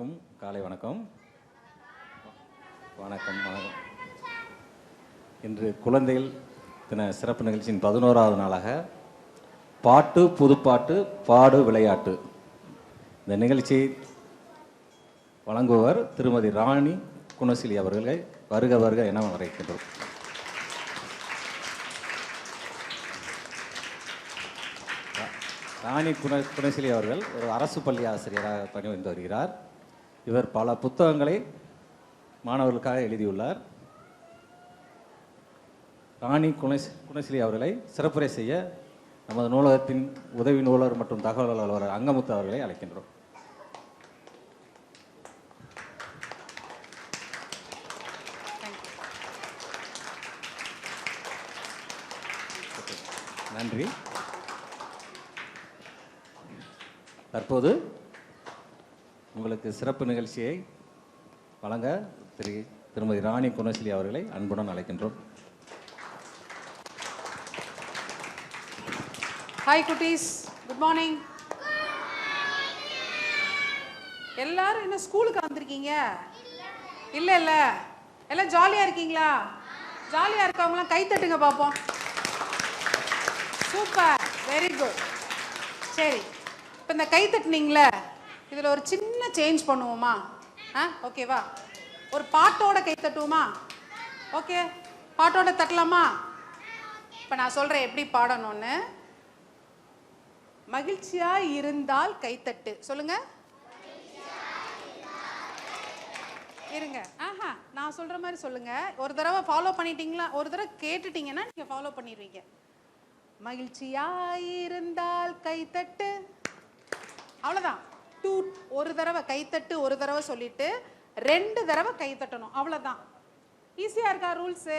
அனைவருக்கும் காலை வணக்கம். வணக்கம் வணக்கம். இன்று குழந்தைகள் தின சிறப்பு நிகழ்ச்சியின் 11வது நாளாக பாட்டு புதுப்பாட்டு பாடு விளையாட்டு இந்த நிகழ்ச்சியை வழங்குபவர் திருமதி ராணி குணசீலி அவர்களை வருக வருக என வரவேற்கின்றோம். ராணி குணசீலி அவர்கள் ஒரு அரசு பள்ளி ஆசிரியராக பணிபுரிந்து வருகிறார். இவர் பல புத்தகங்களை மாணவர்களுக்காக எழுதியுள்ளார். ராணி குணசீலி அவர்களை சிறப்புரை செய்ய நமது நூலகத்தின் உதவி நூலர் மற்றும் தகவல் அலுவலர் அங்கமுத்து அவர்களை அழைக்கின்றோம். நன்றி. தற்போது உங்களுக்கு சிறப்பு நிகழ்ச்சியை வழங்க திருமதி ராணி குணசீலி அவர்களை அன்புடன் அழைக்கின்றோம். ஹாய் குட்டீஸ், குட் மார்னிங். எல்லாரும் என்ன ஸ்கூலுக்கு வந்திருக்கீங்க? இல்லை இல்லை, எல்லாம் ஜாலியாக இருக்கீங்களா? ஜாலியாக இருக்கவங்களாம் கை தட்டுங்க பார்ப்போம். Super, very good. சரி, இப்போ இந்த கை தட்டுனீங்களே, இதில் ஒரு சின்ன சேஞ்ச் பண்ணுவோமா? ஓகேவா? ஒரு பாட்டோட கை தட்டுவோமா? ஓகே, பாட்டோட தட்டலாமா? இப்போ நான் சொல்கிறேன் எப்படி பாடணும்னு. மகிழ்ச்சியா இருந்தால் கைத்தட்டு. சொல்லுங்க. இருங்க, நான் சொல்ற மாதிரி சொல்லுங்க. ஒரு தடவை ஃபாலோ பண்ணிட்டீங்களா? ஒரு தடவை கேட்டுட்டீங்கன்னா நீங்க ஃபாலோ பண்ணிடுவீங்க. மகிழ்ச்சியா இருந்தால் கைத்தட்டு. அவ்வளவுதான். ஒரு தடவை கைத்தட்டு, ஒரு தடவை சொல்லிட்டு 2 தடவை கை தட்டணும். அவ்வளவுதான். ஈஸியா இருக்கா ரூல்ஸ்?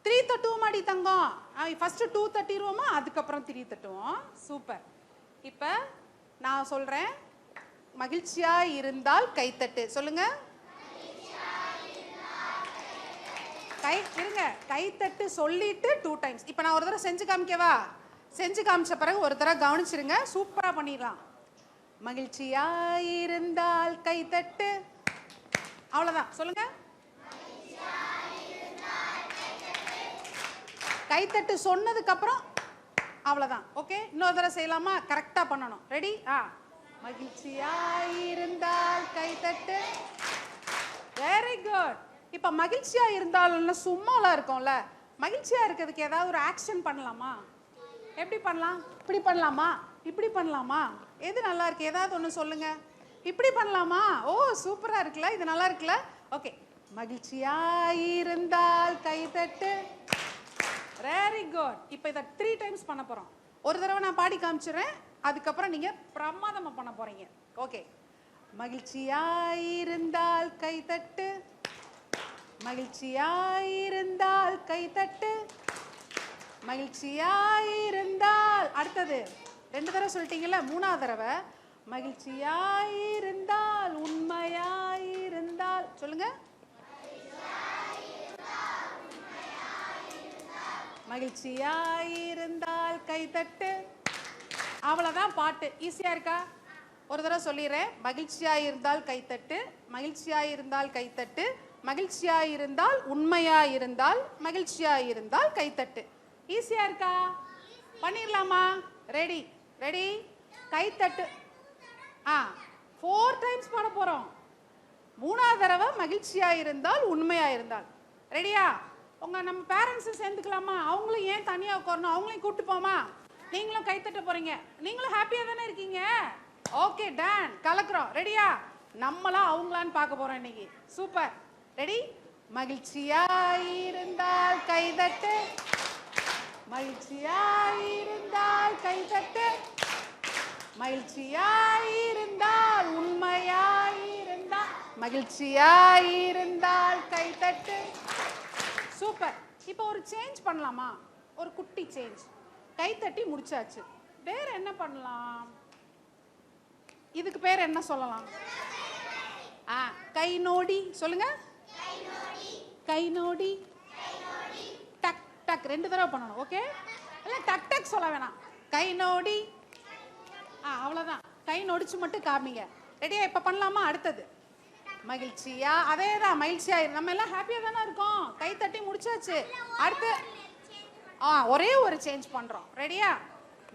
3 தட்டுவோமாடி தங்கம்? ஃபர்ஸ்ட் 2 தட்டிடுவோமா, அதுக்கப்புறம் 3 தட்டுவோம். சூப்பர். இப்போ நான் சொல்றேன், மகிழ்ச்சியா இருந்தால் கைத்தட்டு. சொல்லுங்க. இருங்க, கைத்தட்டு சொல்லிட்டு 2 டைம்ஸ். இப்போ நான் ஒரு தடவை செஞ்சு காமிக்கவா? செஞ்சு காமிச்ச பிறகு ஒரு தடவை கவனிச்சிருங்க. சூப்பரா பண்ணிடலாம். மகிழ்ச்சியா இருந்தால் கைத்தட்டு. அவ்வளவுதான். சொல்லுங்க. கைத்தட்டு சொன்னதுக்கு அப்புறம் அவ்வளவுதான். ஓகே, இன்னொரு தடவை செய்யலாமா? கரெக்டா பண்ணணும். ரெடி? மகிழ்ச்சியா இருந்தால் கைத்தட்டு. Very good. இப்ப மகிழ்ச்சியா இருந்தாலும் சும்மாலாம் இருக்கும்ல, மகிழ்ச்சியா இருக்கிறதுக்கு ஏதாவது ஒரு ஆக்ஷன் பண்ணலாமா? எப்படி பண்ணலாம்? இப்படி பண்ணலாமா? இப்படி பண்ணலாமா? எது நல்லா இருக்கு? ஏதாவது ஒன்று சொல்லுங்க. இப்படி பண்ணலாமா? ஓ, சூப்பரா இருக்குல்ல, இது நல்லா இருக்குல்ல. ஓகே, மகிழ்ச்சியா இருந்தால் கைத்தட்டு. Very good. இப்போ இதை 3 டைம்ஸ் பண்ண போறோம். ஒரு தடவை நான் பாடி காமிச்சிடுறேன், அதுக்கப்புறம் நீங்க பிரமாதமா பண்ண போறீங்க. ஓகே. மகிழ்ச்சியா இருந்தால் கைத்தட்டு. மகிழ்ச்சியா இருந்தால் கைத்தட்டு. மகிழ்ச்சியா இருந்தால். அடுத்தது 2 தடவை சொல்லிட்டீங்கல்ல, 3ஆவது தடவை மகிழ்ச்சியா இருந்தால், உண்மையா இருந்தால். சொல்லுங்க. மகிழ்ச்சியா இருந்தால் கைத்தட்டு. அவ்வளவுதான் பாட்டு. ஈஸியா இருக்கா? ஒரு தடவை சொல்லிடுறேன். மகிழ்ச்சியா இருந்தால் கைத்தட்டு, மகிழ்ச்சியா இருந்தால் கைத்தட்டு, மகிழ்ச்சியா இருந்தால், உண்மையா இருந்தால், மகிழ்ச்சியா இருந்தால் கைத்தட்டு. ஈஸியா இருக்கா? பண்ணிடலாமா? ரெடி? ரெடி? கைத்தட்டு. 4 டைம்ஸ் பண்ண போறோம். 3ஆவது தடவை மகிழ்ச்சியா இருந்தால், உண்மையா இருந்தால். ரெடியா? நம்ம பேரண்ட்ஸும் சேர்ந்துக்கலாமா? அவங்களும் ஏன் தனியா உட்காரணும்? அவங்களையும் கூப்பிட்டு போமா? நீங்களும் கைத்தட்ட போறீங்க. நீங்களும் ஹாப்பியா தானே இருக்கீங்க? Okay, done. கலக்குறோம். ரெடியா? நம்மளா அவங்களான்னு பார்க்க போறோம் இன்னைக்கு. சூப்பர். ரெடி? மகிழ்ச்சியா இருந்தால் கைதட்டு. மகிழ்ச்சியா இருந்தால் கைதட்டு. மகிழ்ச்சியா இருந்தால், உண்மையா இருந்தால், மகிழ்ச்சியா இருந்தால் கைதட்டு. சூப்பர். இப்போ ஒரு சேஞ்ச் பண்ணலாமா? ஒரு குட்டி சேஞ்ச். கைத்தட்டி முடிச்சாச்சு. வேற என்ன பண்ணலாம்? இதுக்கு பேர் என்ன சொல்லலாம்? கை நோடி. சொல்லுங்க. கை நோடி. டக் டக் 2 தடவை பண்ணணும். ஓகே, இல்ல டக் டக் சொல்ல வேணாம். கை நோடி. அவ்வளவுதான். கை நொடிச்சு மட்டும் காமிங்க. ரெடியா? இப்போ பண்ணலாமா? அடுத்தது மகிழ்ச்சியா, அதே தான் மகிழ்ச்சியா. நம்ம எல்லாம் ஹாப்பியா தானே இருக்கோம், கை தட்டி முடிச்சாச்சு. அடுத்து ஒரே ஒரு சேஞ்ச் பண்றோம். ரெடியா?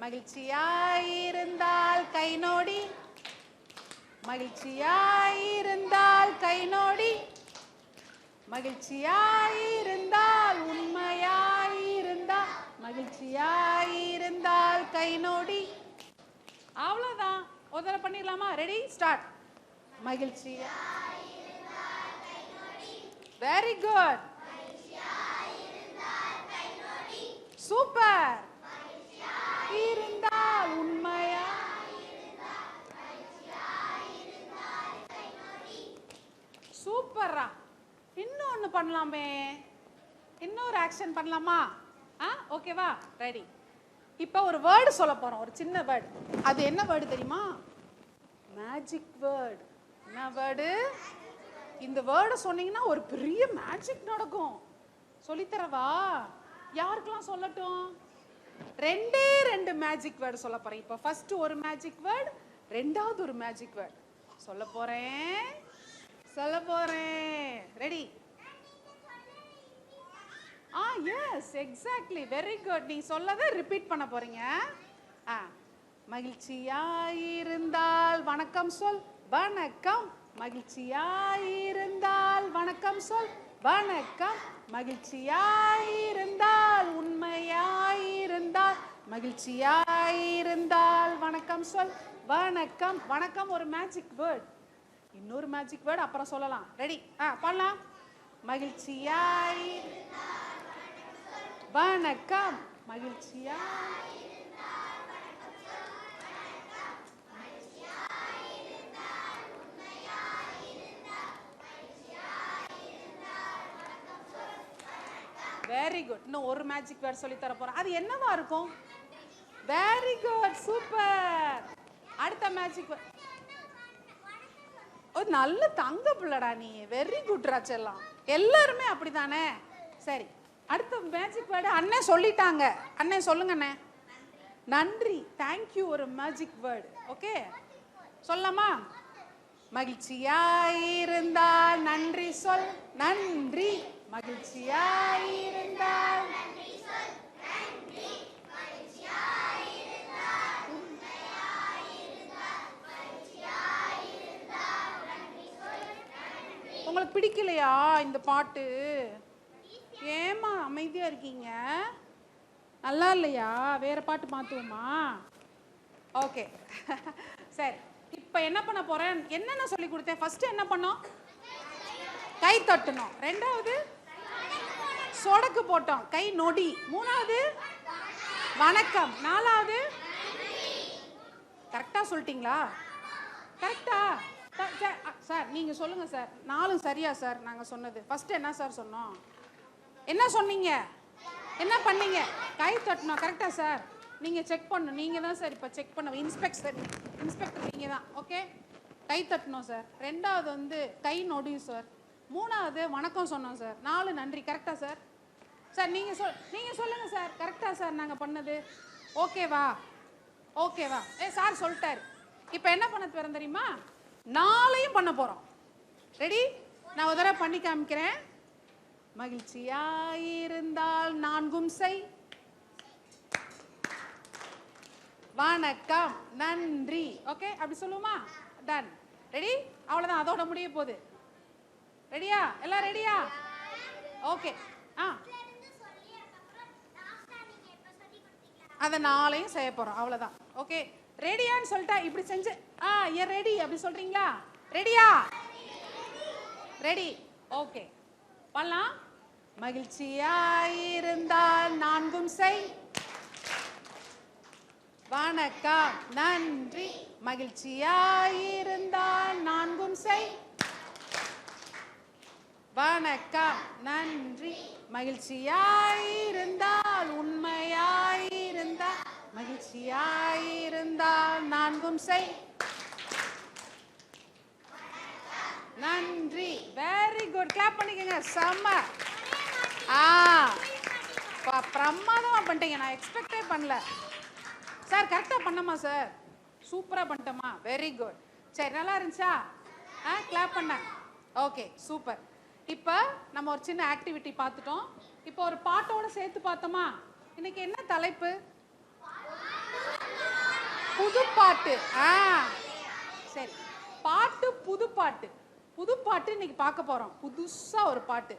மகிழ்ச்சியாயிருந்தால் கை நோடி, மகிழ்ச்சியாயிருந்தால் கை நோடி, மகிழ்ச்சியாயிருந்தால் உண்மையாயிருந்தால், மகிழ்ச்சியாயிருந்தால் கை நோடி. அவ்வளவுதான். ஒரு தடவை பண்ணிடலாமா? Ready, start. மகிழ்ச்சியா, வெரி குட், சூப்பர். இருந்தால் உண்மையா, சூப்பரா. இன்னொன்னு பண்ணலாமே, இன்னொரு ஆக்ஷன் பண்ணலாமா? ஓகேவா? ரெடி. இப்போ ஒரு வேர்டு சொல்ல போறோம், ஒரு சின்ன வேர்டு. அது என்ன வேர்டு தெரியுமா? Magic word. என்ன வேர்டு? இந்த வேர்டை சொன்னீங்கன்னா ஒரு பெரிய மேஜிக் நடக்கும். சொல்லித்தரவா? யாருக்கெல்லாம் சொல்லட்டும்? ரெண்டே ரெண்டு மேஜிக் வேர்டு சொல்ல போறேன். இப்போ ஃபர்ஸ்ட் ஒரு மேஜிக் வேர்டு, ரெண்டாவது ஒரு மேஜிக் வேர்டு சொல்ல போறேன். Ready? Yes, exactly, very good. நீ சொல்லதை ரிப்பீட் பண்ண போறீங்க. மகிழ்ச்சியாயிருந்தால் வணக்கம் சொல், வணக்கம். மகிழ்ச்சியாயிருந்தால் வணக்கம் சொல், வணக்கம். மகிழ்ச்சியாயிருந்தால் உண்மையாயிருந்தால், மகிழ்ச்சியாயிருந்தால் வணக்கம் சொல், வணக்கம். வணக்கம் ஒரு மேஜிக் வேர்ட். இன்னொரு மேஜிக் வேர்ட் அப்புறம் சொல்லலாம். ரெடி? பண்ணலாம். மகிழ்ச்சியாய் வணக்கம். மகிழ்ச்சியா, வெரி குட். இன்னும் ஒரு மேஜிக் வேர்ட் சொல்லி தர போறேன். அது என்னவா இருக்கும்? Very good, super. அடுத்த மேஜிக் வேர்ட். ஒரு நல்ல தங்க பிள்ளடா நீ. வெரி குட் ராச்செல்லாம். எல்லாருமே அப்படிதானே? சரி, அடுத்த மேஜிக் வேர்டு அண்ணே சொல்லிட்டாங்க. அண்ணே சொல்லுங்க அண்ணே. நன்றி, தேங்க்யூ ஒரு மேஜிக் வேர்டு. ஓகே, சொல்லலாமா? மகிழ்ச்சியாயிருந்தால் நன்றி சொல், நன்றி. மகிழ்ச்சியாயிருந்தால் உங்களுக்கு பிடிக்கலையா இந்த பாட்டு? ஏமா அமைதியா இருக்கீங்க? நல்லா இல்லையா? வேற பாட்டு மாத்துவோமா? ஓகே, சரி. இப்போ என்ன பண்ண போறேன்? என்னென்ன சொல்லி கொடுத்தேன்? ஃபர்ஸ்ட் என்ன பண்ணோம்? கை தட்டணும். ரெண்டாவது சொடக்கு போட்டோம், கை நொடி. மூணாவது வணக்கம். நாலாவது கரெக்டா சொல்லிட்டீங்களா? கரெக்டா? சார் நீங்க சொல்லுங்க சார். நாலும் சரியா சார்? நாங்க சொன்னது ஃபர்ஸ்ட் என்ன சார் சொன்னோம்? என்ன சொன்னீங்க? என்ன பண்ணீங்க? கை தட்டணும். கரெக்டா சார்? நீங்க செக் பண்ணணும். நீங்க தான் சார் இப்போ செக் பண்ண இன்ஸ்பெக்டர் நீங்க தான். ஓகே, கை தட்டணும் சார். ரெண்டாவது வந்து கை நொடியும் சார். மூணாவது வணக்கம் சொன்னோம் சார். 4 நன்றி. கரெக்டா சார்? சார் நீங்க சொல்லுங்க சார். கரெக்டா சார் நாங்க பண்ணது? ஓகேவா? ஓகேவா? சார் சொல்லிட்டாரு. இப்போ என்ன பண்ண போறோம் தெரியுமா? 4ஐயும் பண்ண போறோம். ரெடி? நான் ஒரு தடவை பண்ணி காமிக்கிறேன். மகிழ்ச்சியாயிருந்தால் 4ம் செய், வணக்கம், நன்றி. ஓகே, அப்படி சொல்லுமா? டன். ரெடி? அவ்வளவுதான், அதோட முடிய போகுது. ரெடியா? எல்லாம் ரெடியா? ஓகே. அதை 4ஐயும் செய்ய போறோம். அவ்வளவுதான். ஓகே, ரெடியான்னு சொல்லிட்டா இப்படி செஞ்சு ரெடி அப்படி சொல்றீங்களா? ரெடியா? ரெடி. ஓகே, பண்ணலாம். மகிழ்ச்சியாயிருந்தால் 4ம் செய், வணக்கம், நன்றி. மகிழ்ச்சியாயிருந்தால் 4ம் செய், வணக்கம், நன்றி. மகிழ்ச்சியாயிருந்தால் உண்மையாயிருந்தால், மகிழ்ச்சியாயிருந்தால் 4ம் செய், நன்றி. Very good. கிளாப் பண்ணிக்கங்க. செம்ம. பிரமாதமா பண்ணிட்டீங்க. நான் எக்ஸ்பெக்டே பண்ணல சார். கரெக்டா பண்ணமா சார்? சூப்பரா பண்ணிட்டோமா? Very good. சரி, நல்லா இருந்துச்சா? கிளாப் பண்ண. Okay, super. இப்போ நம்ம ஒரு சின்ன ஆக்டிவிட்டி பார்த்துட்டோம். இப்போ ஒரு பாட்டோட சேர்த்து பார்த்தோமா? இன்னைக்கு என்ன தலைப்பு? புது பாட்டு. சரி, பாட்டு, புது பாட்டு. புது பாட்டு இன்னைக்கு பார்க்க போறோம். புதுசா ஒரு பாட்டு.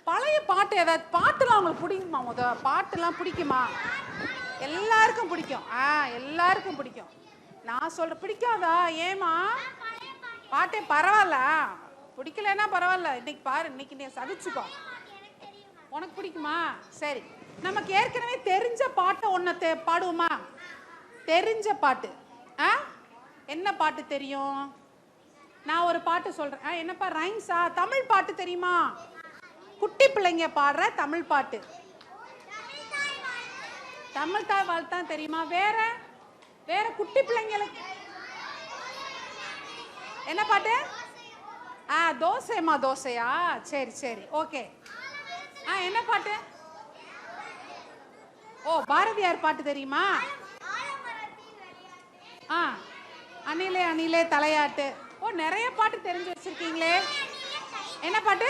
பழைய பாட்டு ஏதாவது பாட்டுலாம் உங்களுக்கு பிடிக்குமா? பாட்டுலாம் பிடிக்குமா? எல்லாருக்கும் பிடிக்கும். எல்லாருக்கும் பிடிக்கும். நான் சொல்ற பிடிக்காதா? ஏமா? பாட்டே பரவாயில்ல. பிடிக்கலன்னா பரவாயில்ல. இன்னைக்கு பாரு, இன்னைக்கு நீ சகிச்சுக்கோ. உனக்கு பிடிக்குமா? சரி, நமக்கு ஏற்கனவே தெரிஞ்ச பாட்டை ஒன்று பாடுவோமா? தெரிஞ்ச பாட்டு. என்ன பாட்டு தெரியும்? நான் ஒரு பாட்டு சொல்றேன். என்னப்பா ரைம்ஸா? தமிழ் பாட்டு தெரியுமா? குட்டி பிள்ளைங்க பாடுற தமிழ் பாட்டு. தமிழ் தாய் வாழ்த்தான் தெரியுமா? வேற வேற குட்டி பிள்ளைங்களுக்கு என்ன பாட்டு? தோசைமா தோசையா? சரி சரி, ஓகே. என்ன பாட்டு? ஓ, பாரதியார் பாட்டு தெரியுமா? அணிலே அணிலே தலையாட்டு. ஓ, நிறைய பாட்டு தெரிஞ்சு வச்சிருக்கீங்களே. என்ன பாட்டு?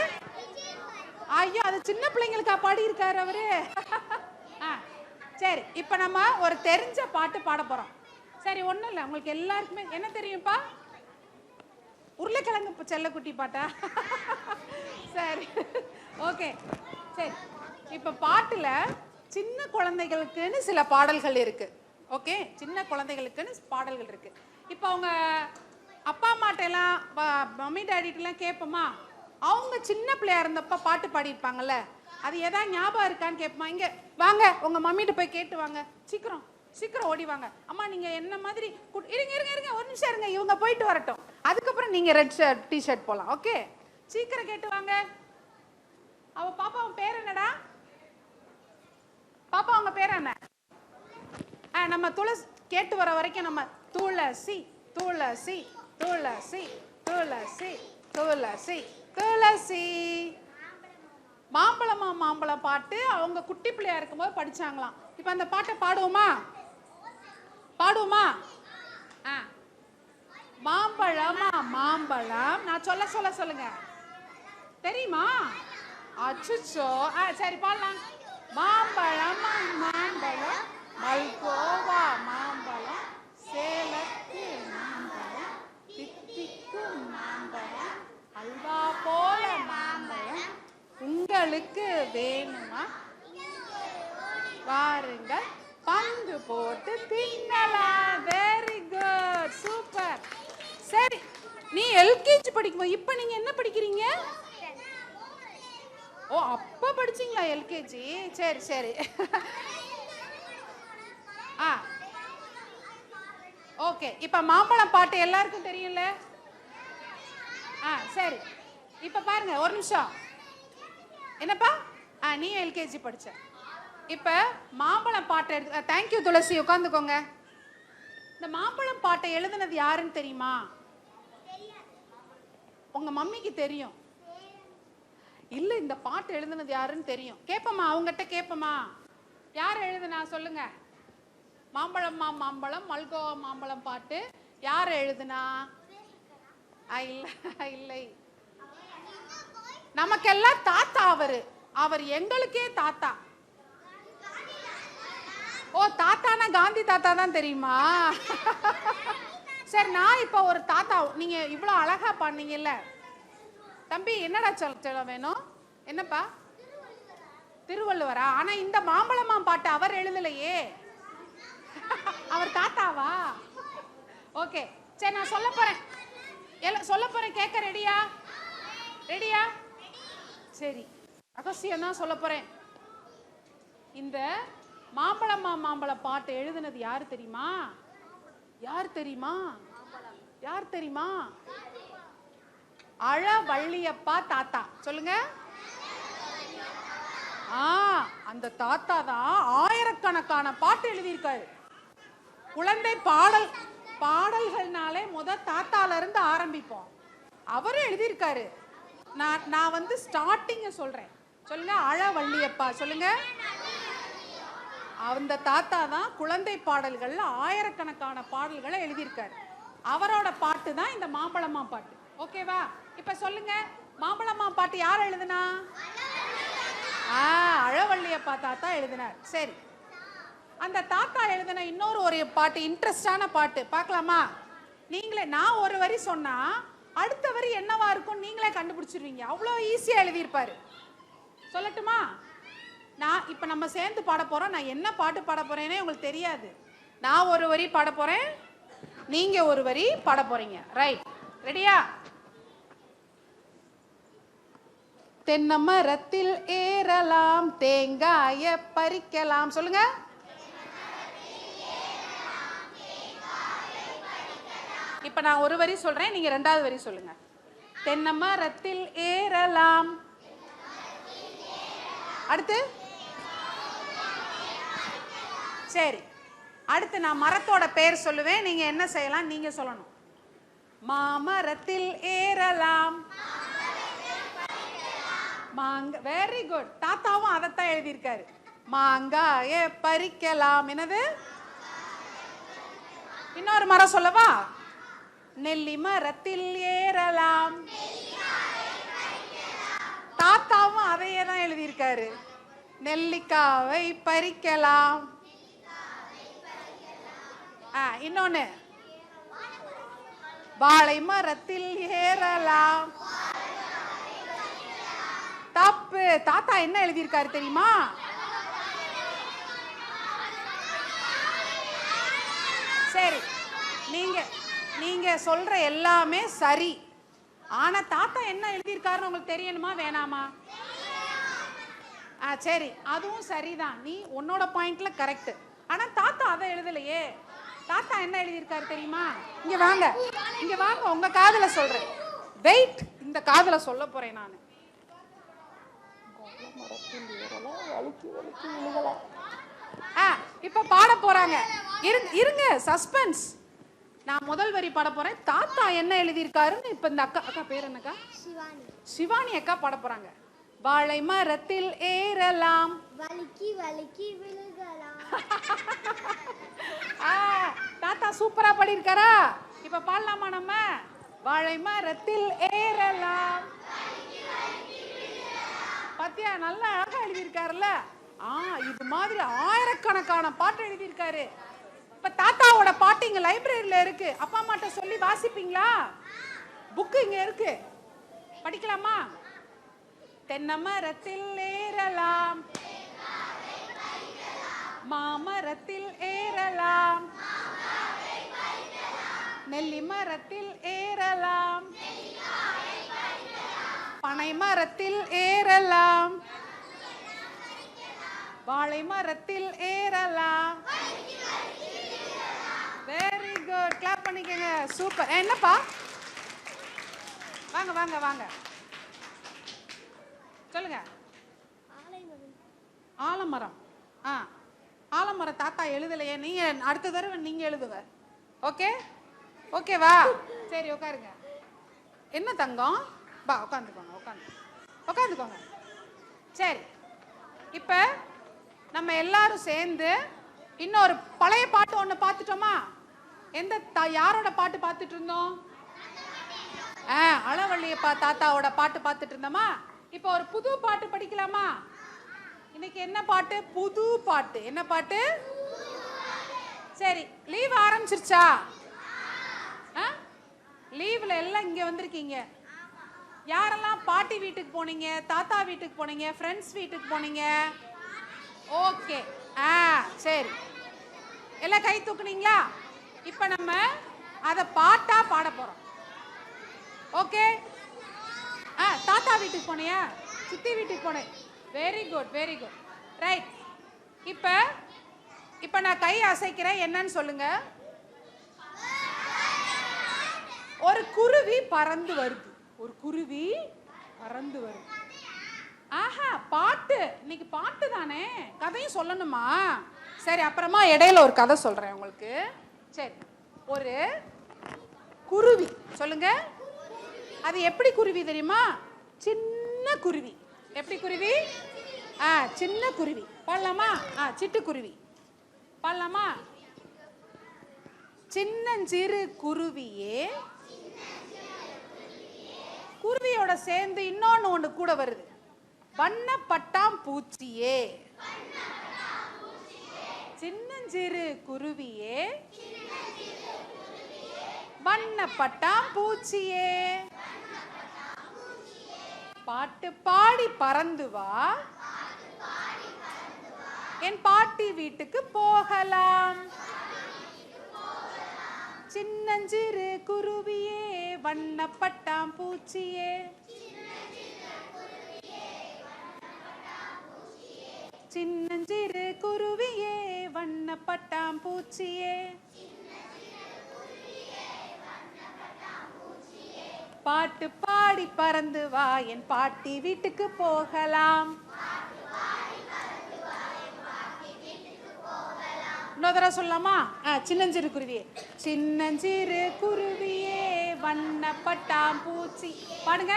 ஐயோ, அது சின்ன பிள்ளைங்களுக்கா பாடி இருக்காரு அவரு. சரி, இப்ப நம்ம ஒரு தெரிஞ்ச பாட்டு பாட போறோம். சரி, ஒண்ணும் இல்லை, உங்களுக்கு எல்லாருக்குமே என்ன தெரியும்ப்பா? உருளைக்கிழங்கு செல்லக்குட்டி பாட்டா? சரி, ஓகே. சரி, இப்ப பாட்டுல சின்ன குழந்தைகளுக்குன்னு சில பாடல்கள் இருக்கு. ஓகே, சின்ன குழந்தைகளுக்குன்னு பாடல்கள் இருக்கு. இப்போ அவங்க அப்பா அம்மாட்டெல்லாம் மம்மி டாடிட்டெல்லாம் கேட்போமா? அவங்க சின்ன பிள்ளையா இருந்தப்ப பாட்டு பாடியிருப்பாங்கல்ல, அது எதாவது ஞாபகம் இருக்கான்னு கேட்போமா? இங்க வாங்க, உங்க மம்மிட்ட போய் கேட்டு வாங்க. சீக்கிரம் சீக்கிரம் ஓடி வாங்க. அம்மா, நீங்க என்ன மாதிரி இருங்க இருங்க இருங்க, ஒரு நிமிஷம் இருங்க, இவங்க போயிட்டு வரட்டும், அதுக்கப்புறம் நீங்க ரெட் ஷர்ட் டிஷர்ட் போலாம். ஓகே, சீக்கிரம் கேட்டு வாங்க. அவ பாப்பா, அவன் பேர் என்னடா? பாப்பா, அவங்க பேர் என்ன? நம்ம துளசி கேட்டு வர வரைக்கும் நம்ம துளசி துளசி துளசி துளசி துளசி துளசி. மாம்பழமா மாம்பழம் பாட்டு அவங்க குட்டி பிள்ளையா இருக்கும்போது படிச்சாங்களாம். இப்ப அந்த பாட்டை பாடுவோமா? பாடுவோமா? மாம்பழமா மாம்பழம். நான் சொல்ல சொல்ல சொல்லுங்க. தெரியுமா? அச்சுச்சோ. சரி, பாடலாம். மாம்பழமா மாம்பழம், மல்கோவா மாம்பழம், சேலத்து மாம்பழம், தித்திக்கும் மாம்பழம், அல்வா போல மாம்பழம், உங்களுக்கு வேணுமா? வாருங்கள், பங்கு போட்டு தின்னலாம். Very good, super. சரி, நீ எல்கேஜி படிக்கும்போது, இப்ப நீங்க என்ன படிக்கிறீங்க? ஓ, அப்ப படிச்சீங்களா எல்கேஜி? சரி சரி. ஓகே, இப்ப மாம்பழம் பாட்டு எல்லாருக்கும் தெரியும்ல? சரி, இப்ப பாருங்க, ஒரு நிமிஷம். என்னப்பா? நீ எல்கேஜி படிச்ச. இப்ப மாம்பழம் பாட்டை எடுத்து, தேங்க்யூ துளசி, உட்காந்துக்கோங்க. இந்த மாம்பழம் பாட்டை எழுதுனது யாருன்னு தெரியுமா? உங்க மம்மிக்கு தெரியும் இல்ல? இந்த பாட்டு எழுதுனது யாருன்னு தெரியும். கேப்பமா, அவங்ககிட்ட கேப்பமா, யார் எழுதுனா சொல்லுங்க. மாம்பழம் மாம்பழம், மல்கோவா மாம்பழம் பாட்டு யார் எழுதுனா? இல்லை, நமக்கெல்லாம் தாத்தா அவரு. அவர் எங்களுக்கே தாத்தா. ஓ, தாத்தானா காந்தி தாத்தா தான் தெரியுமா? சரி, நான் இப்ப ஒரு தாத்தா. நீங்க இவ்வளவு அழகா பாடுனீங்கல்ல தம்பி, என்னடா சொல்ல வேணும்? என்னப்பா? திருவள்ளுவரா? ஆனா இந்த மாம்பழமா பாட்டு அவர் எழுதலையே. அவர் தாத்தாவா? ஓகே, சரி, நான் சொல்ல போறேன். சொல்ல போறேன், கேட்க ரெடியா? ரெடியா? சரி, ரகசியம் தான் சொல்ல போறேன். இந்த மாம்பழமா மாம்பழம் பாட்டு எழுதுனது யாரு தெரியுமா? யார் தெரியுமா? யார் தெரியுமா? அழவள்ளியப்பா தாத்தா. சொல்லுங்க. அந்த தாத்தா தான் ஆயிரக்கணக்கான பாட்டு எழுதியிருக்காரு. குழந்தை பாடல்கள்னாலே தாத்தால இருந்து ஆரம்பிப்போம். அவரும் எழுதியிருக்காரு. நான் வந்து ஸ்டார்டிங் சொல்றேன். சொல்லுங்க. அழவள்ளியப்பா. சொல்லுங்க. அந்த தாத்தா தான் குழந்தை பாடல்கள்ல ஆயிரக்கணக்கான பாடல்களை எழுதியிருக்காரு. அவரோட பாட்டு தான் இந்த மாம்பழமா பாட்டு. ஓகேவா? இப்ப சொல்லுங்க, மாம்பழமா பாட்டு யார் எழுதுனா? அழவள்ளியப்பா தாத்தா எழுதினார். சரி, அந்த தாத்தா எழுதின இன்னொரு ஒரு பாட்டு, இன்ட்ரெஸ்டான பாட்டு பார்க்கலாமா? நீங்களே, நான் ஒரு வரி சொன்னா அடுத்த வரி என்னவா இருக்கும் நீங்களே கண்டுபிடிச்சிருவீங்க. அவ்வளோ ஈஸியா எழுதியிருப்பாரு. சொல்லட்டுமா? நான் இப்ப நம்ம சேர்ந்து பாட போறோம். நான் என்ன பாட்டு பாட போறேனே உங்களுக்கு தெரியாது. நான் ஒரு வரி பாட போறேன், நீங்க ஒரு வரி பாட போறீங்க. ரைட்? ரெடியா? தென்னை மரத்தில் ஏறலாம், தேங்காய பறிக்கலாம். சொல்லுங்க. இப்ப நான் ஒரு வரி சொல்றேன், நீங்க ரெண்டாவது வரி சொல்லுங்க. தென்னை மரத்தில் ஏறலாம். அடுத்து சரி, அடுத்து நான் மரத்தோட பேர் சொல்லுவேன், நீங்க என்ன செய்யலாம் நீங்க சொல்லணும். மாமரத்தில் ஏறலாம். Very good. தாத்தாவும் அதைத்தான் எழுதியிருக்காரு. மாங்காய பறிக்கலாம். என்னது? இன்னொரு மரம் சொல்லவா? நெல்லி மரத்தில் ஏறலாம். தாத்தாவும் அதையே தான் எழுதியிருக்காரு. நெல்லிக்காவை பறிக்கலாம். இன்னொன்னு, வாழை மரத்தில் ஏறலாம். தப்பு. தாத்தா என்ன எழுதியிருக்காரு தெரியுமா? சரி, நீங்க சொல்ற எல்லாமே சரி. ஆனா தாத்தா என்ன எழுதியிருக்காருன்னு உங்களுக்கு தெரியணுமா வேணாமா? சரி, அதுவும் சரிதான். நீ உன்னோட பாயிண்ட்ல கரெக்ட். ஆனா தாத்தா அதை எழுதலையே. தாத்தா என்ன எழுதியிருக்காரு தெரியுமா? இங்க வாங்க, இங்க வாங்க, உங்க காதுல சொல்றேன். வெயிட், இந்த காதுல சொல்ல போறேன் நான். இப்ப பாட போறாங்க. இருங்க, சஸ்பென்ஸ். நான் முதல் வரி பாட போறேன். தாத்தா என்ன எழுதியிருக்காருன்னு இப்ப இந்த அக்கா பேர் என்னக்கா? சிவானி அக்கா பாட போறாங்க. வாழை மரத்தில் ஏறலாம், வலிக்கி வலிக்கி விழுகலாம். தாத்தா சூப்பரா பாடியிருக்காரா? இப்ப பாடலாமா நம்ம? வாழை மரத்தில் ஏறலாம். பாத்தியா, நல்லா அழகா எழுதியிருக்காருல்ல? இது மாதிரி ஆயிரக்கணக்கான பாட்டு எழுதியிருக்காரு. இப்ப தாத்தாவோட பாட்டு இங்க லைப்ரரியில இருக்கு. அப்பா அம்மாட்ட சொல்லி வாசிப்பீங்களா? புக்கு இங்க இருக்கு, படிக்கலாமா? தென்னை மரத்தில் ஏறலாம், மாமரத்தில் ஏறலாம், நெல்லி மரத்தில் ஏறலாம், பனை மரத்தில் ஏறலாம், வாழை மரத்தில் ஏறலாம். Very good. கிளாப் பண்ணிக்கங்க. சூப்பர். என்னப்பா? வாங்க வாங்க வாங்க, சொல்லுங்க. ஆலமரம். ஆலமரம் தாத்தா எழுதலையே. நீங்க அடுத்த தடவை நீங்க எழுதுவ. ஓகே? ஓகேவா? சரி, உட்காருங்க. என்ன தங்கம்? வா, உட்காந்துக்கோங்க. உட்காந்துக்கோங்க. சரி, இப்ப நம்ம எல்லாரும் சேர்ந்து இன்னொரு பழைய பாட்டு ஒண்ணு பார்த்துட்டோமா? யாரோட பாட்டு பார்த்துட்டு இருந்தோம்? அழவள்ளியப்பா தாத்தாவோட பாட்டு பார்த்துட்டு இருந்தோமா? இப்ப ஒரு புது பாட்டு படிக்கலாமா? இன்னைக்கு என்ன பாட்டு? புது பாட்டு. என்ன பாட்டு? சரி, லீவ் ஆரம்பிச்சிருச்சா? லீவ்ல எல்லாம் இங்க வந்திருக்கீங்க. யாரெல்லாம் பாட்டி வீட்டுக்கு போனீங்க, தாத்தா வீட்டுக்கு போனீங்க, ஃப்ரெண்ட்ஸ் வீட்டுக்கு போனீங்க? ஓகே. சரி, எல்லாம் கை தூக்குனீங்களா? இப்ப நம்ம அத பாட்டா பாட போறோம். ஓகே? தாத்தா வீட்டுக்கு போனியா? சித்தி வீட்டுக்கு போனேன். Very good, very good. Right. இப்ப நான் கை அசைக்கிறேன், என்னன்னு சொல்லுங்க. ஒரு குருவி பறந்து வருது. ஒரு குருவி பறந்து வருது. பாட்டு. இன்னைக்கு பாட்டு தானே, கதையும் சொல்லணுமா? சரி, அப்புறமா இடையில ஒரு கதை சொல்றேன் உங்களுக்கு. சரி, ஒரு குருவி. சொல்லுங்க. அது எப்படி குருவி தெரியுமா? சின்ன குருவி. எப்படி குருவி? சின்ன குருவி. பாடலாமா? சிட்டுக்குருவி பாடலாமா? சின்னஞ்சிறு குருவியே. குருவியோட சேர்ந்து இன்னொன்னு ஒண்ணு கூட வருது. வண்ணப்பட்டாம் பூச்சியே. சின்னஞ்சிறு குருவியே, வண்ணப்பட்டாம் பூச்சியே. பாட்டு பாடி பறந்து வா, என் பாட்டி வீட்டுக்கு போகலாம். சின்னஞ்சிறு குருவியே, வண்ணப்பட்டாம் பூச்சியே. சின்னஞ்சிறு குருவியே, வண்ணப்பட்டாம் பூச்சியே. பாட்டு பாடி பறந்து வா, என் பாட்டி வீட்டுக்கு போகலாம். இன்னொரு தடவை சொல்லலாமா? சின்னஞ்சிறு குருவியே. சின்னஞ்சிறு குருவியே, வண்ணப்பட்டாம் பூச்சி. பாடுங்க.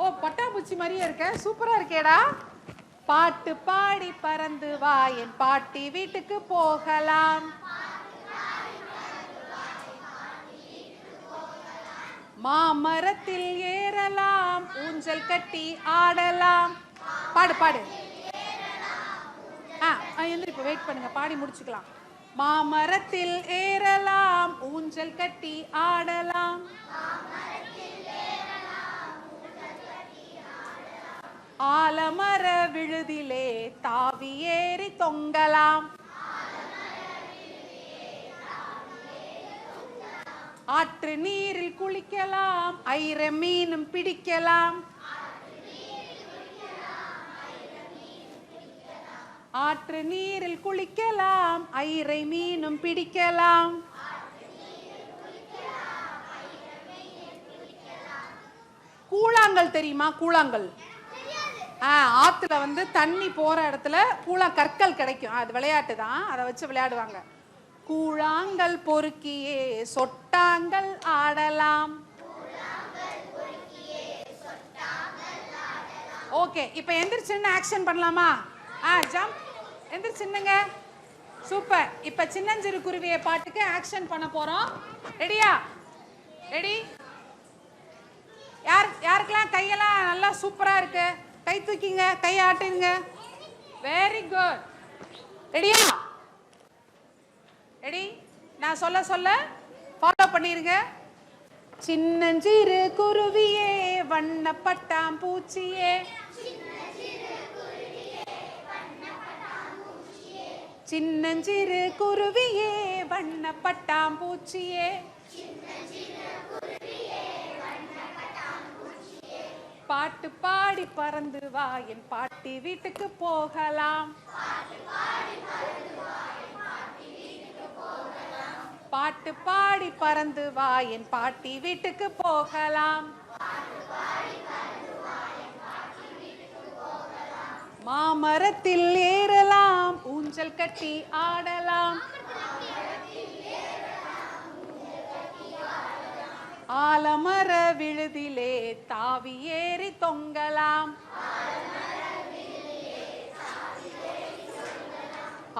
ஓ, பட்டாம்பூச்சி மாதிரியே இருக்க, சூப்பரா இருக்கேடா. பாட்டு பாடி பறந்து வா, என் பாட்டி வீட்டுக்கு போகலாம். மாமரத்தில் ஏறலாம், ஊஞ்சல் கட்டி ஆடலாம். பாடு பாடு. எந்திரிப்பு, வெயிட் பண்ணுங்க, பாடி முடிச்சுக்கலாம். மாமரத்தில் ஏறலாம், ஊஞ்சல் கட்டி ஆடலாம். ஆலமர விழுதிலே தாவி ஏறி தொங்கலாம். ஆற்று நீரில் குளிக்கலாம், ஐர மீனும் பிடிக்கலாம். ஆற்று நீரில் குளிக்கலாம், ஐரை மீனும் பிடிக்கலாம். கூழாங்கல் தெரியுமா? கூழாங்கல் ஆத்துல வந்து தண்ணி போற இடத்துல கற்கள் கிடைக்கும். அது விளையாட்டு தான், அதை வச்சு விளையாடுவாங்க. கூழாங்கல் பொறுக்கியே சொட்டாங்கல் ஆடலாம். ஓகே, இப்போ எந்திரிச்சு ஆக்ஷன் பண்ணலாமா? ஜம்ப், எந்திரிச்சுன்னுங்க. சூப்பர். இப்போ சின்னஞ்சிறு குருவியை பாட்டுக்கு ஆக்ஷன் பண்ண போறோம். ரெடியா? ரெடி? யாருக்கெல்லாம் கையெல்லாம் நல்லா சூப்பரா இருக்கு? கை தூக்கிங்க, கை ஆட்டுங்க. Very good. ரெடியா? ரெடி? நான் சொல்ல சொல்ல ஃபாலோ பண்ணிருங்க. சின்னஞ்சிறு குருவியே, வண்ணப்பட்டாம் பூச்சியே. சின்னஞ்சிறு குருவியே, வண்ணப்பட்டாம் பூச்சியே. பாட்டு பாடி பறந்து வா, என் பாட்டி வீட்டுக்கு போகலாம். பாட்டு பாடி பறந்து வா, என் பாட்டி வீட்டுக்கு போகலாம். மாமரத்தில் ஏறலாம், ஊஞ்சல் கட்டி ஆடலாம். ஆலமர விழுதிலே தாவி ஏறி தொங்கலாம்.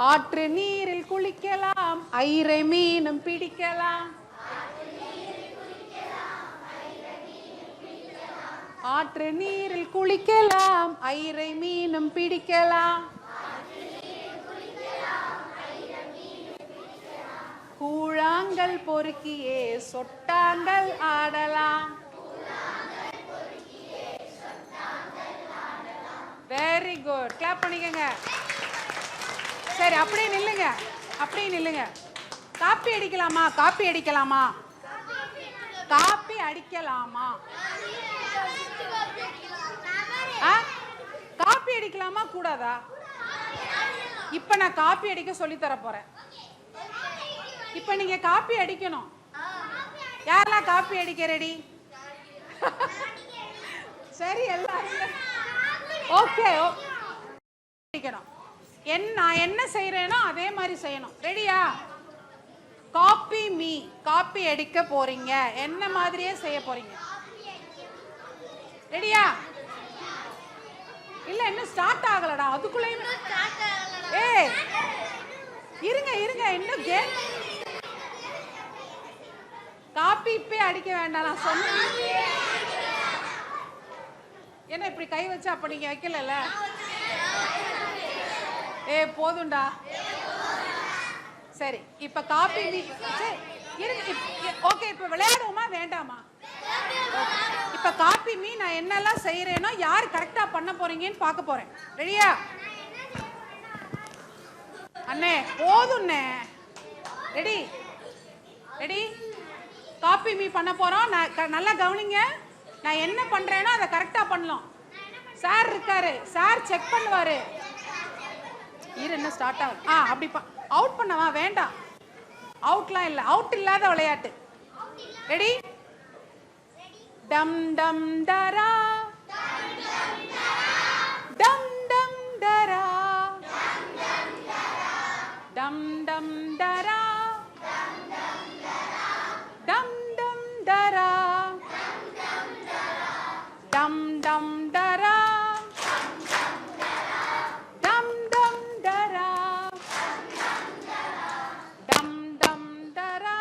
ஆற்று நீரில் குளிக்கலாம், ஐரை மீனும் பிடிக்கலாம். ஆற்று நீரில் குளிக்கலாம், ஐரை மீனும் பிடிக்கலாம். கூழாங்கல் பொறுக்கியே சொட்டாங்கல் ஆடலாம். Very good. கிளாப் பண்ணிக்கங்க. சரி, அப்படியே நில்லுங்க, அப்படியே நில்லுங்க. காப்பி அடிக்கலாமா? காப்பி அடிக்கலாமா? காப்பி அடிக்கலாமா? காப்பி அடிக்கலாமா கூடாதா? இப்ப நான் காப்பி அடிக்க சொல்லி தர போறேன். இப்ப நீங்க காப்பி அடிக்கணும். யாரெல்லாம் காப்பி அடிக்க ரெடி? சரி, எல்லாரும் ஓகே. அடிக்கணும். நான் என்ன செய்யறேனோ அதே மாதிரி செய்யணும். ரெடியா? Copy me. காப்பி அடிக்க போறீங்க, என்ன மாதிரியே செய்ய போறீங்க. ரெடியா? இல்ல, இன்னும் ஸ்டார்ட் ஆகலடா. அதுக்குள்ளேயும் ஏய் இருங்க இருங்க, இன்னும் கேம். காப்பி இப்பே அடிக்க வேண்டாம், நான் சொன்னேன். என்ன இப்படி கை வச்சு அப்ப நீங்க வைக்கல? ஏ போதும்டா. சரி இப்ப காப்பி ஓகே, இப்ப விளையாடுவோமா வேண்டாமா? இப்ப காப்பி மீ நான் என்னெல்லாம் செய்யறேனோ யார் கரெக்டா பண்ண போறீங்கன்னு பார்க்க போறேன். ரெடியா அண்ணே? போதும்ண்ணே. Ready ready. காப்பி மீ பண்ண போறோம். நல்லா கவனிங்க. நான் என்ன பண்றேனோ அதை கரெக்டா பண்ணலாம். சார் இருக்காரு, சார் செக் பண்ணுவாரு. என்ன ஸ்டார்ட் ஆகும்? அப்படி அவுட் பண்ணவா? வேண்டாம், அவுட்லாம் இல்ல. அவுட் இல்லாத விளையாட்டு. ரெடி? டம் டம் டரா டம் டம் டரா டம் டம் டரா டம் டம் டரா டம் டம் டரா டம் டம் டரா டம் டம் டரா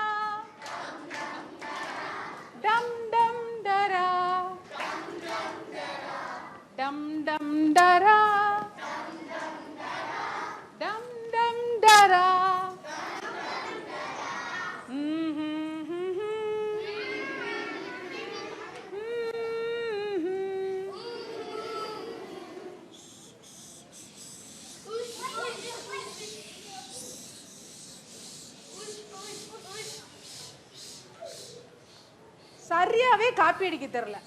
டம் டம் டரா டம் டம் டரா டம் டம் டரா. சரியாவே காப்பி அடிக்க தெரியல.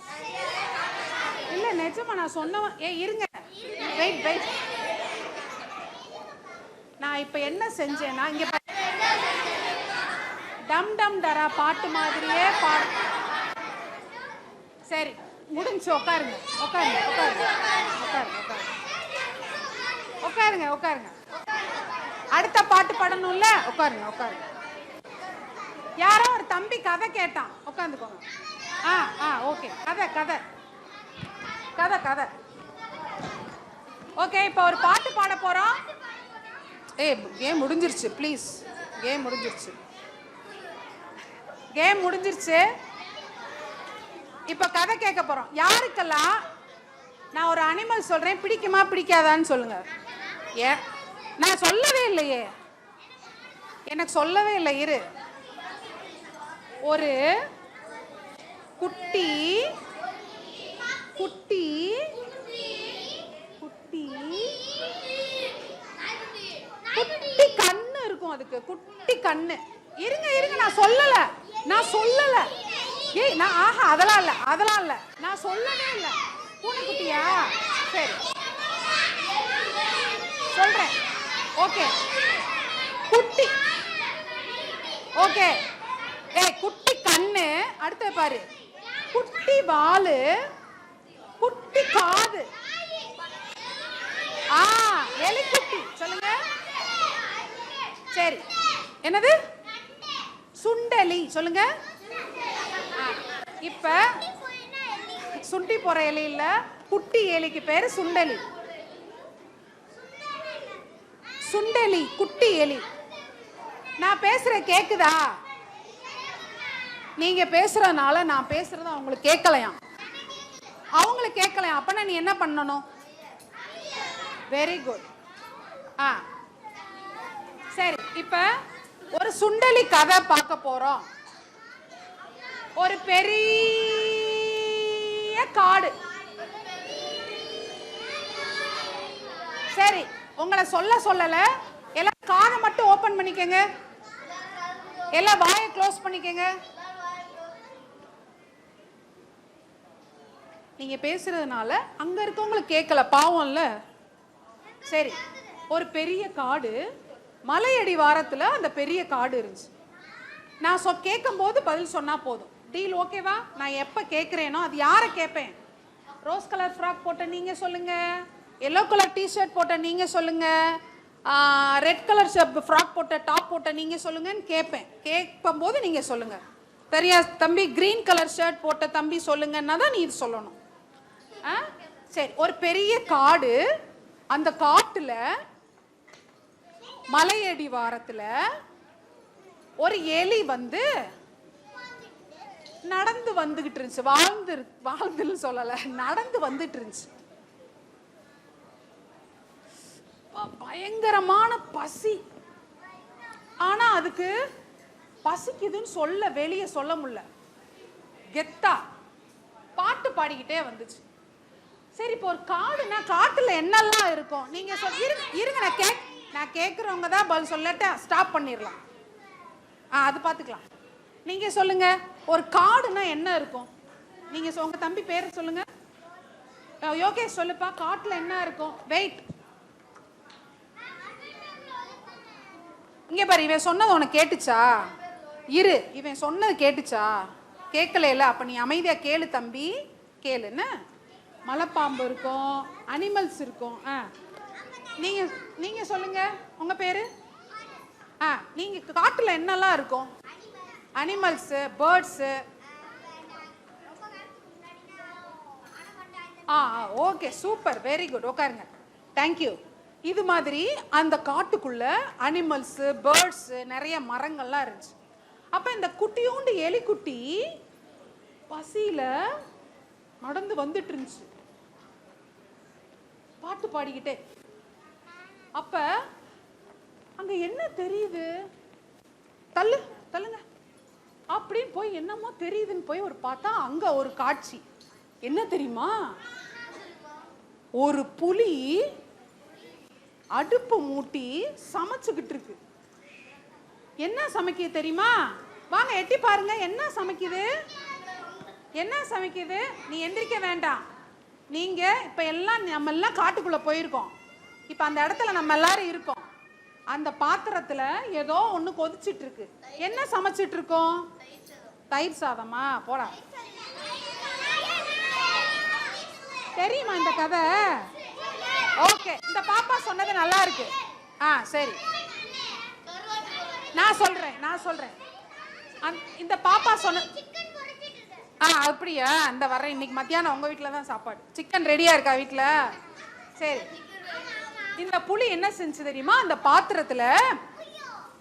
இல்ல நிஜமா நான் சொன்னவன். இருங்க, வெயிட் வெயிட். நான் இப்ப என்ன செஞ்சேன்னா, இங்க டம் டம் டரா பாட்டு மாதிரியே பாடு. சரி முடிஞ்சு. உட்காருங்க உட்காருங்க உட்காருங்க உட்காருங்க உட்காருங்க உட்காருங்க. அடுத்த பாட்டு பாடணும்ல? உட்காருங்க உட்காருங்க. யாரோ ஒரு தம்பி கதை கேட்டான், உட்காந்துக்கோங்க. ஓகே, கதை கதை கதை கதை. ஓகே, இப்போ ஒரு பாட்டு பாட போறோம். கேம் முடிஞ்சிருச்சு. ப்ளீஸ், கேம் முடிஞ்சிருச்சு. கேம் முடிஞ்சிருச்சு. இப்போ கதை கேட்க போறோம். யாருக்கெல்லாம் நான் ஒரு அனிமல் சொல்றேன், பிடிக்குமா பிடிக்காதான்னு சொல்லுங்க. நான் சொல்லவே இல்லையே, எனக்கு சொல்லவே இல்லை. இரு. ஒரு குட்டி குட்டி குட்டி குட்டி கண்ணு இருக்கும் அதுக்கு. குட்டி கண்ணு. இருங்க இருங்க, நான் சொல்லல. நான் அதெல்லாம் இல்ல நான் சொல்லவே இல்ல. பூனைக்குட்டியா? சரி சொல்றேன். ஓகே குட்டி. ஓகே, குட்டி கண்ணு. அடுத்து பாரு, குட்டி வாலு, குட்டி காது. எலிக்குட்டி. சொல்லுங்க. சரி, என்னது? சுண்டலி. சொல்லுங்க. இப்ப சுண்டி போற எலி இல்ல, குட்டி எலிக்கு பேரு சுண்டலி. சுண்டலி குட்டி எலி. நான் பேசுற கேக்குதா? நீங்க பேசுறதுனால நான் பேசுறது அவங்களுக்கு கேட்கலையாம். அவங்களுக்கு கேட்கலையாம். அப்பனா நீ என்ன பண்ணணும்? Very good. சரி, இப்ப ஒரு சுண்டலி கதை பார்க்க போறோம். ஒரு பெரிய காடு. சரி, உங்களை சொல்லல. எல்லாம் காதை மட்டும் ஓபன் பண்ணிக்கங்க. எல்லாம் வாயை க்ளோஸ் பண்ணிக்கங்க. நீங்க பேசுறதுனால அங்க இருக்கவங்களுக்கு கேட்கல, பாவம்ல. சரி, ஒரு பெரிய காடு. மலையடி வாரத்துல அந்த பெரிய காடு இருந்துச்சு. நான் கேட்கும் போது பதில் சொன்னா போதும். டீல் ஓகேவா? நான் எப்ப கேட்கிறேனோ அது யாரை கேட்பேன்? ரோஸ் கலர் ஃப்ராக் போட்ட நீங்க சொல்லுங்க, எல்லோ கலர் டிஷர்ட் போட்ட நீங்க சொல்லுங்க, ரெட் கலர் ஃப்ராக் போட்ட டாப் போட்ட நீங்க சொல்லுங்கன்னு கேட்பேன். கேட்கும் போது நீங்க சொல்லுங்க. சரியா தம்பி? கிரீன் கலர் ஷர்ட் போட்ட தம்பி சொல்லுங்கன்னா தான் நீ இது சொல்லணும். சரி, ஒரு பெரிய காடு. அந்த காட்டுல மலையடி வாரத்துல ஒரு எலி வந்து நடந்து வந்துகிட்டு இருந்துச்சு. வாழ்ந்துன்னு சொல்லல, நடந்து வந்துட்டு இருந்துச்சு. பயங்கரமான பசி. ஆனா அதுக்கு பசிக்குதுன்னு வெளியே சொல்ல முடியல. கெத்தா பாட்டு பாடிக்கிட்டே வந்துச்சு. சரி, இப்போ ஒரு காடுனா காட்டுல என்னெல்லாம் இருக்கும்? நீங்க இருங்க, நான் கேட்கறவங்க தான் பதில் சொல்லட்ட ஸ்டாப் பண்ணிடலாம். அது பார்த்துக்கலாம். நீங்க சொல்லுங்க, ஒரு காடுனா என்ன இருக்கும்? நீங்க உங்க தம்பி பேரை சொல்லுங்க. யோகேஷ் சொல்லுப்பா, காட்டுல என்ன இருக்கும்? வெயிட், இங்க பாரு. இவன் சொன்னது உனக்கு கேட்டுச்சா? இவன் சொன்னது கேட்டுச்சா? கேட்கல. அப்ப நீ அமைதியா கேளு தம்பி, கேளுன்னு. மலைப்பாம்பு இருக்கும், அனிமல்ஸ் இருக்கும். நீங்க சொல்லுங்க உங்க பேரு. நீங்க காட்டுல என்னெல்லாம் இருக்கும்? Animals, birds. Okay, super, very good. உட்காருங்க. தேங்க்யூ. இது மாதிரி அந்த காட்டுக்குள்ள அனிமல்ஸ், பேர்ட்ஸ், நிறைய மரங்கள்லாம் இருந்துச்சு. அப்ப இந்த குட்டியோண்டு எலிக்குட்டி பசியில நடந்து வந்துட்டு இருந்துச்சு, பாட்டு பாடிக்கிட்டே. அப்ப அங்க என்ன தெரியுது? தள்ளுங்க அப்படின்னு போய் என்னமோ தெரியுதுன்னு போய் ஒரு பார்த்தா அங்க ஒரு காட்சி. என்ன தெரியுமா? ஒரு புலி அடுப்பு மூட்டி சமைச்சுக்கிட்டு இருக்கு. என்ன சமைக்குது தெரியுமா? வாங்க எட்டி பாருங்க. என்ன சமைக்குது? நீ எந்திரிக்க வேண்டாம். நீங்க இப்ப நம்ம எல்லாம் காட்டுக்குள்ள போயிருக்கோம். இப்ப அந்த இடத்துல நம்ம எல்லாரும் இருக்கோம். அந்த பாத்திரத்துல ஏதோ ஒண்ணு கொதிச்சிட்டு இருக்கு. என்ன சமைச்சிட்டு இருக்கோம்? தயிர் சாதமா? போடா, தெரியுமா இந்த கதை? ஓகே, இந்த பாப்பா சொன்னது நல்லா இருக்கு. சரி, நான் சொல்றேன். இந்த பாப்பா சொன்ன அப்படியா? இந்த வர்றேன். இன்னைக்கு மத்தியானம் உங்க வீட்டுல தான் சாப்பாடு. சிக்கன் ரெடியா இருக்கா வீட்டுல? சரி. இந்த புலி என்ன செஞ்சு தெரியுமா? அந்த பாத்திரத்துல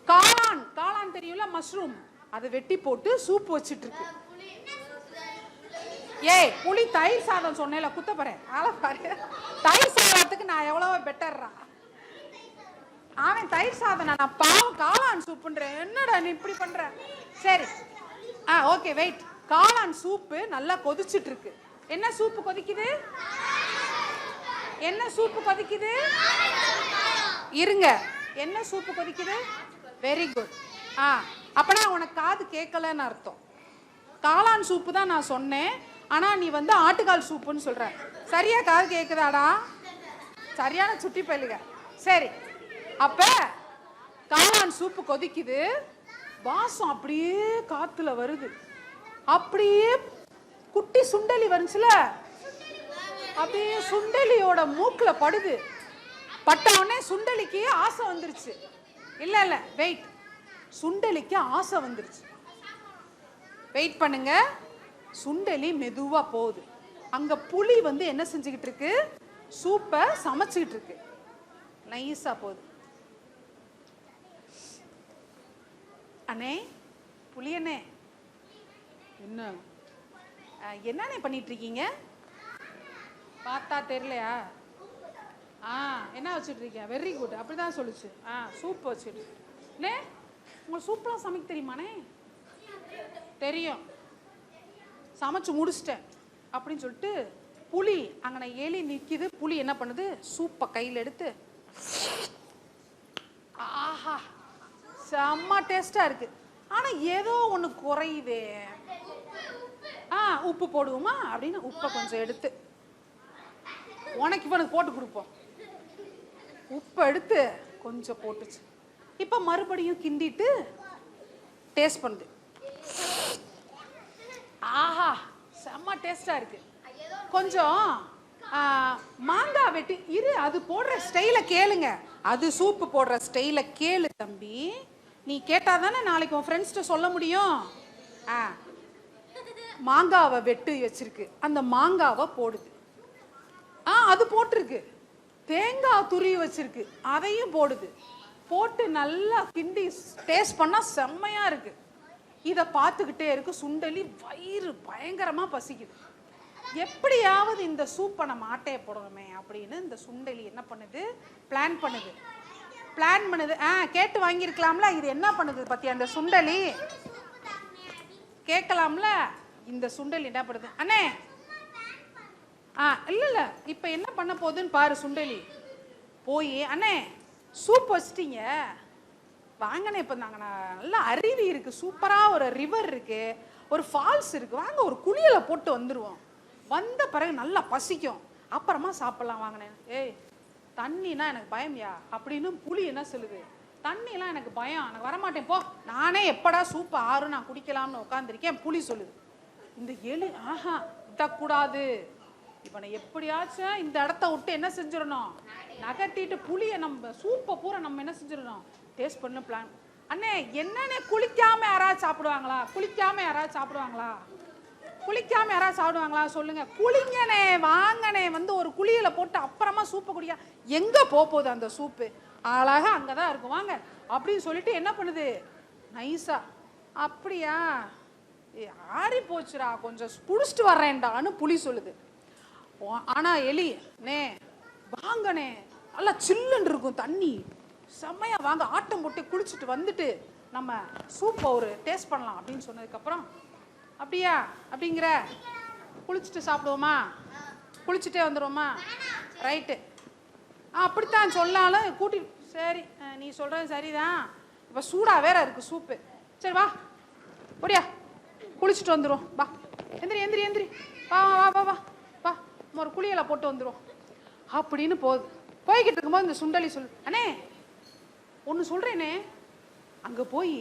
காளான் தெரியும்ல, மஷ்ரூம், அதை வெட்டி போட்டு சூப் வச்சிட்டு இருக்கு. புலி தயிர் சாதம் சொன்னேல, குத்த போறேன். தயிர் சாதத்துக்கு நான் எவ்வளவு பெட்டர்றா. அவன் தயிர் சாதம், நான் பாவம் காளான் சூப்புன்றேன். என்னடா நீ இப்படி பண்ற? சரி, ஓகே, வெயிட். காளான் சூப்பு நல்லா கொதிச்சிட்டு இருக்கு. என்ன சூப்பு கொதிக்குது? இருங்க, என்ன சூப்பு கொதிக்குது? Very good. அப்பனா உனக்கு காது கேட்கலன்னு அர்த்தம். காளான் சூப்பு தான் நான் சொன்னேன், ஆனா நீ வந்து ஆட்டுக்கால் சூப்புன்னு சொல்ற. சரியா காது கேக்குதாடா? சரியான சுட்டி பயிலுக. சரி, அப்ப காளான் சூப்பு கொதிக்குது. வாசம் அப்படியே காத்துல வருது. அப்படியே குட்டி சுண்டலி வந்துச்சுல, அப்படியே சுண்டலியோட மூக்குல படுது. பட்ட உடனே சுண்டலிக்கு ஆசை வந்துருச்சு. இல்ல வெயிட், சுண்டலிக்கு ஆசை வந்துருச்சு. வெயிட் பண்ணுங்க. சுண்டலி மெதுவா போகுது. அங்க புலி வந்து என்ன செஞ்சுக்கிட்டு இருக்கு? சூப்பை சமைச்சுக்கிட்டு இருக்கு. நைஸா போகுது. அண்ணே, புலியண்ணே, என்னண்ணே பண்ணிட்டு இருக்கீங்க? பார்த்தா தெரியலையா? என்ன வச்சுட்டு இருக்கீங்க? வெரி குட், அப்படிதான் சொல்லுச்சு. சூப் வச்சுட்டு. உங்களுக்கு சூப்பெல்லாம் சமைக்க தெரியுமாண்ணே? தெரியும், சமைச்சு முடிச்சிட்டேன் அப்படின்னு சொல்லிட்டு புலி அங்கே எலி நிற்கிது. புலி என்ன பண்ணுது? சூப்பை கையில் எடுத்து, ஆஹா செம்ம டேஸ்டா இருக்கு. ஆனா ஏதோ ஒண்ணு குறையுதே. உப்பு போடுவோமா அப்படின்னு உப்பை கொஞ்சம் எடுத்து உனக்கு இவனுக்கு போட்டு கொடுப்போம். உப்பை எடுத்து கொஞ்சம் போட்டுச்சு. இப்ப மறுபடியும் கிண்டிட்டு டேஸ்ட் பண்ணுது. ஆஹா செம்ம டேஸ்டா இருக்கு. கொஞ்சம் மாங்காய் வெட்டி இரு, அது போடுற ஸ்டைல கேளுங்க. அது சூப்பு போடுற ஸ்டைல கேளு தம்பி. நீ கேட்டாதானே நாளைக்கு உன் ஃப்ரெண்ட்ஸ்கிட்ட சொல்ல முடியும். மாங்காவை வெட்டி வச்சிருக்கு, அந்த மாங்காவை போடுது. அது போட்டிருக்கு. தேங்காய் துருவி வச்சிருக்கு, அதையும் போடுது. போட்டு நல்லா கிண்டி டேஸ்ட் பண்ணா செம்மையா இருக்கு. இதை பார்த்துக்கிட்டே இருக்கு சுண்டலி. வயிறு பயங்கரமா பசிக்குது. எப்படியாவது இந்த சூப்பை நம்ம ஆட்டைய போடணுமே அப்படின்னு இந்த சுண்டலி என்ன பண்ணுது, பிளான் பண்ணுது. கேட்டு வாங்கியிருக்கலாம்ல. இது என்ன பண்ணுது பத்தியா அந்த சுண்டலி? கேட்கலாம்ல. இந்த சுண்டலி என்ன பண்ணுது, அண்ணே இல்ல இப்ப என்ன பண்ண போகுதுன்னு பாரு. சுண்டலி போய், அண்ணே சூப் வச்சிட்டீங்க வாங்கண்ணே, இப்ப நாங்க நல்ல அருவி இருக்கு, சூப்பரா ஒரு ரிவர் இருக்கு, ஒரு ஃபால்ஸ் இருக்கு, வாங்க ஒரு குளியல போட்டு வந்துருவோம். வந்த பிறகு நல்லா பசிக்கும், அப்புறமா சாப்பிடலாம் வாங்கினேன். ஏய் தண்ணினா எனக்கு பயம்யா அப்படின்னு புலி என்ன சொல்லுது, தண்ணிலாம் எனக்கு பயம், எனக்கு வரமாட்டேன் போ, நானே எப்படா சூப்பு ஆறு நான் குடிக்கலாம்னு உட்காந்துருக்கேன் புலி சொல்லுது. இந்த எலி விடக்கூடாது, இவனை எப்படியாச்சும் இந்த இடத்த விட்டு என்ன செஞ்சிடணும், நகர்த்திட்டு புளியை நம்ம சூப்பை பூரா நம்ம என்ன செஞ்சிடணும், டேஸ்ட் பண்ண பிளான். அண்ணே என்னண்ணே குளிக்காம யாராவது சாப்பிடுவாங்களா, குளிக்காம யாராவது சாப்பிடுவாங்களா, குளிக்காம யாராவது சாப்பிடுவாங்களா சொல்லுங்க. குளிங்கண்ணே வாங்கண்ணே, வந்து ஒரு குளியல போட்டு அப்புறமா சூப்பை குடிக்க. எங்க போகுது அந்த சூப்பு, அழகா அங்கதான் இருக்கும் வாங்க அப்படின்னு சொல்லிட்டு என்ன பண்ணுது நைஸா. அப்படியா ஆறி போச்சுடா, கொஞ்சம் புடிச்சிட்டு வர்றேன்டான்னு புலி சொல்லுது. ஆனா எலி, நே வாங்கண்ணே நல்லா சில்லுன்னு இருக்கும் தண்ணி, செம்மையா வாங்க ஆட்டம் போட்டு குளிச்சுட்டு வந்துட்டு நம்ம சூப்பை ஒரு டேஸ்ட் பண்ணலாம் அப்படின்னு சொன்னதுக்கப்புறம், அப்படியா அப்படிங்கிற, குளிச்சுட்டு சாப்பிடுவோமா, குளிச்சுட்டே வந்துடுவோமா, ரைட்டு அப்படித்தான் சொல்லாலும் கூட்டி, சரி நீ சொல்றது சரிதான், இப்போ சூடா வேற இருக்கு சூப்பு, சரி வா ஒடியா குளிச்சுட்டு வந்துடும், வா எந்திரி எந்திரி எந்திரி, வா வா வா வா வா ஒரு குளியலை போட்டு வந்துடும் அப்படின்னு போகுது. போய்கிட்டு இருக்கும்போது இந்த சுண்டலி சொல்லு, அண்ணே ஒன்று சொல்றேனே, அங்க போய்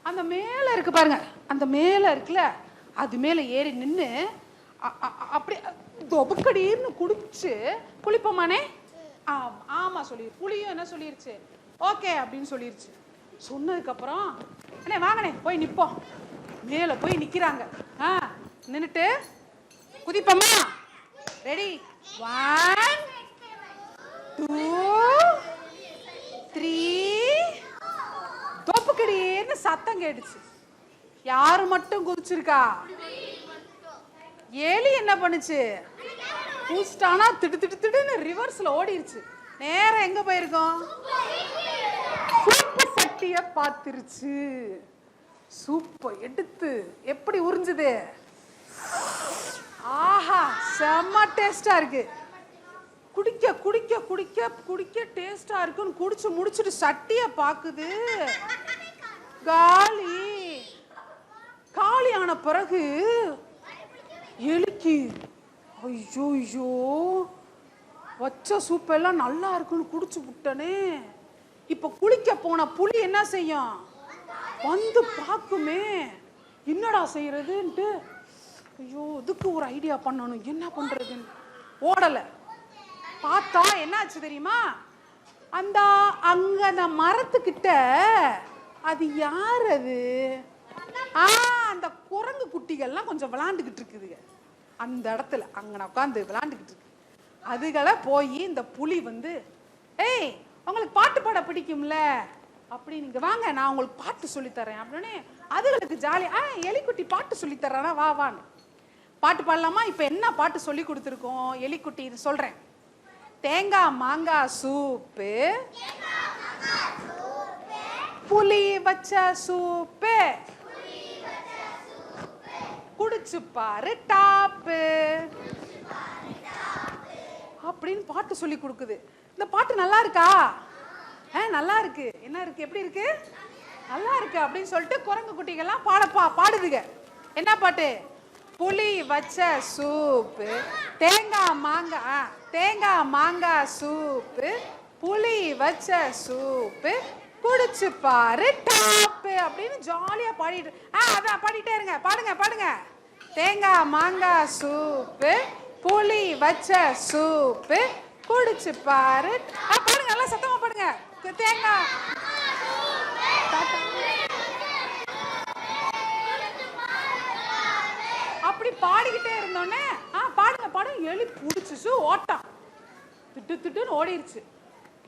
அந்த மேல இருக்கு பாருங்க, அந்த மேல இருக்குல்ல அது மேல ஏறி நின்று அப்படியே தொபக்கடின்னு குடிச்சு குளிப்போமானே. ஆமா சொல்லி புளியும் என்ன சொல்லிருச்சு, ஓகே அப்படின்னு சொல்லிருச்சு. சொன்னதுக்கு அப்புறம் அண்ணே வாங்கண்ணே போய் நிப்போம், மேல போய் நிக்கிறாங்க. நின்னுட்டு குதிப்போமா, ரெடி 1 2 3 தொப்புக்கடின்னு சத்தம் கேட்டுச்சு. யாரு மட்டும் குதிச்சிருக்கா, எலி என்ன பண்ணுச்சு, குதிச்சிட்டானா திடு திடு திடுன்னு ரிவர்ஸ்ல ஓடிருச்சு. நேரம் எங்க போயிருக்கோம், சூப்பு சட்டிய பாத்துருச்சு. சூப்பை எடுத்து எப்படி உறிஞ்சுது, ஆஹா செம்ம டேஸ்டா இருக்கு, குடிக்க குடிக்க குடிக்க குடிக்க டேஸ்டா இருக்குன்னு குடிச்சு முடிச்சுட்டு சட்டிய பாக்குது, காலி. காலியான பிறகு எலிக்கு ஐயோ ஐயோ வச்ச சூப்பெல்லாம் நல்லா இருக்குன்னு குடிச்சு விட்டனே. இப்ப குளிக்க போன புலி என்ன செய்யும், வந்து பார்க்குமே, என்னடா செய்யறதுன்ட்டு, ஐயோ இதுக்கு ஒரு ஐடியா பண்ணணும், என்ன பண்றதுன்னு ஓடல. பார்த்தா என்னாச்சு தெரியுமா, அந்த அங்க அந்த மரத்துக்கிட்ட அது யார் அது, அந்த குரங்கு குட்டிகள்லாம் கொஞ்சம் விளாண்டுக்கிட்டு இருக்குதுங்க அந்த இடத்துல, அங்க உட்காந்து விளாண்டுக்கிட்டு இருக்கு. அதுகளை போய் இந்த புலி வந்து, ஏய் உங்களுக்கு பாட்டு பாட பிடிக்கும்ல அப்படி நீங்க வாங்க நான் உங்களுக்கு பாட்டு சொல்லித்தரேன் அப்படின்னு அதுகளுக்கு ஜாலியா, எலிக்குட்டி பாட்டு சொல்லித்தரானா வா வான்னு. பாட்டு பாடலாமா, இப்ப என்ன பாட்டு சொல்லி கொடுத்துருக்கோம் எலிக்குட்டி, இது சொல்றேன். தேங்காய் மாங்காய் சூப்பு, புளி வச்ச சூப்பு, குடிச்சு பாரு டாப்பு அப்படின்னு பாட்டு சொல்லி கொடுக்குது. இந்த பாட்டு நல்லா இருக்கா, நல்லா இருக்கு, என்ன இருக்கு, எப்படி இருக்கு, நல்லா இருக்கு அப்படின்னு சொல்லிட்டு குரங்கு குட்டிகள்லாம் பாடுதுங்க. என்ன பாட்டு, புளி வச்ச சூப்பு, தேங்காய் மாங்காய் சூப்பு, புளி வச்ச சூப்பு, குடிச்சு பாரு டாப்பு அப்படின்னு ஜாலியா பாடிட்டு, அதான் பாடிட்டே இருங்க, பாடுங்க பாடுங்க. தேங்காய் மாங்காய் சூப்பு, புளி வச்ச சூப்பு, குடிச்சு பாரு, பாடுங்க நல்லா சத்தமா பாடுங்க. தேங்காய் அப்படி பாடிக்கிட்டே இருந்தோன்னே பாடுங்க பாடுங்க, எலி புடிச்சிச்சு ஓட்டம், திட்டு திட்டுன்னு ஓடிருச்சு.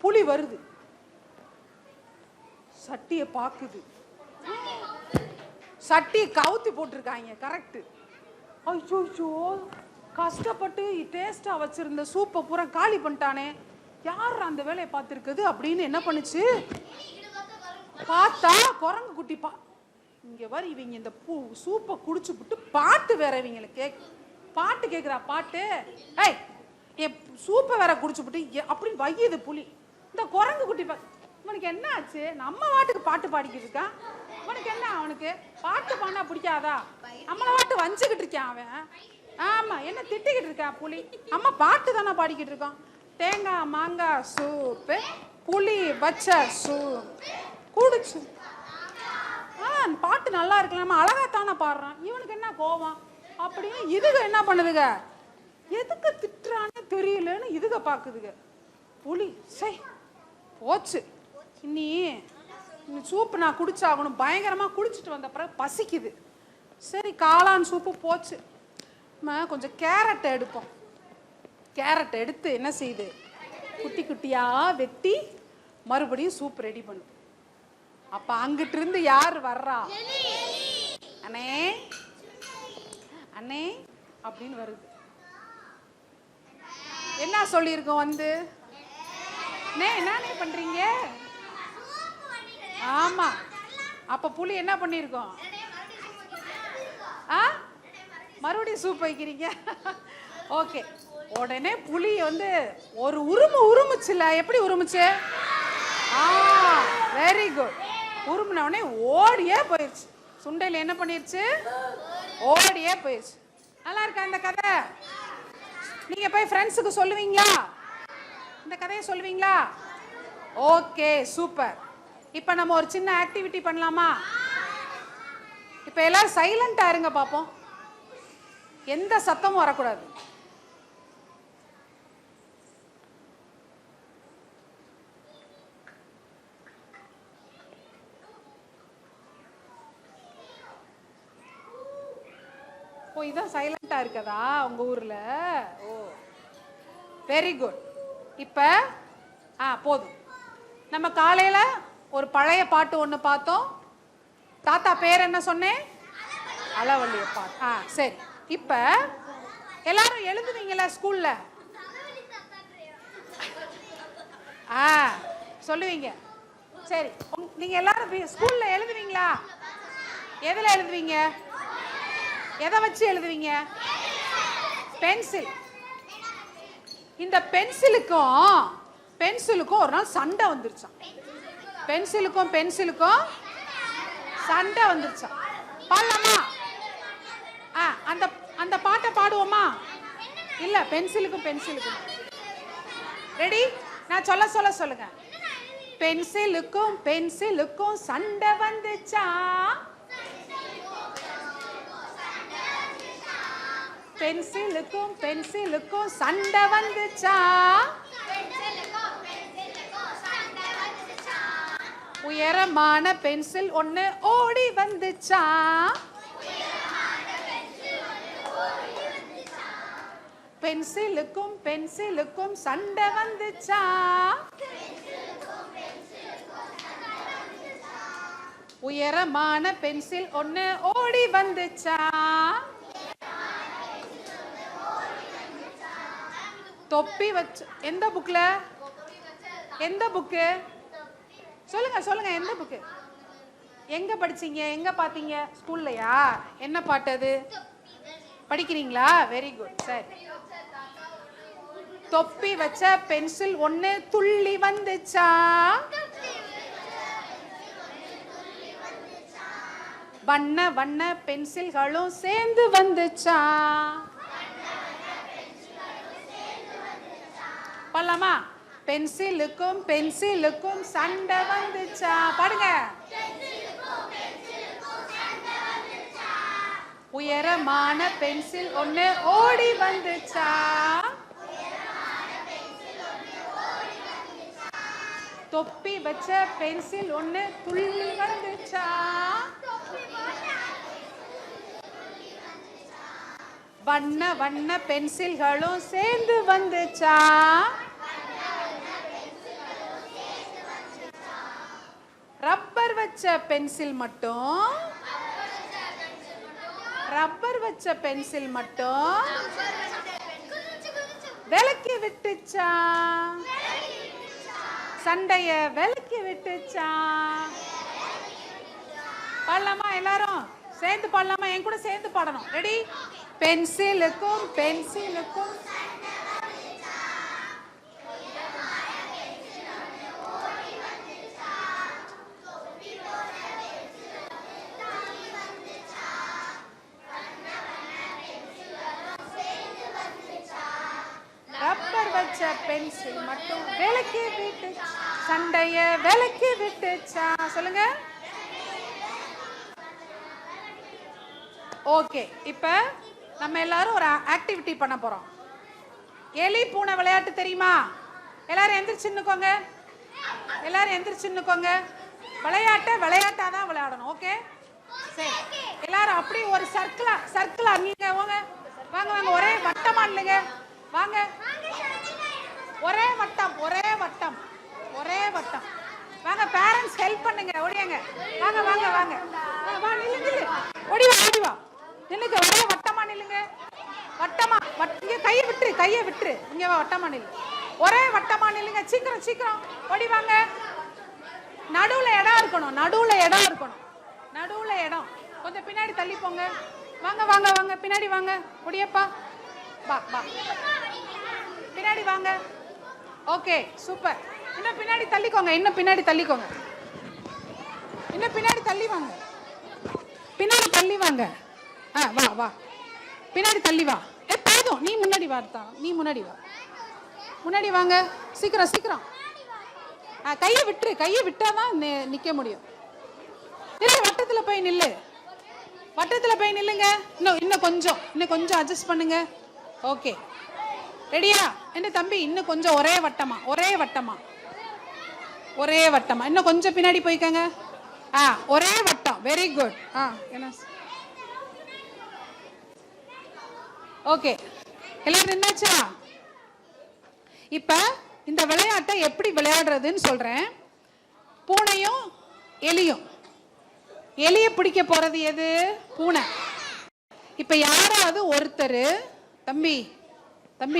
புலி வருது, சட்டியை பாக்குது. சட்டியை கவுத்தி போட்டிருக்காங்க. கரெக்ட். ஐயோ, கஷ்டப்பட்டு டேஸ்டா வச்சிருந்த சூப்பை பூரா காலி பண்ணிட்டானே, யார் அந்த வேலையை பார்த்துருக்குது அப்படின்னு என்ன பண்ணுச்சு, பார்த்தா குரங்கு குட்டி இங்க வர இவங்க இந்த சூப்பை குடிச்சு விட்டு பாட்டு வேற இவங்களுக்கு பாட்டு கேட்குறா. பாட்டு ஏய் என் சூப்பை வேற குடிச்சு விட்டு அப்படின்னு வையுது புலி. இந்த குரங்கு குட்டி இவனுக்கு என்ன ஆச்சு, நம்ம வாட்டுக்கு பாட்டு பாடிக்கிட்டு இருக்கான், இவனுக்கு என்ன, அவனுக்கு பாட்டு பாடினா பிடிக்காதா, நம்மளை வாட்டு வஞ்சுக்கிட்டு இருக்கான் அவன். ஆமா, என்ன திட்டிக்கிட்டு இருக்கான் புலி, அம்மா பாட்டு தானே பாடிக்கிட்டு இருக்கான். தேங்காய் மாங்காய் சூப்பு புளி வச்ச சூப் குடிச்சு பாட்டு நல்லா இருக்கலாம், நம்ம அழகாத்தானே பாடுறான், இவனுக்கு என்ன கோவம் அப்படின்னு இதுக என்ன பண்ணுதுங்க, எதுக்கு திட்டுறான்னு தெரியலன்னு இதுக பாக்குதுங்க. புலி சை போச்சு, இன்னி சூப்பு நான் குடிச்சாகணும், பயங்கரமா குடிச்சிட்டு வந்த பிறகு பசிக்குது. சரி காளான் சூப்பு போச்சு, நம்ம கொஞ்சம் கேரட்டை எடுப்போம். கேரட்டை எடுத்து என்ன செய்யுது, குட்டி குட்டியா வெட்டி மறுபடியும் சூப் ரெடி பண்ணு. அப்ப அங்கிட்டு இருந்து யார் வர்றா, அண்ணே அண்ணே அப்படின்னு வருது. என்ன சொல்லியிருக்கோம் வந்து, என்ன பண்றீங்க, ஆமா. அப்ப புலி என்ன பண்ணிருக்கோம், மறுபடியும் சூப் வைக்கிறீங்க. ஓகே, உடனே புலி வந்து ஒரு உருமுச்சுல, எப்படி உருமுச்சு, வெரி குட். உருமுன உடனே ஓடியே போயிடுச்சு. சுண்டையில என்ன பண்ணிருச்சு, ஓடியே போயிடுச்சு. நல்லா இருக்கா இந்த கதை, நீங்க போய் ஃப்ரெண்ட்ஸுக்கு சொல்லுவீங்களா, இந்த கதையை சொல்லுவீங்களா? Okay super. இப்ப நம்ம ஒரு சின்ன ஆக்டிவிட்டி பண்ணலாமா? இப்ப எல்லாரும் சைலண்டா இருங்க பாப்போம், எந்த சத்தமும் வரக்கூடாது. ஓ, இதான் சைலண்டா இருக்கதா உங்க ஊர்ல? ஓ வெரி குட். இப்ப போதும். நம்ம காலையில ஒரு பழைய பாட்டு ஒண்ணு பார்த்தோம். தாத்தா பேர் என்ன சொன்னேன், அளவள்ளிய பாட்டு. சரி, இப்ப எல்லாரும் எழுதுவீங்களா ஸ்கூல்ல? சொல்லுவீங்க. சரி, நீங்க எல்லாரும் ஸ்கூல்ல எழுதுவீங்களா? எதுல எழுதுவீங்க, எதை வச்சு எழுதுவீங்க? பென்சில். இந்த பென்சிலுக்கும் ஒரு நாள் சண்டை வந்துருச்சான். பென்சிலுக்கும் சண்டை வந்துருச்சான். பாடலாமா? அந்த அந்த பாட்டை பாடுவோமா? இல்ல, பென்சிலுக்கும் ரெடி? நான் சொல்லுங்க. பென்சிலுக்கும் சண்டை வந்துச்சா, பென்சிலுக்கும் சண்டை வந்துச்சா, உயரமான பென்சில் ஒண்ணு ஓடி வந்துச்சா, பென்சிலுக்கும் சண்டை வந்துச்சா, உயரமான பென்சில் ஒண்ணு ஓடி வந்துச்சா, தொப்பி வச்சு. எந்த புக்ல, எந்த புக்கு சொல்லுங்க, எந்த புக்கு, எங்க படிச்சீங்க, எங்க பாத்தீங்க, ஸ்கூல்லையா? என்ன பாட்டு அது, படிக்கிறீங்களா? Very good. சரி, தொப்பி வச்ச பென்சில் ஒண்ணு துள்ளி வந்துச்சா, வண்ண பென்சில்களும் சேர்ந்து வந்துச்சா. பாடலாமா? பென்சிலுக்கும் சண்டை வந்துச்சா. பாடுங்க. உயரமான பென்சில் ஒண்ணு ஓடி வந்துச்சா, தொப்பி வச்ச பென்சில் ஒண்ணு துள்ளி வந்துச்சா, வண்ண பென்சில்களும் சேர்ந்து வந்துச்சா. ரப்பர் வச்ச பென்சில் மட்டும் ரப்பர் வச்ச பென்சில் மட்டும் விலக்கி விட்டுச்சா, சண்டைய விலக்கி விட்டுச்சா. பாடலாமா? எல்லாரும் சேர்ந்து பாடலாமா? என் கூட சேர்ந்து பாடணும். ரெடி? பென்சிலுக்கும் பென்சிலுக்கும் ரப்பர் வச்ச பென்சில் மட்டும் விலக்கி விட்டு சண்டைய விலக்கி விட்டுச்சா. சொல்லுங்க. ஓகே, இப்ப நம்ம எல்லாரும் ஒரு ஆக்டிவிட்டி பண்ண போறோம். எலி பூனை விளையாட்டு தெரியுமா? எல்லாரும் எந்திரிச்சு நின்னுக்கோங்க. எல்லாரும் எந்திரிச்சு நின்னுக்கோங்க. விளையாட்டாதான் விளையாடணும். ஓகே, சரி. எல்லாரும் அப்படி ஒரு சர்க்கிளா நீங்க வாங்க வாங்க வாங்க. ஒரே வட்டமா இல்லைங்க. வாங்க, ஒரே வட்டம் ஒரே வட்டம் ஒரே வட்டம். வாங்க, பேரண்ட்ஸ் ஹெல்ப் பண்ணுங்க. ஓடியாங்க. வாங்க வாங்க வாங்க. வா, நில்லுங்க. ஓடி வா, ஓடி வா. நில்லுங்க. ஒரே வட்டமா நில்லுங்க. வட்டமா. இங்க கையை விட்டுரு. இங்க வா, வட்டமா நில்லு. ஒரே வட்டமா நில்லுங்க. சீக்கிரம் சீக்கிரம் ஓடி வாங்க. நடுவுல இடம் இருக்கணும். நடுவுல இடம். கொஞ்சம் பின்னாடி தள்ளி போங்க. வாங்க வாங்க வாங்க. பின்னாடி வாங்க. ஓடியப்பா. வா வா. பின்னாடி வாங்க. Okay, super. இன்னும் பின்னாடி தள்ளிக்கோங்க. இன்னும் பின்னாடி தள்ளி வாங்க. பின்னாடி தள்ளி வாங்க. வா வா. பின்னாடி தள்ளி வா. போதும். நீ முன்னாடி வாங்க. சீக்கிரம் சீக்கிரம். கையை விட்டாதான் நிக்க முடியும். வட்டத்துல போய் நில்லுங்க. இன்னும் கொஞ்சம் அட்ஜஸ்ட் பண்ணுங்க. ஓகே, ரெடியா? என்ன தம்பி, இன்னும் கொஞ்சம் ஒரே வட்டமா. இன்னும் கொஞ்சம் பின்னாடி போய்க்கங்க. ஒரே வட்டம். Very good. என்ன? ஓகே, எல்லாரும் நின்னாச்சா? இப்ப இந்த விளையாட்டை எப்படி விளையாடுறதுன்னு சொல்றேன். பூனையும் எலியும். எலிய பிடிக்க போறது எது? பூனை. இப்ப யாராவது ஒருத்தர், தம்பி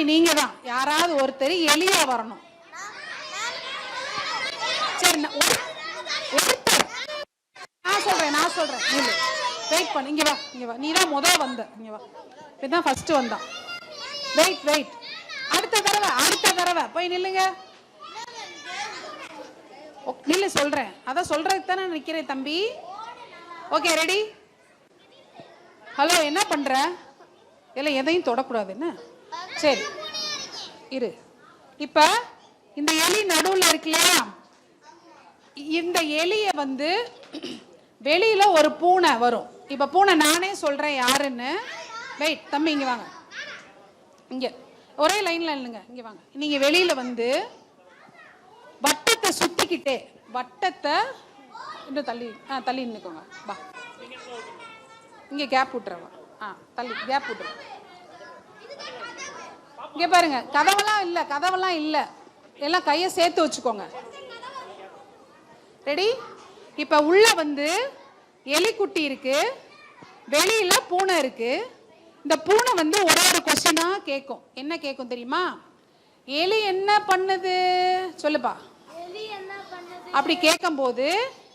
நீங்க தான், யாராவது ஒருத்தர் எலியா வரணும். சரி, ஒருத்தர். நான் சொல்றேன். வெயிட் பண்ணு. இங்க வா. நீ தான் முதல் வந்த. இங்க வா. இதுதான் ஃபர்ஸ்ட் வந்தான். வெயிட். அடுத்த தடவை போய் நில்லுங்க. நில்லு. சொல்றேன். அதான் சொல்றதுக்கு தானே நிக்கிறேன் தம்பி. Okay, ready? ஹலோ, என்ன பண்ற? இல்லை, எதையும் தொடக்கூடாது. என்ன? சரி, இரு. இப்ப இந்த எலி நடுவுல இருக்கு இல்லையா? இந்த எலிய வெளியில ஒரு பூனை வரும். இப்ப பூனை நானே சொல்றேன் யாருன்னு. வெயிட் தம்பி, இங்க வாங்க. இங்க ஒரே லைன்ல இல்லைங்க. இங்க வாங்க. நீங்க வெளியில வட்டத்தை சுத்திக்கிட்டே, வட்டத்தை இன்னும் தள்ளி நின்னுக்கோங்க. வா, இங்க கேப் விட்டுறவா. தள்ளி கேப் விட்டுரு. இங்க பாருங்க, கதவெல்லாம் இல்ல. எல்லாம் கையை சேர்த்து வச்சுக்கோங்க. ரெடி? இப்ப உள்ள எலிக்குட்டி இருக்கு, வெளியில பூனை இருக்கு. இந்த பூனை ஒரு கொஸ்டினா கேட்கும். என்ன கேட்கும் தெரியுமா? எலி என்ன பண்ணுது சொல்லுப்பா. அப்படி கேட்கும் போது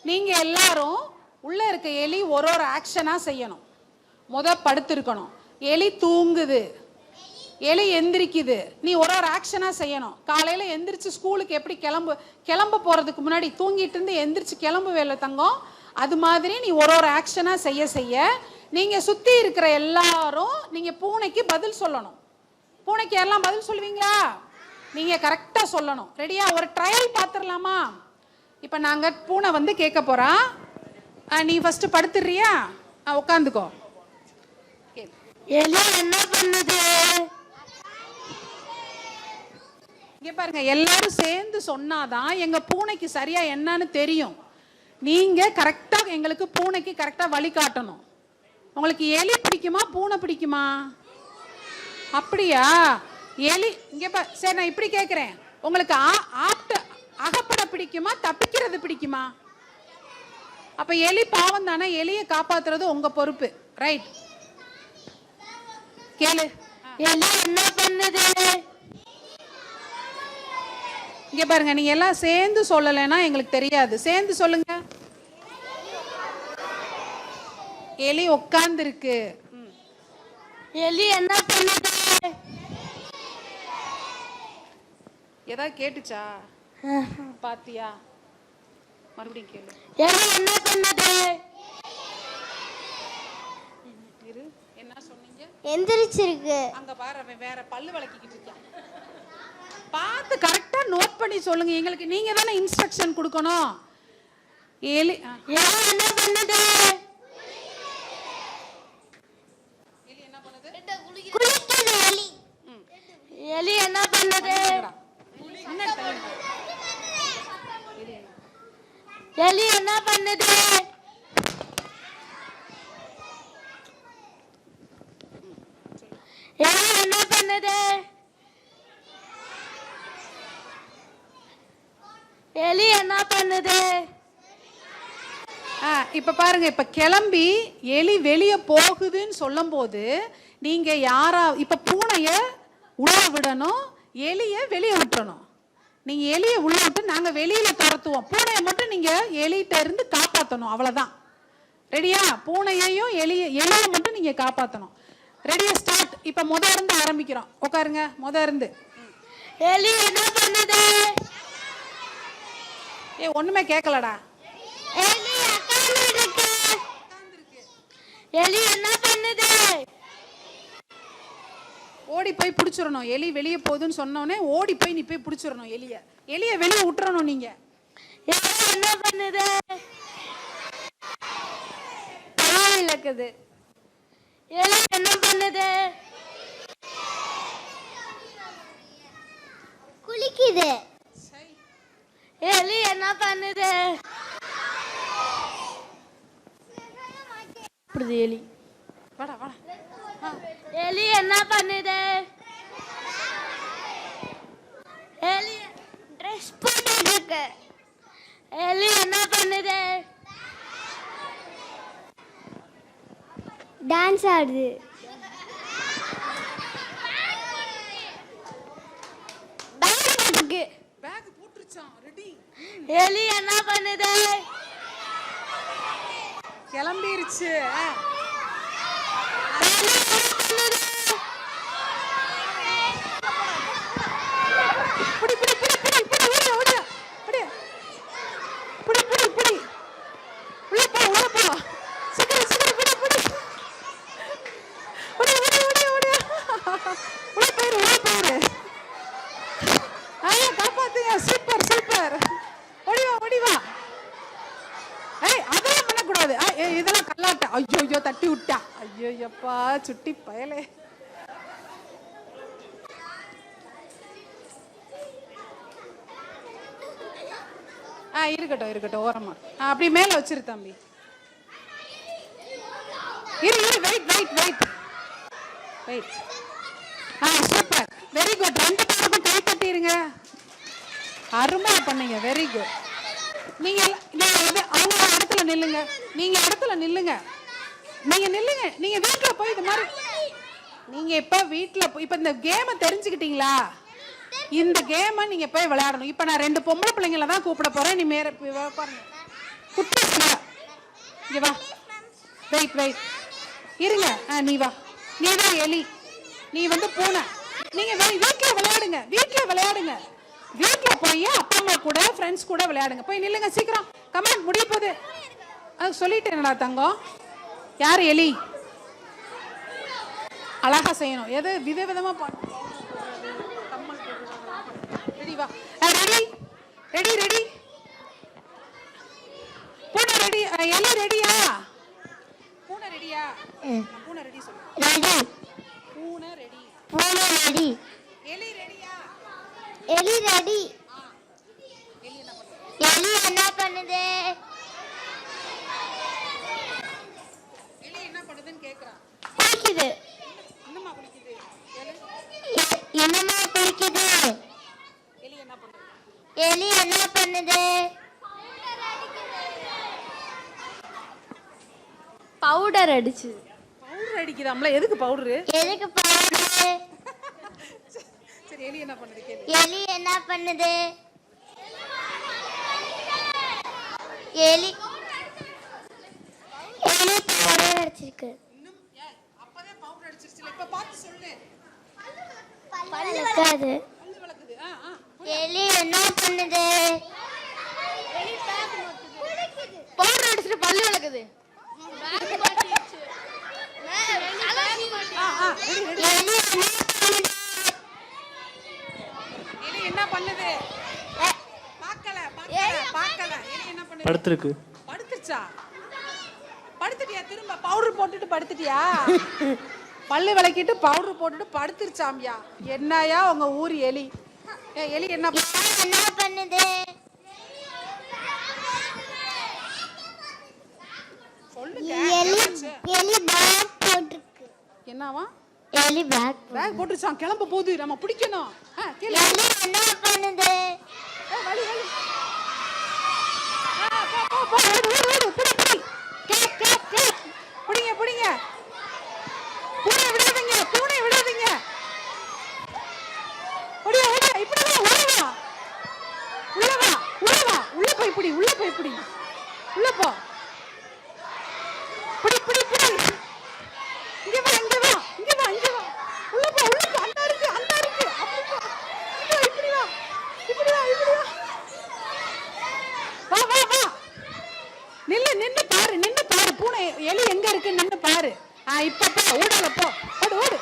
நீங்க எல்லாரும் உள்ள இருக்க எலி ஒரு ஆக்ஷனா செய்யணும். படுத்திருக்கணும். எலி தூங்குது, எலி எந்திரிக்குது. நீ ஒரு ஆக்ஷனா செய்யணும். காலையில எந்திரிச்சு ஸ்கூலுக்கு எப்படி கிளம்ப போறதுக்கு முன்னாடி தூங்கிட்டு இருந்து எந்திரிச்சு கிளம்பு வேலை தங்கம். அது மாதிரி நீ ஒரு ஆக்ஷனா செய்ய நீங்க சுத்தி இருக்கிற எல்லாரும் நீங்க பூனைக்கு பதில் சொல்லணும். பூனைக்கு எல்லாம் பதில் சொல்லுவீங்களா? நீங்க கரெக்டா சொல்லணும். ரெடியா? ஒரு ட்ரையல் பார்த்துடலாமா? இப்ப நாங்க பூனை கேட்க போறோம். நீ ஃபர்ஸ்ட் படுத்துறியா? உட்காந்துக்கோ. எலி என்ன பண்ணுது? இங்க பாருங்க, எல்லாரும் சேர்ந்து சொன்னாதான் எங்க பூனைக்கு சரியா என்னன்னு தெரியும். நீங்க கரெக்டா எங்களுக்கு பூனைக்கு கரெக்டா வழி காட்டணும். உங்களுக்கு எலி பிடிக்குமா பூனை பிடிக்குமா? அப்படியா? எலி இங்க சரி, நான் இப்படி கேட்கிறேன். உங்களுக்கு அகப்பட பிடிக்குமா தப்பிக்கிறது பிடிக்குமா? அப்ப எலி பாவம் தானே, எலியை காப்பாத்துறது உங்க பொறுப்பு. ரைட், கேளு. எலி என்ன பண்ணுது? இங்க பாருங்க, நீங்க எல்லாம் சேர்ந்து சொல்லலைன்னா எங்களுக்கு தெரியாது. சேர்ந்து சொல்லுங்க. எலி உட்கார்ந்து இருக்கு. எலி என்ன பண்ணுது? ஏதாவது கேட்டுச்சா? பாத்தியா? மறுபடியும் கேளு. எலி என்ன பண்ணுது? இரு, என்ன சொன்னீங்க? எந்திரிச்சிருக்கு. அங்க பாரு, அவன் வேற பல்லு விளக்கிக்கிட்டு இருக்கான். பார்த்து கரெக்டா நோட் பண்ணி சொல்லுங்க. எங்களுக்கு நீங்க தானே இன்ஸ்ட்ரக்ஷன் கொடுக்கணும். எலி எலி என்ன பண்ணுது? எலி என்ன பண்ணுது? குளிக்குது எலி. எலி என்ன பண்ணுது? எலி என்ன பண்ணுது? எலி என்ன பண்ணுது? எலி என்ன பண்ணுது? இப்ப பாருங்க, இப்ப கிளம்பி எலி வெளியே போகுதுன்னு சொல்லும் போது நீங்க யாரா இப்ப பூனைய உள்ள விடணும், எலிய வெளியே விட்டுறணும். நீங்க எலிய உள்ள விட்டு நாங்க வெளியில துரத்துவோம். பூனையை மட்டும் நீங்க எலிட்ட இருந்து காப்பாற்றணும். அவ்வளவுதான். ரெடியா? பூனையையும் எலியை மட்டும் நீங்க காப்பாற்றணும். ரெடியா? ஸ்டார்ட். இப்ப இருந்து ஆரம்பிக்கிறோம். உட்காருங்க. இருந்து. எலி என்ன பண்ணுது? ஒண்ணுமே கேட்கலடா. எலி உட்கார்ந்திருக்கு. எலி என்ன பண்ணுது? ஓடி போய் பிடிச்சிடணும். எலி வெளியே போகுதுன்னு சொன்னோடனே ஓடி போய் நீ போய் பிடிச்சிடணும். எலிய வெளியே விட்டுறணும். நீங்க எலி என்ன பண்ணுது? இலக்குது. எலி என்ன பண்ணுது? குளிக்குது. எலி என்ன பண்ணுது? எலி வாடா வாடா. எலி என்ன பண்ணுது? எலி ட்ரெஸ் போட்டுட்டு இருக்கு. எலி என்ன பண்ணுது? டான்ஸ் ஆடுது. பேக் போட்டுருச்சான். ரெடி. எலி என்ன பண்ணுது? கிளம்பிருச்சு. Super super. ஓடிவா. அதெல்லாம் பண்ணக்கூடாது. இதெல்லாம் கல்லாட்ட. ஐயோ தட்டி விட்டா. ஐயோப்பா சுட்டி பயலே. இருக்கட்டும் ஓரமா. அப்படி மேல வச்சிரு தம்பி. வெயிட். Super, very good. ரெண்டு பேருக்கும் கை தட்டிருங்க. அருமையா பண்ணீங்க, வெரி குட். நீங்க அவங்க இடத்துல நில்லுங்க. நீங்க வீட்டுல போய் இது மாதிரி நீங்க இப்ப வீட்டுல இப்ப இந்த கேமை தெரிஞ்சுக்கிட்டீங்களா? இந்த கேமை நீங்க போய் விளையாடணும். இப்ப நான் 2 பொம்பளை பிள்ளைங்களை தான் கூப்பிட போறேன். நீ மேல பாருங்க. இங்க வா. வெயிட் இருங்க. நீ வா. நீ தான் எலி, நீ வந்து பூனை. நீங்க வீட்டுல விளையாடுங்க. வீட்டுல போய் அப்பா அம்மா கூட ஃப்ரெண்ட்ஸ் கூட விளையாடுங்க. போய் நில்லுங்க சீக்கிரம். கமெண்ட் முடிய போகுது. சொல்லிட்டேனடா தங்கம். யார் எலி? அழகா செய்யணும். எது விதவிதமா ரெடி வா. ரெடி. பூனை ரெடி. எலி ரெடியா? பூனை ரெடியா? பூனை ரெடி சொல்லு. பூனை ரெடி. எலி ரெடியா? எலி ரெடி. எலி என்ன பண்ணுது? எலி என்ன பண்ணுது? எலி என்ன பண்ணுதுன்னு கேக்குறான். குளிக்குது. என்னமா குளிக்குது? என்னமா குளிக்குது? எலி என்ன பண்ணுது? எலி என்ன பண்ணுது? பவுடர் அடிச்சு. பவுடர் அடிக்குதாம்ல? எதுக்கு பவுடரு? எதுக்கு பவுடர்? சரி, எலி என்ன பண்ணுது கேளு. எலி என்ன பண்ணுது? எலி எலி பவுடர் அடிச்சிருக்கு. இன்னும் அப்பவே பவுடர் அடிச்சிருச்சுல. இப்ப பார்த்து சொல்லு. பல்லு விளக்காது. பல்லு விளக்குது. எலி என்ன பண்ணுது? எலி பேக் மாட்டுது. பவுடர் அடிச்சிட்டு பல்லு விளக்குது. பேக் மாட்டிச்சு. எலி என்ன பண்ணுது? பார்க்கல. எலி என்ன பண்ணுது? படுத்துருக்கு. படுத்துச்சா? படுத்துட்டியா? திரும்ப பவுடர் போட்டுட்டு படுத்துட்டியா? பல்லு விளக்கிட்டு பவுடர் போட்டுட்டு படுத்துருச்சாமியா. என்னையா உங்க ஊர் எலி? எலி என்ன பண்ணுது? சொல்லுங்க. எலி பேக் போட்டுருக்கு. என்னவா? எலி பேக் போட்டுச்சான். கிளம்ப போகுது. நம்ம பிடிக்கணும். எலி என்ன பண்ணுது? வலி. போ. ஓடு. பிடி. பிடிங்க. பூனை விடாதீங்க. ஓடு. இப்படி வா. உள்ள வா. உள்ள போய் பிடி. உள்ள போ. பிடி. இங்க வா. உள்ள போ. அண்ணா இருக்கு. இப்படி வா. வா. நின்னு பாரு. பூனை எலி எங்க இருக்கு நின்னு பாரு. இப்ப போ. ஓடல போ. ஓடு.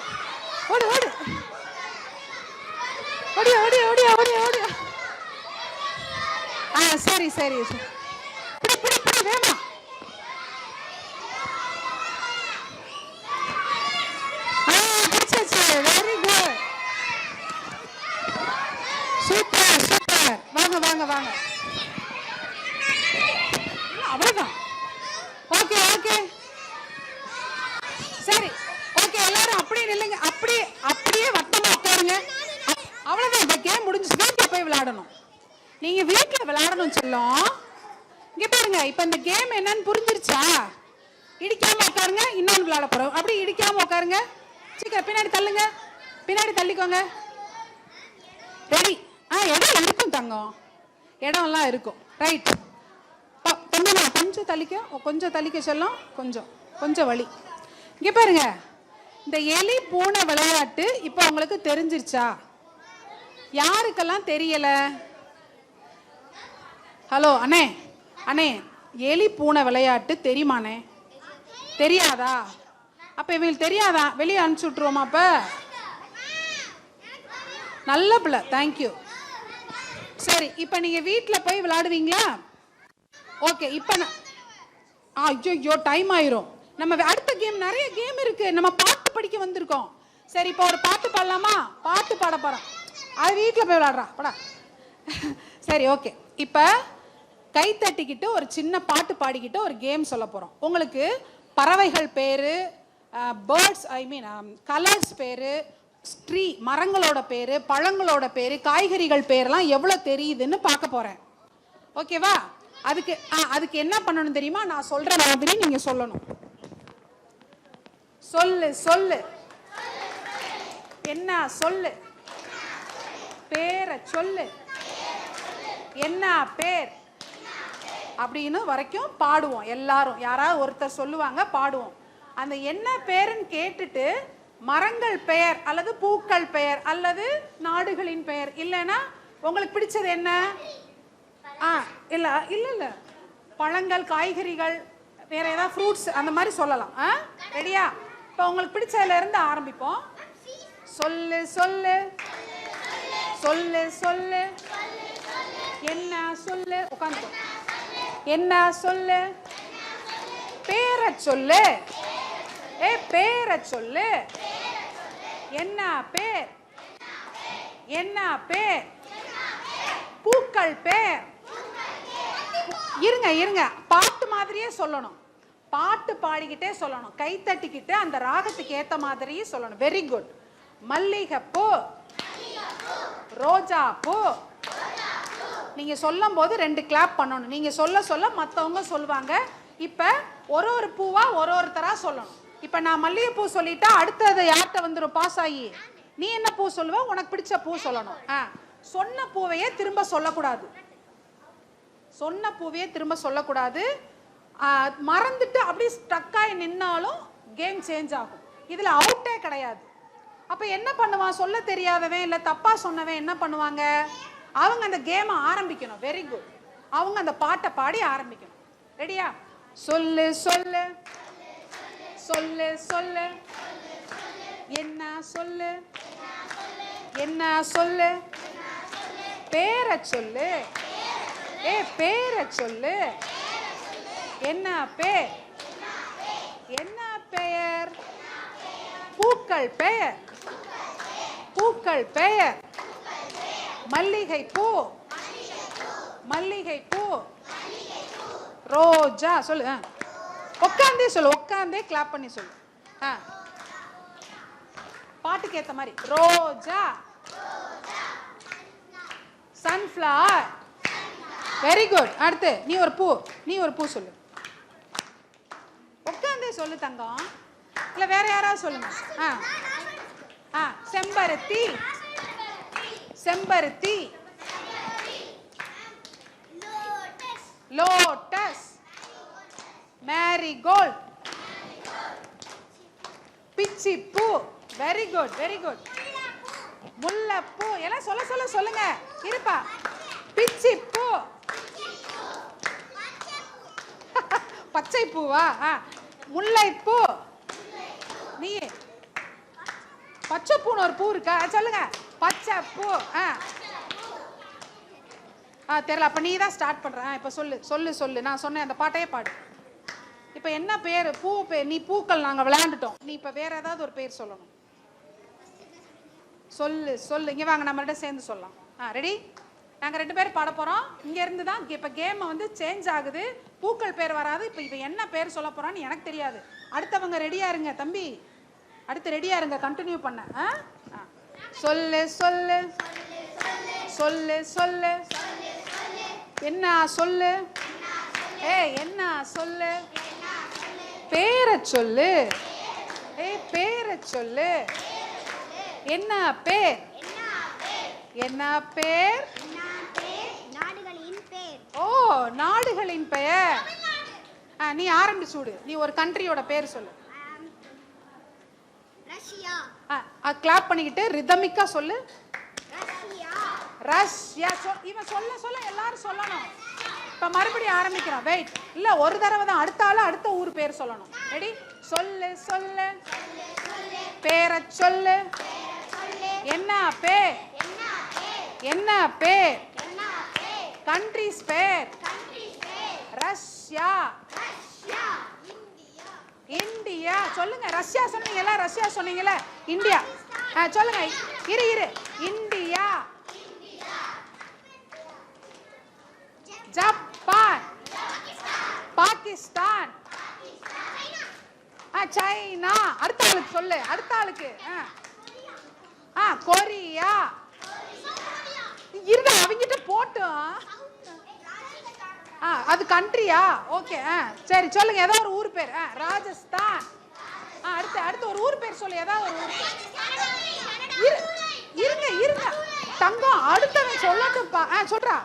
ஓடு. சரி. பிடி வேமா. Very good. சூப்பர். வாங்க. அவ்வளவுதான். ஓகே. சரி. ஓகே, எல்லாரும் அப்படியே நில்லுங்க. அப்படியே வட்டமா உட்காருங்க. அவ்வளவுதான். இந்த கேம் முடிஞ்சு. வீட்டுல போய் விளையாடணும். நீங்க வீட்டுல விளையாடணும் சொல்லும். இங்க பாருங்க. இப்ப இந்த கேம் என்னன்னு புரிஞ்சிருச்சா? இடிக்காம உட்காருங்க. இன்னொன்னு விளையாட போறோம். அப்படி இடிக்காம உட்காருங்க. சீக்கிரம் பின்னாடி தள்ளுங்க. பின்னாடி தள்ளிக்கோங்க. ரெடி? இடம் இருக்கும் தங்கம். இடம்லாம் இருக்கும். ரைட். கொஞ்சம் தள்ளிக்க சொல்லும். கொஞ்சம் வழி. இங்க பாருங்க. இந்த எலி பூனை விளையாட்டு இப்ப உங்களுக்கு தெரிஞ்சிருச்சா? யாருக்கெல்லாம் தெரியல? ஹலோ அண்ணே, எலி பூனை விளையாட்டு தெரியுமாண்ணே? தெரியாதா? அப்ப இவங்களுக்கு தெரியாதா? வெளியே அனுப்பிச்சு விட்டுருவோமா? அப்ப நல்ல பிள்ளை. தேங்க்யூ. சரி, இப்ப நீங்க வீட்டுல போய் விளையாடுவீங்களா? ஓகே. இப்ப ஐயோ டைம் ஆயிரும். நம்ம அடுத்த கேம், நிறைய கேம் இருக்கு. நம்ம பாட்டு படிக்க வந்திருக்கோம். சரி, இப்போ ஒரு பாட்டு பாடலாமா? பாட்டு பாட போறோம். அது வீட்டுல போய் விளையாடுறா படா. சரி, ஓகே. இப்ப கை தட்டிக்கிட்டு ஒரு சின்ன பாட்டு பாடிக்கிட்டு ஒரு கேம் சொல்ல போறோம். உங்களுக்கு பறவைகள் பேரு, பேர்ட்ஸ் கலர்ஸ் பேரு, மரங்களோட பேரு, பழங்களோட பேரு, காய்கறிகள் பேர்லாம் எவ்வளவு தெரியுதுன்னு பார்க்க போறேன். ஓகேவா? அதுக்கு என்ன பண்ணணும் தெரியுமா? நான் சொல்ற மாதிரி நீங்க சொல்லணும். சொல்லு. என்ன சொல்லு? பேரை சொல்லு. என்ன பேர் அப்படின்னு வரைக்கும் பாடுவோம். எல்லாரும் யாராவது ஒருத்தர் சொல்லுவாங்க, பாடுவோம். அந்த என்ன பேருன்னு கேட்டுட்டு மரங்கள் பெயர் அல்லது பூக்கள் பெயர் அல்லது நாடுகளின் பெயர், இல்லைன்னா உங்களுக்கு பிடிச்சது என்ன? இல்ல பழங்கள், காய்கறிகள், வேற ஏதாவது ஃப்ரூட்ஸ் அந்த மாதிரி சொல்லலாம். ரெடியா? இப்போ உங்களுக்கு பிடிச்சதுல இருந்து ஆரம்பிப்போம். சொல்லு. என்ன சொல்லு? உட்காந்து. என்ன சொல்லு? பேரை சொல்லு. பேரை சொல்லு. என்ன பேர்? பூக்கள் பேர். இருங்க, பாட்டு மாதிரியே சொல்லணும். பாட்டு பாடிக்கிட்டே சொல்லணும். கை தட்டிக்கிட்டு அந்த ராகத்துக்கு ஏத்த மாதிரியே சொல்லணும். Very good. மல்லிகைப்பூ, ரோஜா பூ. நீங்க சொல்லும் போது 2 கிளாப் பண்ணணும். நீங்க சொல்ல மத்தவங்க சொல்லுவாங்க. இப்போ ஒரு பூவா ஒருத்தரா சொல்லணும். இப்போ நான் மல்லிகைப்பூ சொல்லிட்டா அடுத்தது யார்கிட்ட வந்துடும் பாஸ் ஆகி? நீ என்ன பூ சொல்லுவ? உனக்கு பிடிச்ச பூ சொல்லணும். சொன்ன பூவையே திரும்ப சொல்லக்கூடாது. சொன்ன பூவையே திரும்ப சொல்லக்கூடாது. மறந்துட்டு அப்படி ஸ்டக்காகி நின்னாலும் கேம் சேஞ்ச் ஆகும். இதில் அவுட்டே கிடையாது. அப்போ என்ன பண்ணுவான்? சொல்ல தெரியாதவன் இல்லை தப்பாக சொன்னவன் என்ன பண்ணுவாங்க? அவங்க அந்த கேமை ஆரம்பிக்கணும். Very good. அவங்க அந்த பாட்டை பாடி ஆரம்பிக்கணும். ரெடியா? சொல்லு சொல்லு சொல்லு சொல்லு என்ன சொல்லு என்ன சொல்லு பேரை சொல்லு பேரை சொல்லு என்ன பேர் என்ன பெயர் பூக்கள் பெயர் பூக்கள் பெயர் மல்லிகை பூ மல்லிகை பூ ரோஜா சொல்லு உட்காந்தே சொல்லு உட்காந்தே கிளாப் பண்ணி சொல்லு பாட்டுக்கு ஏத்த மாதிரி ரோஜா சன்ஃப்ளவர் வெரி குட் அடுத்து நீ ஒரு பூ சொல்லு உட்காந்தே சொல்லு தங்கம் இல்ல வேற யாராவது சொல்லுங்க செம்பருத்தி செம்பருத்தி லோட்டஸ் மேரிகோல்ட் பிச்சிப்பூ வெரி குட் வெரி குட் முல்லைப்பூ எல்லாம் சொல்லுங்க இருப்பா பிச்சிப்பூ பச்சை பூவா முல்லைப்பூ நீ பச்சை பூன்னு ஒரு பூ இருக்கா சொல்லுங்க பச்சை பூ தெரியல அப்ப நீ தான் ஸ்டார்ட் பண்ற இப்ப சொல்லு நான் சொன்னேன் அந்த பாட்டையே பாடு இப்ப என்ன பேர் பூ பேர் நீ பூக்கள் நாங்க விளையாண்டுட்டோம் நீ இப்ப வேற ஏதாவது ஒரு பேர் சொல்லணும் சொல்லு இங்க வாங்க நம்மள்ட்ட சேர்ந்து சொல்லலாம் ரெடி நாங்க 2 பேர் பாட போறோம் இங்க இருந்து தான் இப்ப கேம் வந்து சேஞ்ச் ஆகுது பூக்கள் பேர் வராது இப்ப என்ன பேர் சொல்ல போறான்னு எனக்கு தெரியாது அடுத்தவங்க ரெடியா இருங்க தம்பி அடுத்து ரெடியா இருங்க கண்டினியூ பண்ண சொல்லு சொல்லு சொல்லு சொல்லு என்ன சொல்லு என்ன சொல்லு பேரை சொல்லு பேரை சொல்லு என்ன பேர் என்ன பேர் நாடுகளின் பெயர் நீ ஆரம்பிச்சு விடு நீ ஒரு கண்ட்ரியோட பேர் சொல்லு ரஷ்யா கிளாப் பண்ணிக்கிட்டு ரிதமிக்கா சொல்லு ரஷ்யா இவன் சொல்ல எல்லாரும் சொல்லணும் இப்ப மறுபடியும் ஆரம்பிக்கிறோம் வெயிட் இல்ல ஒரு தடவை தான் அடுத்த ஊர் பேர் சொல்லணும் ரெடி சொல்லு சொல்லு பேரை சொல்லு என்ன பேர் என்ன பேர் கண்ட்ரிஸ் பேர் ரஷ்யா இந்தியா சொல்லுங்க ரஷ்யா சொன்னீங்கல்ல ரஷ்யா சொன்னீங்கல்ல இந்தியா சொல்லுங்க இரு இந்தியா ஜப்பான் பாகிஸ்தான் சைனா அடுத்த ஆளுக்கு சொல்லு அடுத்த ஆளுக்கு கொரியா இருங்க அவங்கிட்ட போட்டோம் அது கண்ட்ரியா ஓகே சரி சொல்லுங்க ஏதோ ஒரு ஊர் பேர் ராஜஸ்தான் அடுத்து ஒரு ஊர் பேர் சொல்லு ஏதாவது ஒரு ஊர் இருங்க தங்கம் அடுத்தவன் சொல்லட்டுப்பா சொல்றா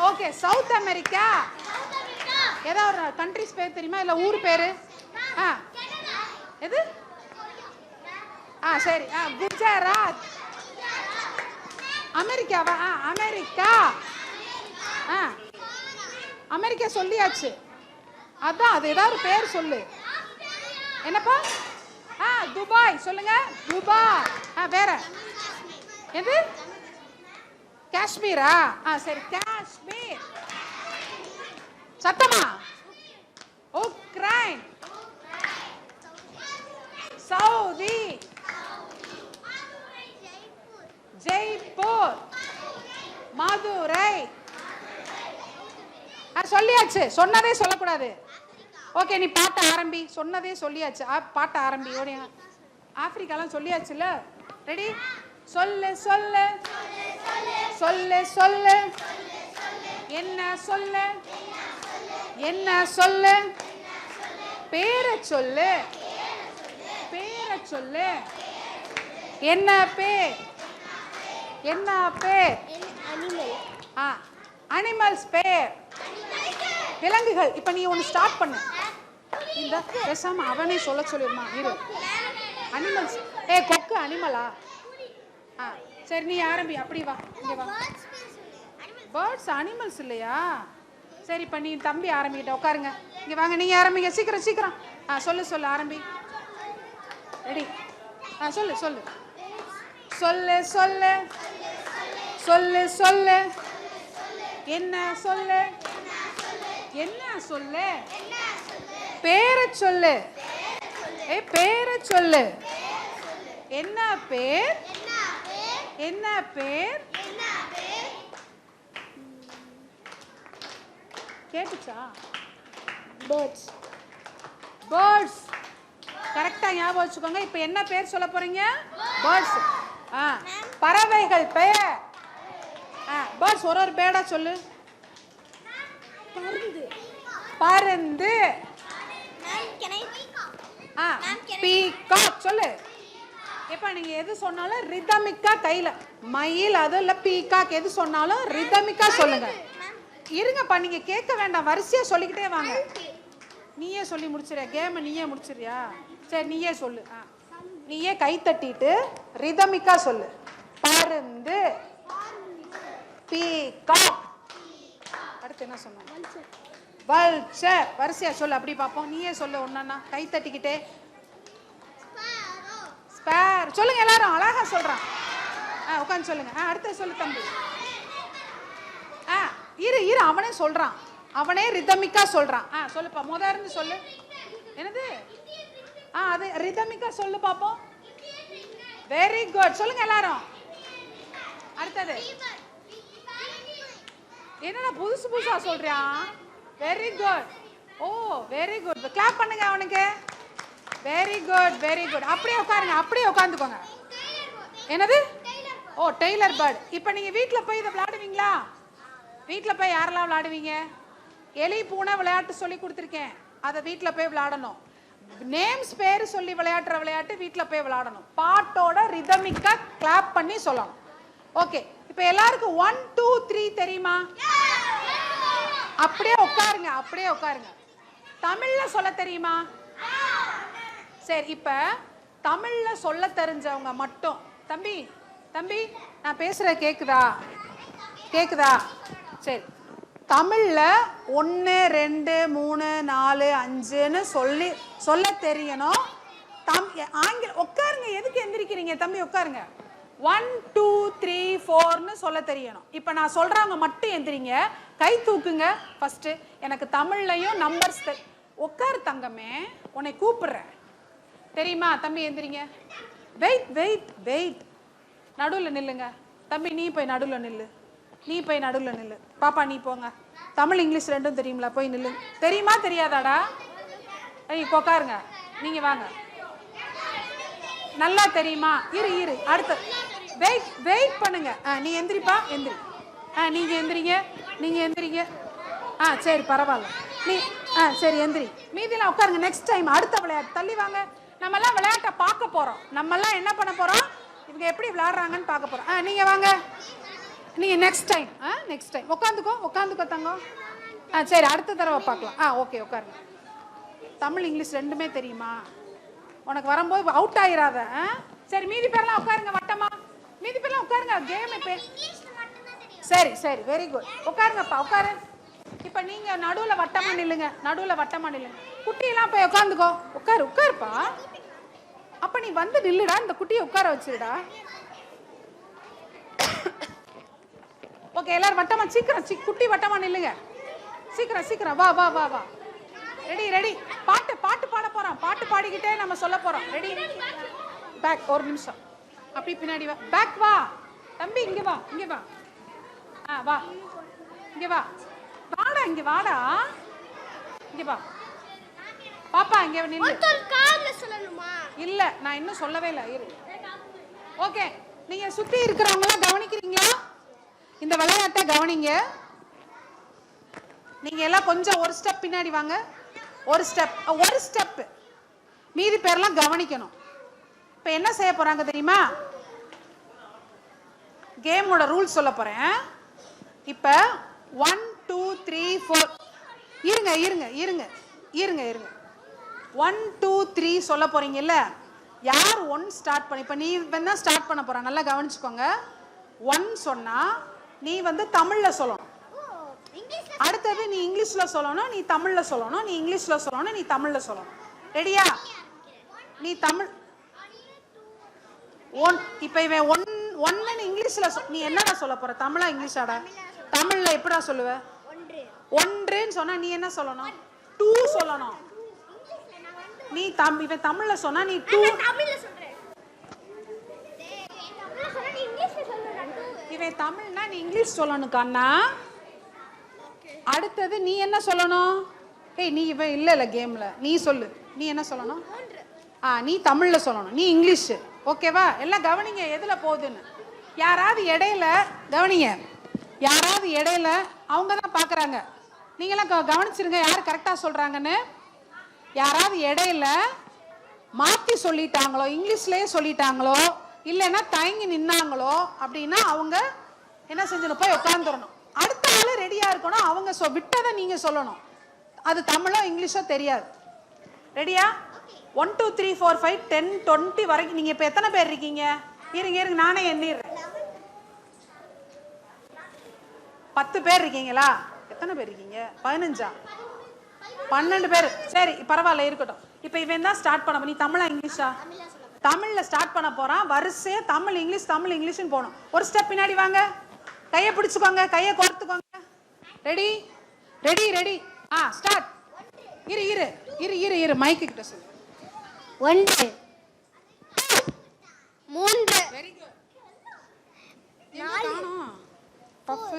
ஓகே சவுத் அமெரிக்கா ஏதாவது ஒரு கண்ட்ரிஸ் பேர் தெரியுமா இல்ல ஊர் பேரு எது சரி குஜராத் அமெரிக்காவா அமெரிக்கா அமெரிக்கா சொல்லியாச்சு அதான் அது ஏதாவது பேர் சொல்லு என்னப்பா துபாய் சொல்லுங்க துபாய் வேற எது காஷ்மீரா சரி காஷ்மீர் சத்தமா உக்ரைன் சவுதி ஜெய்ப்பூர் மதுரை சொல்லியாச்சு சொன்னதே சொல்லக்கூடாது ஓகே நீ பாட்ட ஆரம்பி சொன்னதே சொல்லியாச்சு பாட்ட ஆரம்பி ஆப்பிரிக்காலாம் சொல்லியாச்சுல்ல ரெடி சொல்லு சொல்லு சொல்லு சொல்லு என்ன சொல்லு என்ன சொல்லு பேரை சொல்லு பேரை சொல்லு என்ன பேர் என்ன பேர் அனிமல்ஸ் பேர் விலங்குகள். இப்ப நீ ஒன்னு ஸ்டார்ட் பண்ணு. இந்த பேசாம அவனே சொல்ல சொல்லிருமா இரு. அனிமல்ஸ் கொக்கு அனிமலா? சரி நீ ஆரம்பி. அப்படி வா இங்க வா. பேர்ட்ஸ் அனிமல்ஸ் இல்லையா? சரி இப்ப நீ தம்பி ஆரம்பிக்கிட்ட. உட்காருங்க. இங்க வாங்க நீங்க ஆரம்பிங்க. சீக்கிரம் சீக்கிரம். சொல்லு சொல்லு ஆரம்பி. ரெடி? சொல்லு சொல்லு சொல்லு சொல்லு சொல்லு சொல்லு என்ன சொல்லு என்ன சொல்லு பேரை சொல்லு பேரை சொல்லு என்ன பேர் என்ன பேர் கேட்டுச்சா? பேர்ட்ஸ் பேர்ட்ஸ் கரெக்டா ஞாபகம் வச்சுக்கோங்க. இப்போ என்ன பேர் சொல்ல போறீங்க? பேர்ட்ஸ். பறவைகள் பெயர். பேர்ட்ஸ் ஒரு பேர்டா சொல்லு. பருந்து. பீகாக் சொல்லு. இப்ப நீங்க எது சொன்னாலும் ரிதமிக்கா கையில மயில் அது இல்ல பீகாக் எது சொன்னாலும் ரிதமிக்கா சொல்லுங்க. இருங்கப்பா நீங்க கேட்க வேண்டாம், வரிசையா சொல்லிக்கிட்டே வாங்க. நீயே சொல்லி முடிச்சிரியா? கேம் நீயே முடிச்சிரியா? சரி நீயே சொல்லு. நீயே கை தட்டிட்டு ரிதமிக்கா சொல்லு. பருந்து பீகாக். அடுத்து என்ன சொன்ன? வல்ச்சர். வரிசையா சொல்லு. அப்படி பாப்போம். நீயே சொல்லு ஒண்ணா கை தட்டிக்கிட்டே. ஸ்பேர் சொல்லுங்க எல்லாரும். அழகா சொல்றான். உட்காந்து சொல்லுங்க. அடுத்து சொல்லு தம்பி. இரு இரு அவனே சொல்றான். அவனே ரிதமிக்கா சொல்றான். சொல்லுப்பா. முதல்ல இருந்து சொல்லு. என்னது? அது ரிதமிக்கா சொல்லு பாப்போம். Very good. சொல்லுங்க எல்லாரும். அடுத்தது என்னடா புதுசு புதுசா சொல்றான்? Very good. ஓ வெரி குட். கிளாப் பண்ணுங்க அவனுக்கு. Very good very good. அப்படியே உட்காருங்க. அப்படியே உட்காந்துக்கோங்க. என்னது? ஓ டெய்லர் பேர்ட். இப்போ நீங்க வீட்ல போய் இதை விளையாடுவீங்களா? வீட்ல போய் யாரெல்லாம் விளையாடுவீங்க? எலி பூனை விளையாட்டு சொல்லி கொடுத்துருக்கேன். அதை வீட்டில் போய் விளையாடணும். நேம்ஸ் பேர் சொல்லி விளையாடுற விளையாட்டு வீட்டில் போய் விளையாடணும். பாட்டோட ரிதமிக்கா கிளாப் பண்ணி சொல்லணும். ஓகே. இப்போ எல்லாருக்கும் 1 2 3 தெரியுமா? அப்படியே உட்காருங்க. அப்படியே உட்காருங்க. தமிழ்ல சொல்ல தெரியுமா? சரி இப்ப தமிழ்ல சொல்ல தெரிஞ்சவங்க மட்டும். தம்பி தம்பி நான் பேசுற கேக்குதா? கேக்குதா? சரி தமிழ்ல 1 2 3 4 5ன்னு சொல்லி சொல்ல தெரியணும். ஆங்கிலம் உட்காருங்க. எதுக்கு எந்திரிக்கிறீங்க? தம்பி உட்காருங்க. 1 2 3 4ன்னு சொல்ல தெரியணும். இப்போ நான் சொல்றவங்க மட்டும் எந்திரிங்க. கை தூக்குங்க. ஃபர்ஸ்ட் எனக்கு தமிழ்லையும் நம்பர்ஸ் உட்காரு தங்கமே. உன்னை கூப்பிடுறேன் தெரியுமா? தம்பி எந்திரிங்க. Wait wait wait. நடுவில் நில்லுங்க. தம்பி நீ போய் நடுவில் நில்லு. நீ போய் நடுவில் நில்லு. பாப்பா நீ போங்க. தமிழ் இங்கிலீஷ் ரெண்டும் தெரியுங்களா? போய் நில்லு. தெரியுமா தெரியாதாடா? உட்காருங்க. நீங்க வாங்க. நல்லா தெரியுமா? இரு இரு. அடுத்து வெயிட் வெயிட் பண்ணுங்க. நீ எந்திரிப்பா. எந்திரி. நீங்க எந்திரிங்க. நீங்க எந்திரிங்க. சரி பரவாயில்ல. நீ சரி எந்திரி. மீதிலாம் உட்காருங்க. நெக்ஸ்ட் டைம் அடுத்த விளையாட்டு. தள்ளி வாங்க. நம்மெல்லாம் விளையாட்டை பார்க்க போறோம். நம்மெல்லாம் என்ன பண்ண போறோம்? இவங்க எப்படி விளையாடுறாங்கன்னு பார்க்க போறோம். நீங்க வாங்க. நீங்க நெக்ஸ்ட் டைம். நெக்ஸ்ட் டைம் உட்காந்துக்கோ. உட்காந்துக்கோ தங்கம். சரி அடுத்த தடவை பார்க்கலாம். ஓகே உட்காருங்க. தமிழ் இங்கிலீஷ் ரெண்டுமே தெரியுமா? உனக்கு வரும்போது அவுட் ஆயிராத. சரி மீதி பேர்லாம் உட்காருங்க. வட்டமா மீதி பேர்லாம் உட்காருங்க. கேம் இப்போ சரி சரி வெரி குட். உட்காருங்கப்பா உட்காரு. இப்போ நீங்க நடுவில் வட்டமா நில்லுங்க. நடுவில் வட்டமா நில்லுங்க. குட்டியெல்லாம் போய் உட்காந்துக்கோ. உட்காரு உட்காருப்பா. அப்ப நீ வந்து நில்லுடா. இந்த குட்டியை உட்கார வச்சிருடா. ஓகே எல்லாரும் வட்டமா சீக்கிரம் குட்டி வட்டமா நில்லுங்க. சீக்கிரம் சீக்கிரம். வா வா வா வா. Ready ready. பாட்டு பாட்டு பாட போறோம். பாட்டு பாடிக்கிட்டே நம்ம சொல்ல போறோம். Ready back. ஒரு நிமிஷம். அப்படி பின்னாடி வா. பேக் வா தம்பி. இங்க வா. இங்க வா. வா இங்க வா. வாடா இங்க வாடா. இங்க வா பாப்பா. இங்க நில்லு. இல்ல நான் இன்னும் சொல்லவே இல்லை. இரு. ஓகே நீங்க சுத்தி இருக்கிறவங்க எல்லாம் கவனிக்கிறீங்களா? இந்த விளையாட்டை கவனிங்க. நீங்க எல்லாம் கொஞ்சம் ஒரு ஸ்டெப் பின்னாடி வாங்க. ஒரு ஸ்டெப். மீதி பேர்லாம் கவனிக்கணும். இப்போ என்ன செய்ய போறாங்க தெரியுமா? கேமோட ரூல்ஸ் சொல்ல போறேன். இப்போ 1 2 3 4 இருங்க 1 2 3 சொல்ல போறீங்கல்ல, யார் 1 ஸ்டார்ட் பண்ணி, இப்போ நீ வேணா ஸ்டார்ட் பண்ண போற, நல்லா கவனிச்சுக்கோங்க. 1 சொன்னா நீ வந்து தமிழ்ல சொல்லணும். அடுத்தது நீ இங்கிலீஷ்ல சொல்லணும், நீ தமிழ்ல சொல்லணும், நீ இங்கிலீஷ்ல சொல்லணும், நீ தமிழ்ல சொல்லணும். ரெடியா? நீ தமிழ் 1. இப்போ இவன் 1 இங்கிலீஷ்ல நீ என்னடா சொல்ல போற? தமிழா இங்கிலீஷாடா? தமிழ்ல எப்படா சொல்லுவ? 1ன்னு சொன்னா நீ என்ன சொல்லணும்? 2 சொல்லணும். நீ இவன் தமிழ்ல சொன்னா நீ 2. இவன் தமிழ்னா நீ இங்கிலீஷ் சொல்லணும் கண்ணா. அடுத்தது நீ என்ன சொல்லணும்? ஏய் நீ இவன் இல்ல கேம்ல, நீ சொல்லு. நீ என்ன சொல்லணும்? நீ தமிழ்ல சொல்லணும், நீ இங்கிலீஷ். ஓகேவா? எல்லாம் கவனிங்க எதுல போகுதுன்னு. யாராவது இடையில கவனிங்க, யாராவது இடையில அவங்க தான் பாக்குறாங்க, நீங்களாம் கவனிச்சிருங்க யாரு கரெக்டா சொல்றாங்கன்னு. யாராவது இடையில மாத்தி சொல்லிட்டாங்களோ, இங்கிலீஷ்லயே சொல்லிட்டாங்களோ, இல்லைன்னா தயங்கி நின்னாங்களோ அப்படின்னா அவங்க என்ன செஞ்சணும்? போய் உட்காந்துடணும். அடுத்த ஆளு ரெடியா இருக்கணும். அவங்க விட்டதை நீங்க சொல்லணும். அது தமிழோ இங்கிலீஷோ தெரியாது. ரெடியா? 1 2 3 4 5 10 20 வரைக்கும். நீங்க இப்ப எத்தனை பேர் இருக்கீங்க? இருங்க நானே எண்ணிடுறேன். 10 பேர் இருக்கீங்களா? எத்தனை பேர் இருக்கீங்க? 15ஆ? 12 பேர். சரி பரவாயில்ல இருக்கட்டும். இப்ப இவன் தான் ஸ்டார்ட் பண்ண. நீ தமிழா இங்கிலீஷா? தமிழ்ல ஸ்டார்ட் பண்ண போறான். வரிசையா தமிழ் இங்கிலீஷ்னு போகணும். ஒரு ஸ்டெப் பின்னாடி வாங்க. கையை பிடிச்சுக்கோங்க, கையை கோர்த்துக்கோங்க. ரெடி? ஸ்டார்ட். இரு மைக்கு கிட்ட சொல்லு. 1 3 very good. 4 puff.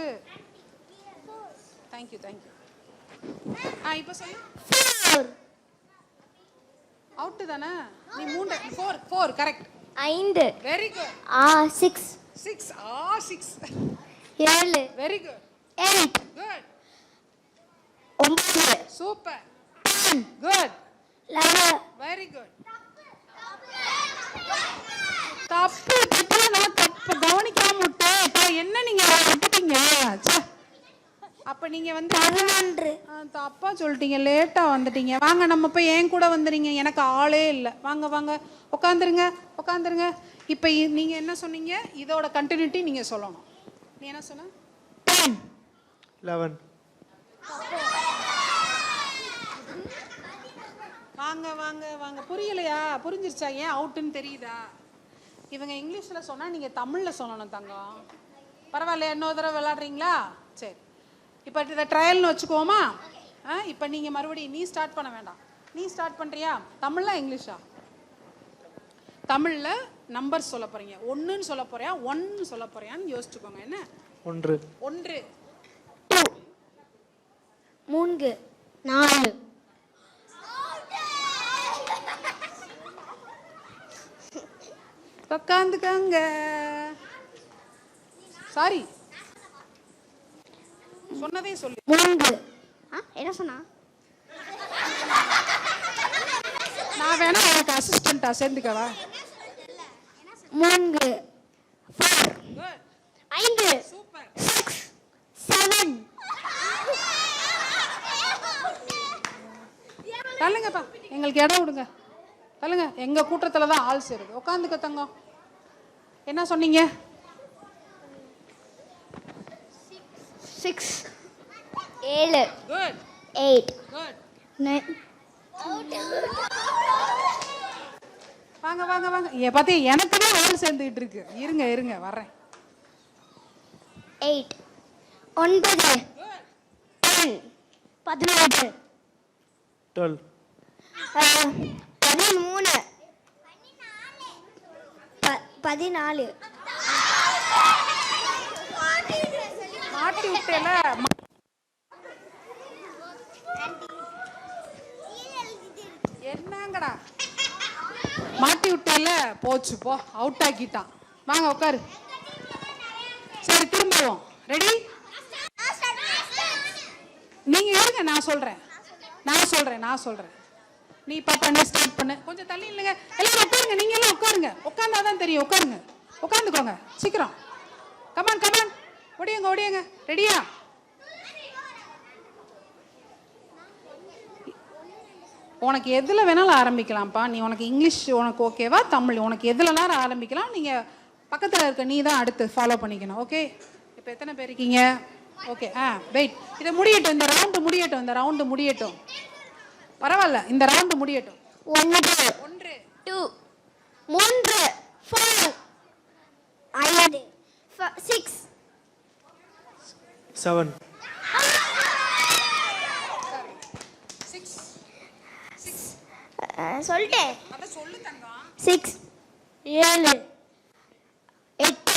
Thank you. இப்போ சொல்லு. 4 அவுட் தானே? நீ 4 correct. 5 very good. 6 6 7 very good. 8 good. 9 super. 10 good. 11 very good. தப்பு கவனிக்காம விட்டேன். என்ன நீங்க விட்டுட்டீங்க? அப்ப நீங்க வந்து 11 தப்பா சொல்லிட்டீங்க, லேட்டா வந்துட்டீங்க. வாங்க நம்ம போய் என் கூட வந்துடுங்க, எனக்கு ஆளே இல்லை. வாங்க உட்காந்துருங்க. இப்ப நீங்க என்ன சொன்னீங்க? இதோட கண்டினியூட்டி நீங்க சொல்லணும். நீ என்ன சொன்ன? 10 11 வாங்க. புரியலையா? புரிஞ்சிருச்சா? ஏன் அவுட்டுன்னு தெரியுதா? இவங்க இங்கிலீஷ்ல சொன்னா நீங்க தமிழ்ல சொல்லணும் தங்கம். பரவாயில்ல, இன்னொரு தடவை விளையாடுறீங்களா? சரி, இப்போ இதை ட்ரையல்னு வச்சுக்குவோமா? இப்போ நீங்க மறுபடியும் நீ ஸ்டார்ட் பண்ண வேண்டாம். நீ ஸ்டார்ட் பண்றியா? தமிழ்ல இங்கிலீஷா? தமிழ்ல நம்பர் சொல்ல போறீங்க. 1ன்னு சொல்ல போறியா 1 சொல்ல போறியான்னு யோசிச்சுக்கோங்க. என்ன? 1 2 3 4 உட்காந்துக்கங்க. சாரி சொன்னதே சொல்லு. 3 என்ன சொன்னா? நான் வேணா எனக்கு அசிஸ்டண்டா சேர்ந்துக்கவா? 3 4 குட். 5 சூப்பர். 6 7 தள்ளுங்கப்பா, எங்களுக்கு இடம் விடுங்க. தள்ளுங்க, எங்க கூட்டத்துல தான் ஆள் சேருது. உட்காந்துக்க தங்கம். என்ன சொன்னீங்க? 6 7 குட் 8 குட். 9 வாங்க. பாத்தி எனக்கு தான் ஆள் சேர்ந்துகிட்டு இருக்கு. இருங்க வர்றேன். 8 9 10 11 12 13 14 மாட்டி விட்டேல. என்னங்கடா மாட்டி விட்டேல, போச்சு போ, அவுட் ஆக்கிட்டான். வாங்க உட்காரு. சரி திரும்பவும். ரெடி? நீங்க இருங்க, நான் சொல்றேன். நீ பாப்பா நீ ஸ்டார்ட் பண்ணு. கொஞ்சம் தள்ளி இல்லைங்க, எல்லாரும் உட்காருங்க. நீங்க எல்லாம் உட்காருங்க, உட்கார்ந்தாதான் தெரியும். உட்காருங்க, உட்காந்துக்கோங்க சீக்கிரம். கமான் கமான், ஓடியங்க. ரெடியா? உனக்கு எதுல வேணாலும் ஆரம்பிக்கலாம்ப்பா. நீ உனக்கு இங்கிலீஷ் உனக்கு ஓகேவா, தமிழ் உனக்கு எதுலனாலும் ஆரம்பிக்கலாம். நீங்க பக்கத்துல இருக்க நீ தான் அடுத்து ஃபாலோ பண்ணிக்கணும். ஓகே, இப்போ எத்தனை பேர் இருக்கீங்க? ஓகே, வெயிட், இதை முடியட்டும், இந்த ரவுண்டு முடியட்டும். பரவாயில்ல, இந்த ரவுண்டு முடியட்டும். 1 2 3 4 5 6 7 சொல்லிட்டேன். அத சொல்லு தங்கம். 6 7 8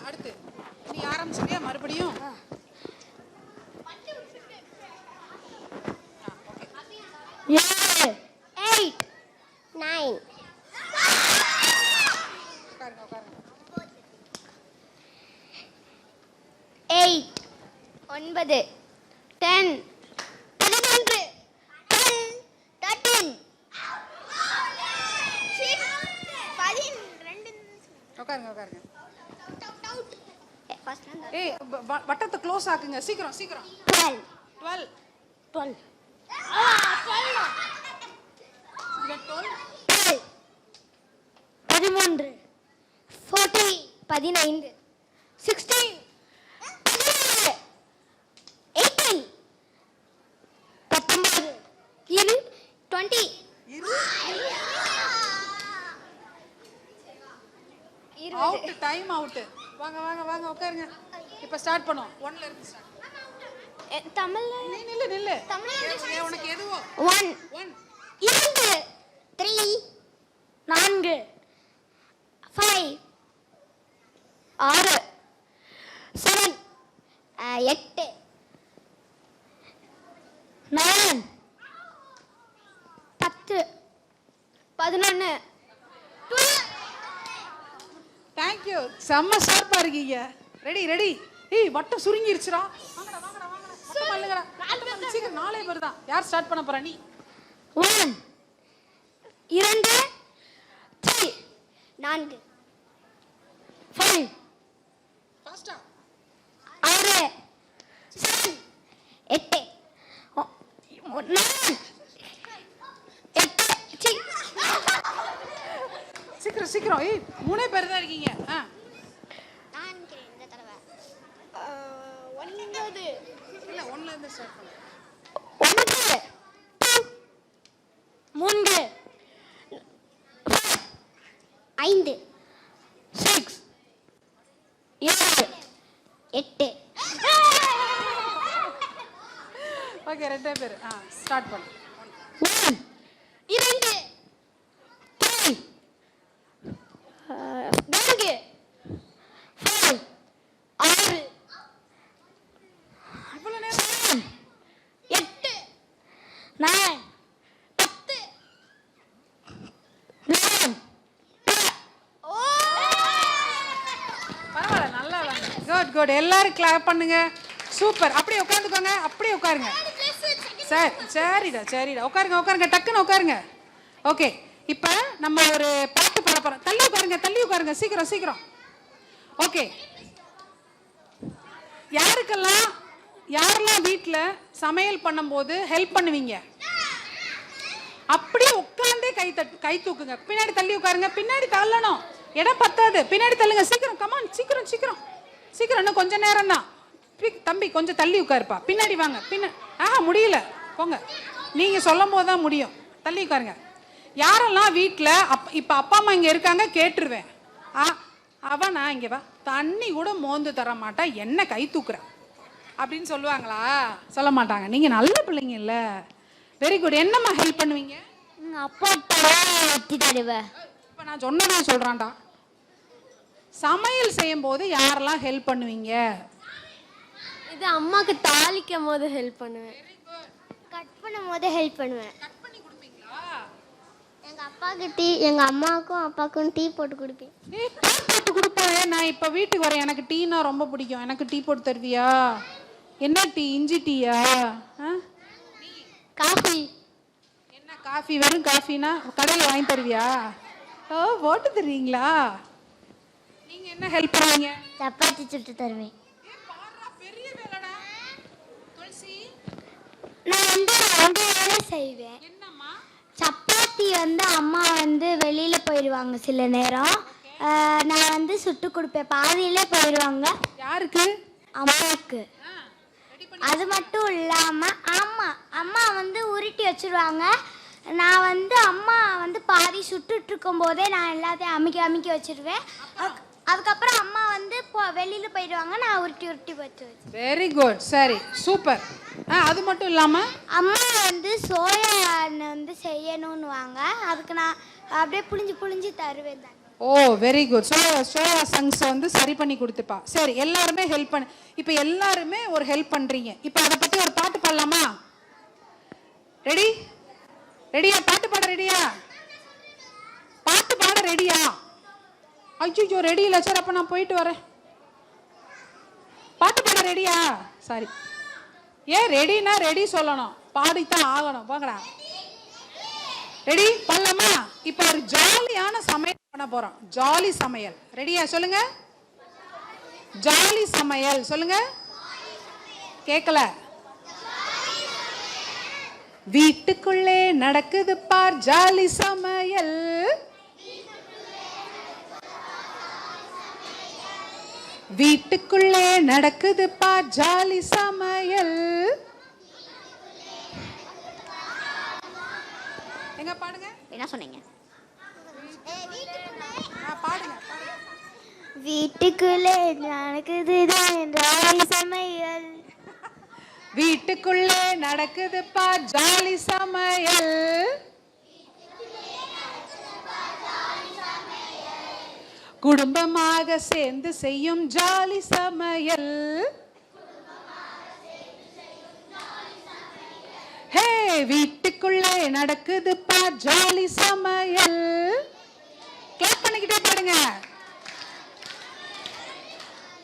அடுத்து நீ ஆரம்பிச்சிட்டியா மறுபடியும்? 7 8 9 8 9 10 11 12 13 உட்காருங்க. ஃபர்ஸ்ட் ஏய், வட்டத்தை க்ளோஸ் ஆக்குங்க சீக்கிரம். 12 12 12 13 14 15 16 18 19 20 அவுட், டைம் அவுட். வாங்க உட்காருங்க. இப்போ ஸ்டார்ட் பண்ணுவோம். 1ல இருந்து ஸ்டார்ட். தமிழ்ல நீ நில்லு. தமிழ்ல உனக்கு எதுவோ 1 2 3 4 5 6 7 8 9 10 11 12 தேங்க் யூ. செம்ம ஷார்ப்பா இருக்கீங்க. ரெடி. ஏய், வட்டம் சுருங்கிருச்சுடா. வாங்கடா. வட்டம் மல்லுங்கடா. சீக்கிரம் 4 பேர் தான். யார் ஸ்டார்ட் பண்ண போறா? நீ. 1 2 3 4 5 ஃபாஸ்டா. 6 7 8 9 8 சீக்கிரம். ஏய், 3 பேர் தான் இருக்கீங்க. நான் இந்த தடவை 9 இல்ல 1ல இருந்து ஸ்டார்ட் பண்ணு. 1 2 3 5 6 7 8 ஓகே, 2 பேர். ஸ்டார்ட் பண்ணு. 1 2 3 4 5 6 இவ்வளவு நேரம் 8 9 10 11 பரவாயில்ல, நல்லா விளையாடுங்க. குட். எல்லாரும் கிளாப் பண்ணுங்க. சூப்பர். அப்படியே உட்காருங்க. சரிடா. உட்காருங்க. டக்குன்னு உட்காருங்க. ஓகே, இப்போ நம்ம ஒரு பாட்டு பாட போறோம். தள்ளி உட்காருங்க. சீக்கிரம். ஓகே, யாரெல்லாம் வீட்டில் சமையல் பண்ணும்போது ஹெல்ப் பண்ணுவீங்க? அப்படியே உட்கார்ந்தே கை தூக்குங்க. பின்னாடி தள்ளி உட்காருங்க. பின்னாடி தள்ளணும், இடம் பத்தாது. பின்னாடி தள்ளுங்க. சீக்கிரம். கமான், சீக்கிரம். இன்னும் கொஞ்ச நேரம் தான். தம்பி கொஞ்சம் தள்ளி உட்காருப்பா. பின்னாடி வாங்க. முடியல, போங்க. நீங்க சொல்லும் போது தான் முடியும். தள்ளி உட்காருங்க. யாரெல்லாம் வீட்டில் இப்போ அப்பா அம்மா இங்கே இருக்காங்க, கேட்டுருவேன். அவனா இங்கே வா, தண்ணி கூட மோந்து தர மாட்டா, என்ன கை தூக்குற அப்படின்னு சொல்லுவாங்களா? சொல்ல மாட்டாங்க. நீங்க நல்ல பிள்ளைங்க இல்ல. Very good. என்னம்மா ஹெல்ப் பண்ணுவீங்க? அப்பா வெட்டி தருவேன். இப்போ நான் சொன்னதா சொல்றான்டா. சமையல் செய்யும் போது யாரெல்லாம் ஹெல்ப் பண்ணுவீங்க? இது அம்மாக்கு தாளிக்கும் போது ஹெல்ப் பண்ணுவேன். கட் பண்ணும் போது ஹெல்ப் பண்ணுவேன். கட் பண்ணி கொடுப்பீங்களா? எங்க எங்க அம்மாவுக்கும் அப்பாவுக்கும் டீ போட்டு கொடுப்பேன். டீ போட்டு கொடுப்பாரு. நான் இப்போ வீட்டுக்கு வரேன், எனக்கு டீனா ரொம்ப பிடிக்கும், எனக்கு டீ போட்டு தருவியா? என்ன டீ? இஞ்சி டீயா? காஃபி. என்ன காஃபி? வெறும் காஃபினா கடையில் வாங்கி தருவியா? ஓ, போட்டு தருவீங்களா? நீங்க என்ன ஹெல்ப் பண்ணுவீங்க? சப்பாத்தி சுட்டு தருவேன். பெரிய வேலைடா. துளசி, நான் வந்து 2 வேலை செய்வேன். என்னம்மா? சப்பாத்தி வந்து அம்மா வந்து வெளியில போயிடுவாங்க சில நேரம். நான் வந்து சுட்டு கொடுப்பேன். பாதியிலே போயிடுவாங்க. யாருக்கு? அம்மாவுக்கு. அது மட்டும் இல்லாம அம்மா வந்து உருட்டி வச்சிருவாங்க. நான் வந்து அம்மா வந்து பாதி சுட்டுட்டு இருக்கும் போதே நான் எல்லாத்தையும் அமுக்கி வச்சிருவேன். அதுக்கப்புறம் அம்மா வந்து வெளியில போயிடுவாங்க, நான் உருட்டி வச்சிருவேன். வெரி குட், சரி, சூப்பர். அது மட்டும் இல்லாம அம்மா வந்து சோயா வந்து செய்யணும்னுவாங்க, அதுக்கு நான் அப்படியே புளிஞ்சு தருவேன். ஓ, வெரி குட். சோயா சங்ஸ் வந்து சரி பண்ணி கொடுத்துப்பா. சரி, எல்லாருமே ஹெல்ப் பண்ணு. இப்போ எல்லாருமே ஒரு ஹெல்ப் பண்றீங்க. இப்போ அதை பத்தி ஒரு பாட்டு பாடலாமா? ரெடியா? பாட்டு பாட ரெடியா? பாட்டு பாட ரெடியா? ஐயோ, ரெடி இல்லை சார். அப்ப நான் போயிட்டு வரேன். பாட்டு பாட ரெடியா? சாரி, ஏன் ரெடினா ரெடி சொல்லணும், பாடித்தான் ஆகணும். போங்கடா. ரெடி பண்ணலாமா? இப்போ ஒரு ஜாலியான சமையல் பண்ண போறோம். ஜாலி சமையல். ரெடியா? சொல்லுங்க. ஜாலி சமையல் சொல்லுங்க. கேட்கல. வீட்டுக்குள்ளே நடக்குது பார் ஜாலி சமையல். வீட்டுக்குள்ளே நடக்குது பார் ஜாலி சமையல். எங்க பாடுங்க. என்ன சொன்னீங்க? பாடுங்க. வீட்டுக்குள்ளே நடக்குது ஜாலி சமையல். வீட்டுக்குள்ளே நடக்குது பார் ஜாலி சமையல். குடும்பமாக சேர்ந்து செய்யும் ஜாலி சமையல். ஹே, வீட்டுக்குள்ளே நடக்குது பார் ஜாலி சமையல். கிளாப் பண்ணிக்கிட்டே பாடுங்க.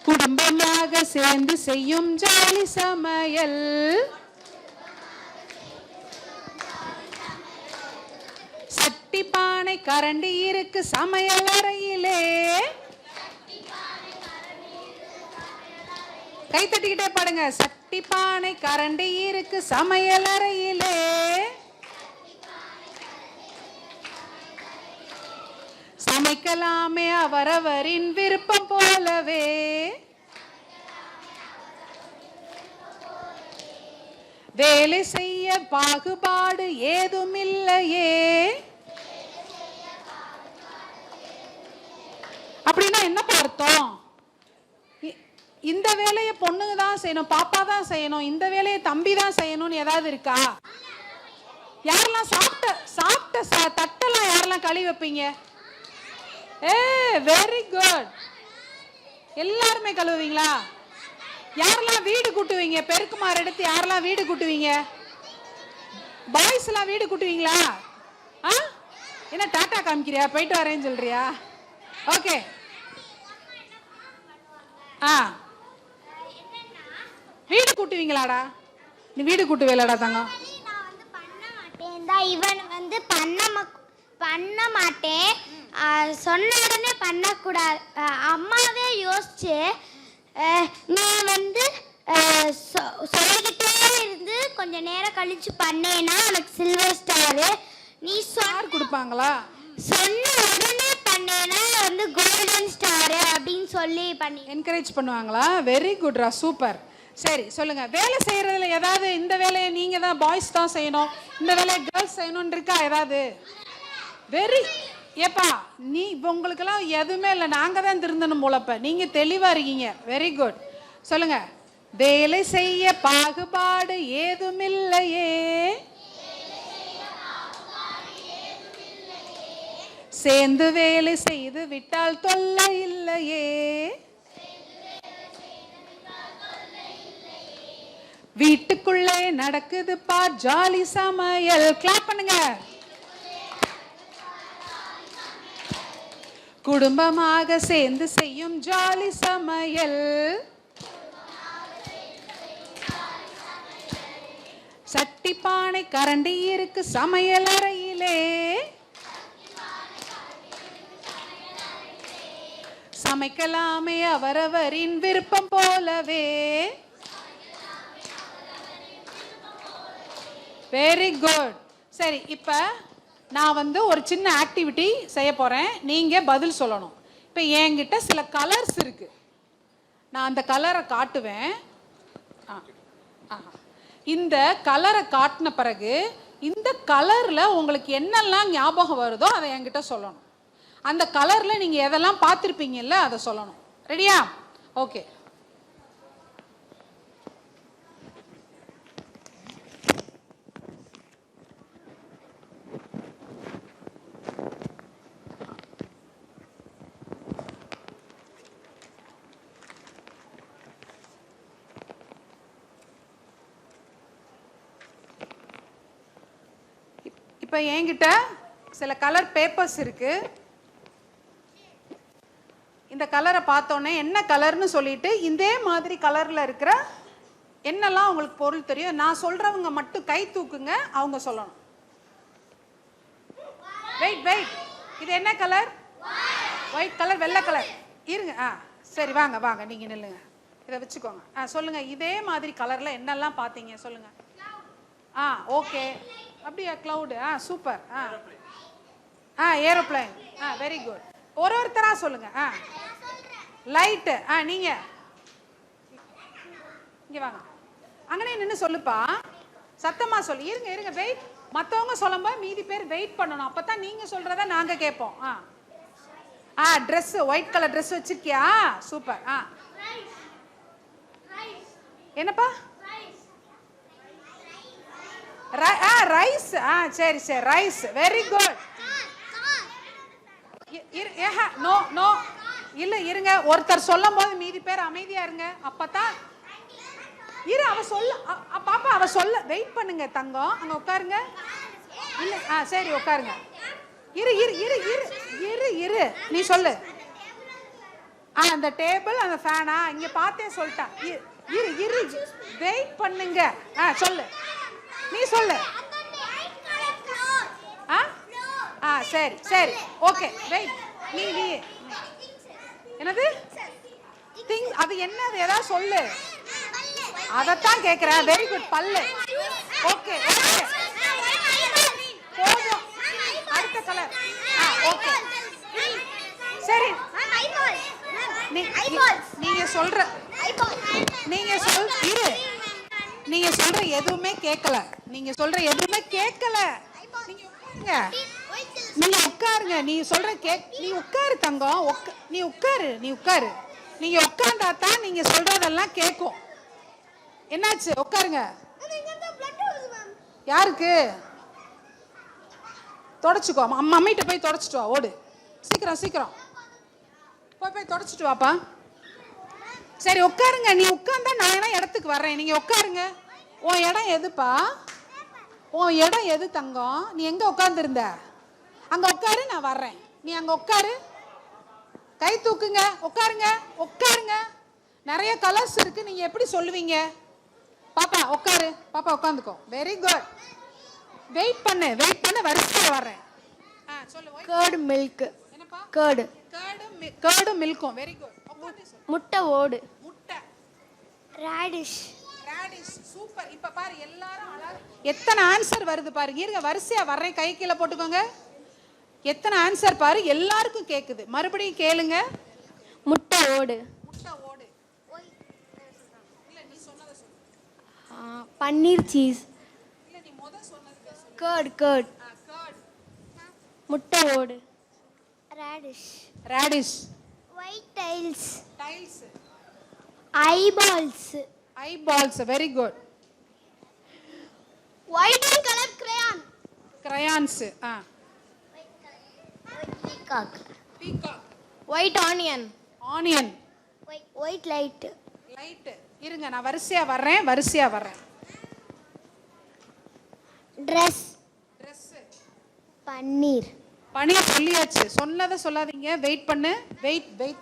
குடும்பமாக சேர்ந்து செய்யும் ஜாலி சமையல். சட்டி பானை கரண்டி இருக்கு சமையல் அறையிலே. கை தட்டிக்கிட்டே பாடுங்க. சட்டி பானை கரண்டி இருக்கு சமையல் அறையிலே. சமைக்கலாமே அவரவரின் விருப்பம் போலவே. வேலை செய்ய பாகுபாடு ஏதும் இல்லையே. அப்படின்னா என்ன அர்த்தம்? இந்த வேலையை பொண்ணுங்க தான் செய்யணும், பாப்பா தான் செய்யணும், இந்த வேலையை தம்பி தான் செய்யணும்னு ஏதாவது இருக்கா? யாரெல்லாம் சாப்பிட்ட தட்டெல்லாம் யாரெல்லாம் கழுவி வைப்பீங்க? Very good. எல்லாருமே கழுவுவீங்களா? யாரெல்லாம் வீடு கூட்டுவீங்க? பெருக்குமாறு எடுத்து யாரெல்லாம் வீடு கூட்டுவீங்க? பாய்ஸ் எல்லாம் வீடு கூட்டுவீங்களா? என்ன டாட்டா காமிக்கிறியா? போயிட்டு வரேன்னு சொல்றியா? ஓகே. வீடு கூட்டுவீங்களாடா? நீ வீடு கூட்டுவேலடா தங்கம்? நான் வந்து பண்ண மாட்டேன். இவன் வந்து பண்ண மாட்டேன் சொன்ன உடனே பண்ணக்கூடாது. அம்மாவே யோசிச்சு நீ வந்து சொல்லிக்கிட்டே இருந்து கொஞ்ச நேரம் கழிச்சு பண்ணேன்னா உனக்கு சில்வர் ஸ்டாரு. நீ ஸ்டார் கொடுப்பாங்களா? சொன்ன உடனே பண்ணேன்னா வந்து கோல்டன் ஸ்டாரு அப்படின்னு சொல்லி பண்ணி என்கரேஜ் பண்ணுவாங்களா? வெரி குட்ரா, சூப்பர். சரி, சொல்லுங்க. வேலை செய்யறதுல ஏதாவது இந்த வேலையை நீங்க தான் பாய்ஸ் தான் செய்யணும், இந்த வேலையை கேர்ள்ஸ் செய்யணும்னு இருக்கா ஏதாவது? வெரி ஏப்பா, நீ உங்களுக்கெல்லாம் எதுவுமே இல்லை, நாங்க தான் திருந்தணும் போலப்ப. நீங்க தெளிவா இருக்கீங்க. Very good. சொல்லுங்க. வேலை செய்ய பாகுபாடு ஏதும் இல்லையே. சேர்ந்து வேலை செய்து விட்டால் தொல்லை இல்லையே. வீட்டுக்குள்ளே நடக்குது பார் ஜாலி சமையல். கிளாப் பண்ணுங்க. குடும்பமாக சேர்ந்து செய்யும் ஜாலி சமையல். சட்டி பானை கரண்டி இருக்கு சமையல் அறையிலே. சமைக்கலாமே அவரவரின் விருப்பம் போலவே. Very good. சரி, இப்போ நான் ஒரு சின்ன ஆக்டிவிட்டி செய்ய போகிறேன். நீங்கள் பதில் சொல்லணும். இப்போ என்கிட்ட சில கலர்ஸ் இருக்கு. நான் அந்த கலரை காட்டுவேன். இந்த கலரை காட்டின பிறகு இந்த கலரில் உங்களுக்கு என்னெல்லாம் ஞாபகம் வருதோ அதை என்கிட்ட சொல்லணும். அந்த கலரில் நீங்கள் எதெல்லாம் பார்த்துருப்பீங்கல்ல அதை சொல்லணும். ரெடியா? ஓகே. இப்போ என்கிட்ட சில கலர் பேப்பர்ஸ் இருக்கு. இந்த கலரை பார்த்தோன்னே என்ன கலர்னு சொல்லிட்டு இதே மாதிரி கலரில் இருக்கிற என்னெல்லாம் உங்களுக்கு பொருள் தெரியும் நான் சொல்றவங்க மட்டும் கை தூக்குங்க. அவங்க சொல்லணும். Wait wait. இது என்ன கலர்? White colour. வெள்ளை கலர். இருங்க. சரி, வாங்க வாங்க, நீங்க நில்லுங்க. இதை வச்சுக்கோங்க. சொல்லுங்க, இதே மாதிரி கலர்ல என்னெல்லாம் பார்த்தீங்க சொல்லுங்க. ஓகே. அப்படியா? Cloud. Super. Aeroplane. Very good. ஒருத்தரா சொல்லுங்க. லைட்டு. நீங்க இங்க வாங்க. அங்கனே நின்று சொல்லுப்பா. சத்தமா சொல்லு. இருங்க இருங்க, வெயிட். மற்றவங்க சொல்லும்போது மீதி பேர் வெயிட் பண்ணணும். அப்பதான் நீங்க சொல்றத நாங்க கேட்போம். ட்ரெஸ். ஒயிட் கலர் ட்ரெஸ் வச்சிருக்கியா? சூப்பர். என்னப்பா? ரைஸ். சரி சரி, rice. Very good. No no இல்ல, இருங்க. ஒருத்தர் சொல்லும் போது மீதி பேர் அமைதியா இருங்க. அப்பதான் அவ சொல்ல. பாப்பா அவ சொல்ல. வெயிட் பண்ணுங்க தங்கம். அங்க உட்காருங்க. இல்ல, சரி உட்காருங்க. இரு இரு இரு இரு இரு இரு நீ சொல்லு. அந்த டேபிள், அந்த ஃபேனா இங்க பார்த்தே சொல்லிட்டான். இரு இரு வெயிட் பண்ணுங்க. சொல்லு, நீ சொல்லு. சரி சரி, ஓகே. வெயிட். நீ நீ என்னது திங்? அது என்னது? ஏதாவது சொல்லு. அதத்தான் கேக்குறேன். Very good. பல்லு. ஓகே ஓகே, போதும். அடுத்த கலர். ஓகே சரி. நீங்க சொல்ற இரு. நீங்க சொல்ற எதுவுமே கேட்கல. நீங்க சொல்ற எதுவுமே கேட்கல. நீங்க உட்காருங்க. நீ சொல்ற நீ உட்காரு தங்கம். நீ உட்காரு. நீ உட்காரு. நீங்க உட்கார்ந்தா தான் நீங்க சொல்றதெல்லாம் கேட்கும். என்னாச்சு? உட்காருங்க. யாருக்கு? தொடச்சுக்கோ. மம்மிட்ட போய் தொடச்சிட்டு வா. ஓடு சீக்கிரம் சீக்கிரம். போய் தொடச்சிட்டு வாப்பா. சரி உட்காருங்க. நீ உட்கார்ந்தா நான் இடத்துக்கு வர்றேன். நீங்க உட்காருங்க. உன் இடம் எதுப்பா? உன் இடம் எது தங்கம்? நீ எங்க உட்கார்ந்துருந்த? அங்க உட்காரு, நான் வர்றேன். நீ அங்க உட்காரு. கை தூக்குங்க. உட்காருங்க உட்காருங்க. நிறைய கலர்ஸ் இருக்கு. நீங்க எப்படி சொல்லுவீங்க? பாப்பா உட்காரு. பாப்பா உட்காந்துக்கோ. Very good. வெயிட் பண்ணு வெயிட் பண்ணு, வரிசையா வர்றேன். சொல்லு. Curd milk. என்னப்பா? கர்ட். கர்டு மில்க்கும். Very good. முட்டை ஓடு. முட்டை. ராடிஷ். ராடிஷ். சூப்பர். இப்ப பாரு, எல்லாரும் எத்தனை ஆன்சர் வருது பாருங்க. இருங்க, வரிசையா வர்றேன். கை கீழே போட்டுக்கோங்க. எத்தனை ஆன்சர் பாரு. எல்லாருக்கும் கேக்குது. மறுபடியும் கேளுங்க. முட்டை ஓடு. முட்டை ஓடு. இல்ல, நீ சொன்னத சொல்லு. பன்னீர் சீஸ். இல்ல, நீ சொன்னது சொல்லு. கர்ட். கர்ட். முட்டை ஓடு. Radish. Radish. White tiles. Tiles. Eyeballs. Eyeballs. Very good. White colour crayon. Crayons. Peacock. Peacock. White onion. Onion. White light. Light. இருங்க, நான் வரிசையா வர்றேன். வரிசையா வர்றேன். ட்ரெஸ். ட்ரெஸ். பன்னீர். பனி சொல்லியாச்சு. சொன்னதை சொல்லாதீங்க. வெயிட்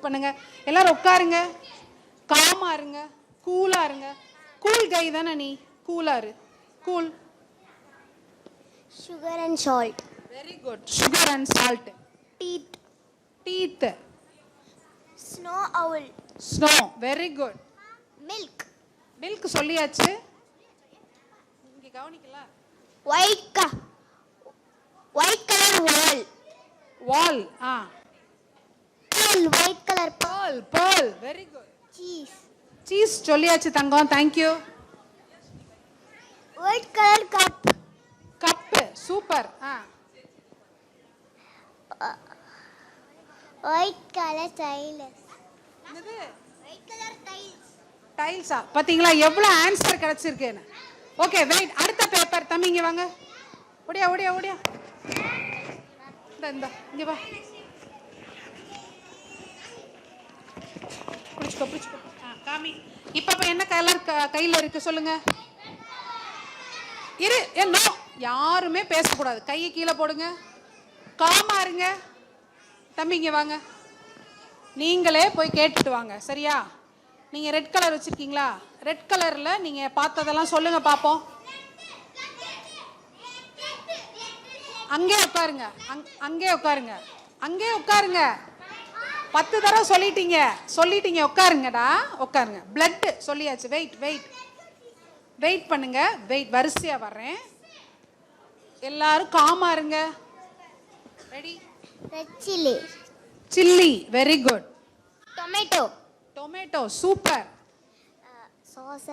பண்ணுங்க. எல்லாரும் உட்காருங்க. காமா இருங்க, கூலா இருங்க. கூல் கை தானே நீ, கூலா இரு. Cool. Sugar and salt. Very good. Sugar and salt. Teeth. Snow owl. Snow. Very good. Milk சொல்லியாச்சு. இங்க கவனிக்கல. White colour wall. White colour pearl. Very good. Cheese சொல்லியாச்சு தங்கம். Thank you. White colour cup. Super. White colour tiles. என்னது? White colour டைல்ஸா? பாத்தீங்களா எவ்வளவு answer கிடைச்சிருக்குன்னு. Okay wait. அடுத்த பேப்பர். தம்பி இங்க வாங்க. ஓடியா. இந்த இங்க வா. பிடிச்சுக்கோ. காமி. இப்ப என்ன கலர் கையில இருக்கு சொல்லுங்க. என்ன யாருமே பேசக்கூடாது. கையை கீழே போடுங்க. காமா இருங்க. தம்பி இங்க வாங்க. நீங்களே போய் கேட்டுட்டு வாங்க. சரியா? நீங்க ரெட் கலர் வச்சிருக்கீங்களா? ரெட் கலர்ல நீங்க பார்த்ததெல்லாம் சொல்லுங்க பாப்போம். அங்கே உட்காருங்க. 10 தடவை சொல்லிட்டீங்க. உட்காருங்க. பிளட் சொல்லியாச்சு. வெயிட் பண்ணுங்க. வரிசையா வர்றேன். எல்லாரும் காமா இருங்க. Ready? Red chilli. Very good. Tomato. Super. Sauce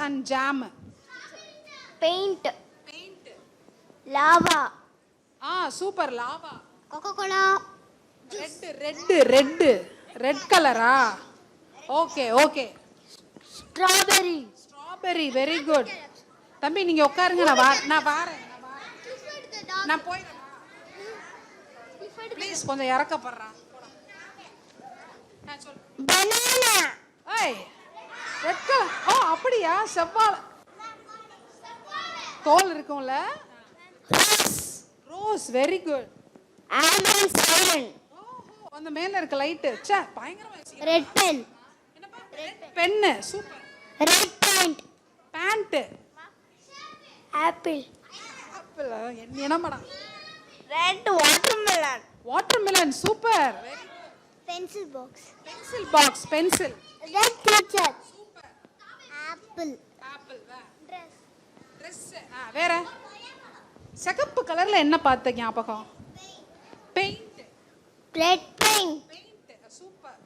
and jam. Paint. Lava. Super. Lava. Coca-Cola. Red கலரா? ஓகே. ஸ்ட்ராபெரி. Very good. தம்பி நீங்க உட்காருங்க. நான் வாரேன். நான் போயிடுறேன். ப்ளீஸ் கொஞ்சம் இறக்கப்படுறான். பனானா. Red colour. அப்படியா? செவ்வாழை தோல் இருக்கும்ல. ரோஸ். Very good. ஆல்மண்ட் சைலன். அந்த மேல இருக்க லைட். பயங்கரமா. Red pen. Pen. Super. Red pant. Apple. என்ன madam? Red watermelon. Super. Pencil box. Pencil. Red teacher. Super. Apple. Dress. வேற சிகப்பு கலர்ல என்ன பார்த்த ஞாபகம்? Paint. Red paint. Super.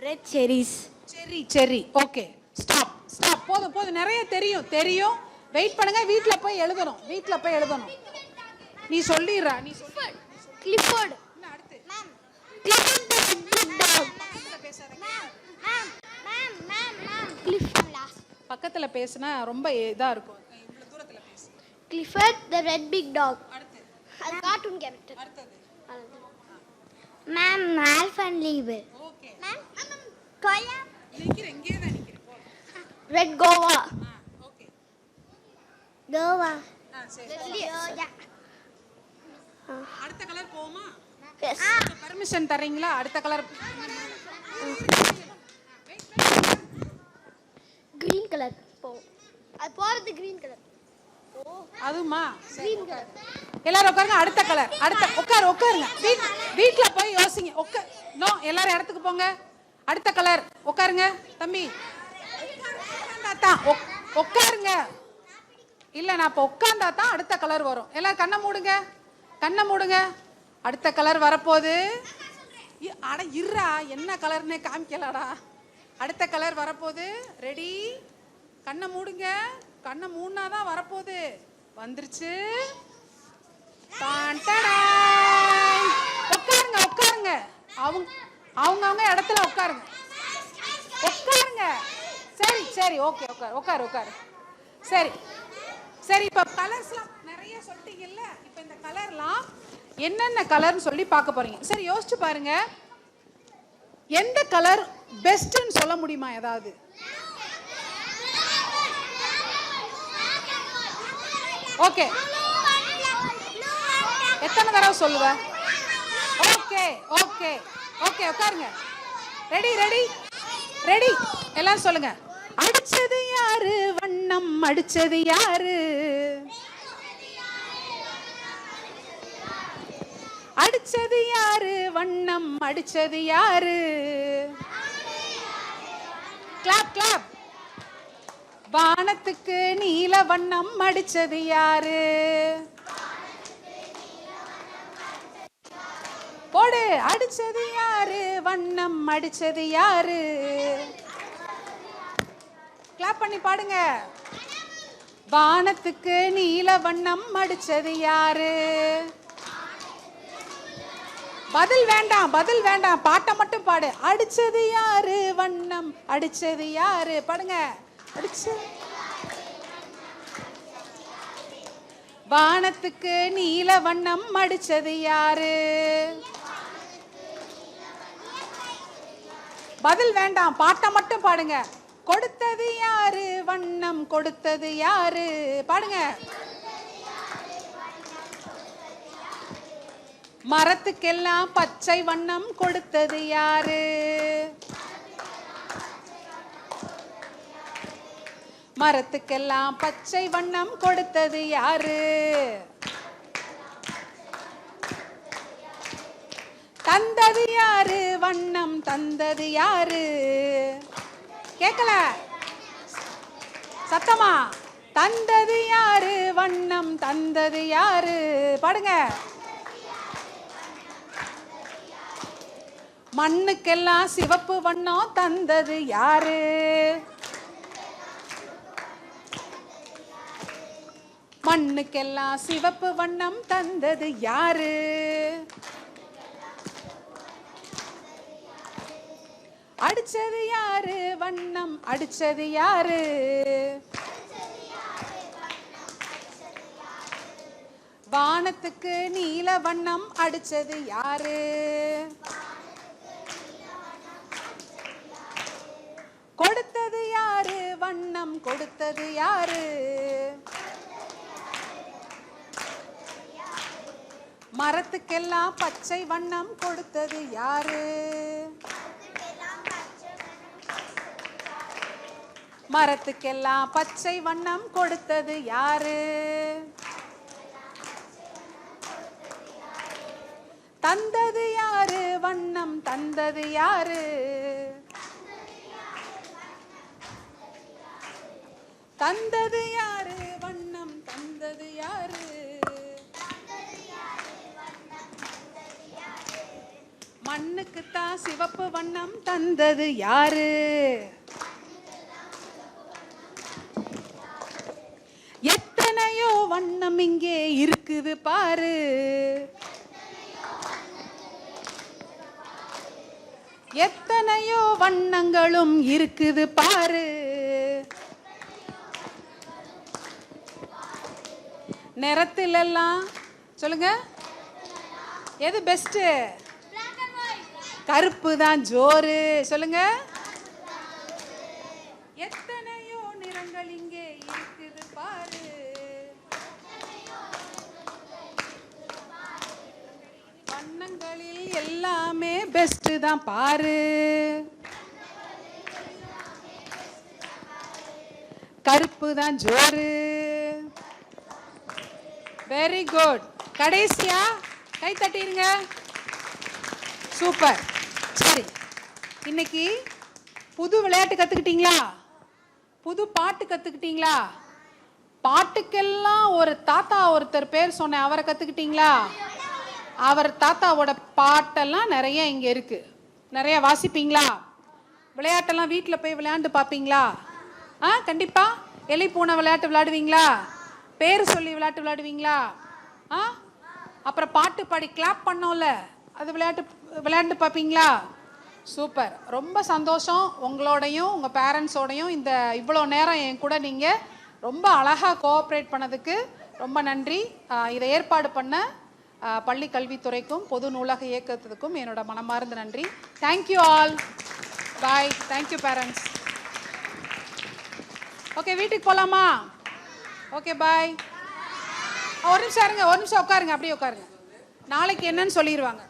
Red cherry. Okay. Stop. போதும். நிறைய தெரியும். வெயிட் பண்ணுங்க. வீட்ல போய் எழுதணும். நீ சொல்லிடுறா. கிளிஃபோர்ட். அடுத்து பக்கத்துல பேசினா ரொம்ப இதா இருக்கும். இவ்வளவு தூரத்துல பேசு. Clifford the red big dog. அடுத்து அது கார்ட்டூன் கேரக்டர். அடுத்து மேம் ஆல்ஃப் அண்ட் லீவர். ஓகே. மேம் கோயா. இங்கே தான் நிக்கிறேன். போ. ரெட் கோவா. ஓகே. கோவா. சரி. அடுத்த கலர் போமா? எஸ். பர்மிஷன் தரீங்களா? அடுத்த கலர் கிரீன் கலர் போ. அது போறது கிரீன் கலர். அதுமா? Green colour. எல்லாரும் உட்காருங்க. அடுத்த கலர். உட்காருங்க. வீட்ல போய் யோசிங்க. எல்லாரும் இடத்துக்கு போங்க. அடுத்த கலர். உட்காருங்க. தம்பி உட்காருங்க. இல்ல நான் இப்ப உட்கார்ந்தா தான் அடுத்த கலர் வரும். எல்லாரும் கண்ணை மூடுங்க. அடுத்த கலர் வரப்போகுது. அட இருடா, என்ன கலர்னே காமிக்கலடா. அடுத்த கலர் வரப்போகுது. ரெடி? கண்ணை மூடுங்க. கண்ணை மூடினாதான் வரப்போகுது. வந்துருச்சு. உட்காருங்க. அவங்க இடத்துல உட்காருங்க. சரி. ஓகே. உட்காரு. சரி. இப்ப கலர்ஸ்லாம் நிறைய சொல்லிட்டீங்கல்ல. இப்ப இந்த கலர்லாம் என்னென்ன கலர்னு சொல்லி பார்க்க போறீங்க. சரி, யோசிச்சு பாருங்க. எந்த கலர் பெஸ்ட்னு சொல்ல முடியுமா ஏதாவது? ஓகே. எத்தனை தடவை சொல்லுவ? ஓகே ஓகே ஓகே, உட்காருங்க. ரெடி ரெடி ரெடி, எல்லாரும் சொல்லுங்க. அடிச்சது யாரு வண்ணம், அடிச்சது யாரு? அடிச்சது யாரு வண்ணம், அடிச்சது யாரு? Clap clap. வானத்துக்கு நீல வண்ணம் அடிச்சது யாரு? போடு. அடிச்சது யாரு வண்ணம், அடிச்சது யாரு? கிளாப் பண்ணி பாடுங்க. வானத்துக்கு நீல வண்ணம் அடிச்சது யாரு? பதில் வேண்டாம், பதில் வேண்டாம், பாட்டை மட்டும் பாடு. அடிச்சது யாரு வண்ணம், அடிச்சது யாரு? பாடுங்க. அடிச்சது வானத்துக்கு நீல வண்ணம் அடிச்சது யாரு? பதில் வேண்டாம், பாட்டை மட்டும் பாடுங்க. கொடுத்தது யாரு வண்ணம், கொடுத்தது யாரு? பாடுங்க. மரத்துக்கெல்லாம் பச்சை வண்ணம் கொடுத்தது யாரு? மரத்துக்கெல்லாம் பச்சை வண்ணம் கொடுத்தது யாரு? தந்தது யாரு வண்ணம், தந்தது யாரு? கேட்கல, சத்தமா. தந்தது யாரு வண்ணம், தந்தது யாரு? பாடுங்க. மண்ணுக்கெல்லாம் சிவப்பு வண்ணம் தந்தது யாரு? மண்ணுக்கெல்லாம் சிவப்பு வண்ணம் தந்தது யாரு? அடிச்சது யாரு வண்ணம், அடிச்சது யாரு? வானத்துக்கு நீல வண்ணம் அடிச்சது யாரு? கொடுத்தது யாரு வண்ணம், கொடுத்தது யாரு? மரத்துக்கெல்லாம் பச்சை வண்ணம் கொடுத்தது யாரு? மரத்துக்கெல்லாம் பச்சை வண்ணம் கொடுத்தது யாரு? தந்தது யாரு வண்ணம், தந்தது யாரு? தந்தது யாரு வண்ணம், தந்தது யாரு? மண்ணுக்குத்தான் சிவப்பு வண்ணம் தந்தது யாரு? எத்தனையோ வண்ணம் இங்கே இருக்குது பாரு. எத்தனையோ வண்ணங்களும் இருக்குது பாரு. நிறத்திலெல்லாம் சொல்லுங்க, எது பெஸ்ட்? கருப்பு தான் ஜோரு. சொல்லுங்க. எத்தனையோ நிறங்கள் இங்கே இருக்குது பாரு. வண்ணங்களில் எல்லாமே பெஸ்ட் தான் பாரு. கருப்பு தான் ஜோரு. Very good. கடைசியா கை தட்டிருங்க. சூப்பர். சரி, இன்னைக்கு புது விளையாட்டு கத்துக்கிட்டீங்களா? புது பாட்டு கத்துக்கிட்டீங்களா? பாட்டுக்கெல்லாம் ஒரு தாத்தா ஒருத்தர் பேர் சொன்ன, அவரை கத்துக்கிட்டீங்களா? அவர் தாத்தாவோட பாட்டெல்லாம் நிறைய இங்க இருக்கு. நிறைய வாசிப்பீங்களா? விளையாட்டெல்லாம் வீட்டில் போய் விளையாண்டு பார்ப்பீங்களா? கண்டிப்பா. எலி பூனை விளையாட்டு விளையாடுவீங்களா? பேர் சொல்லி விளையாட்டு விளையாடுவீங்களா? அப்புறம் பாட்டு பாடி கிளாப் பண்ணோம்ல, அது விளையாண்டு பார்ப்பீங்களா? சூப்பர். ரொம்ப சந்தோஷம். உங்களோடையும் உங்கள் பேரண்ட்ஸோடையும் இந்த இவ்வளோ நேரம் என் கூட நீங்கள் ரொம்ப அழகாக கோஆப்ரேட் பண்ணதுக்கு ரொம்ப நன்றி. இதை ஏற்பாடு பண்ண பள்ளி கல்வித்துறைக்கும் பொது நூலக இயக்கத்துக்கும் என்னோட மனமார்ந்த நன்றி. Thank you all. Bye. Thank you parents. Okay, வீட்டுக்கு போகலாமா? Okay, bye. ஒரு நிமிஷம் இருங்க, ஒரு நிமிஷம் உட்காருங்க, அப்படியே உட்காருங்க. நாளைக்கு என்னன்னு சொல்லிடுவாங்க.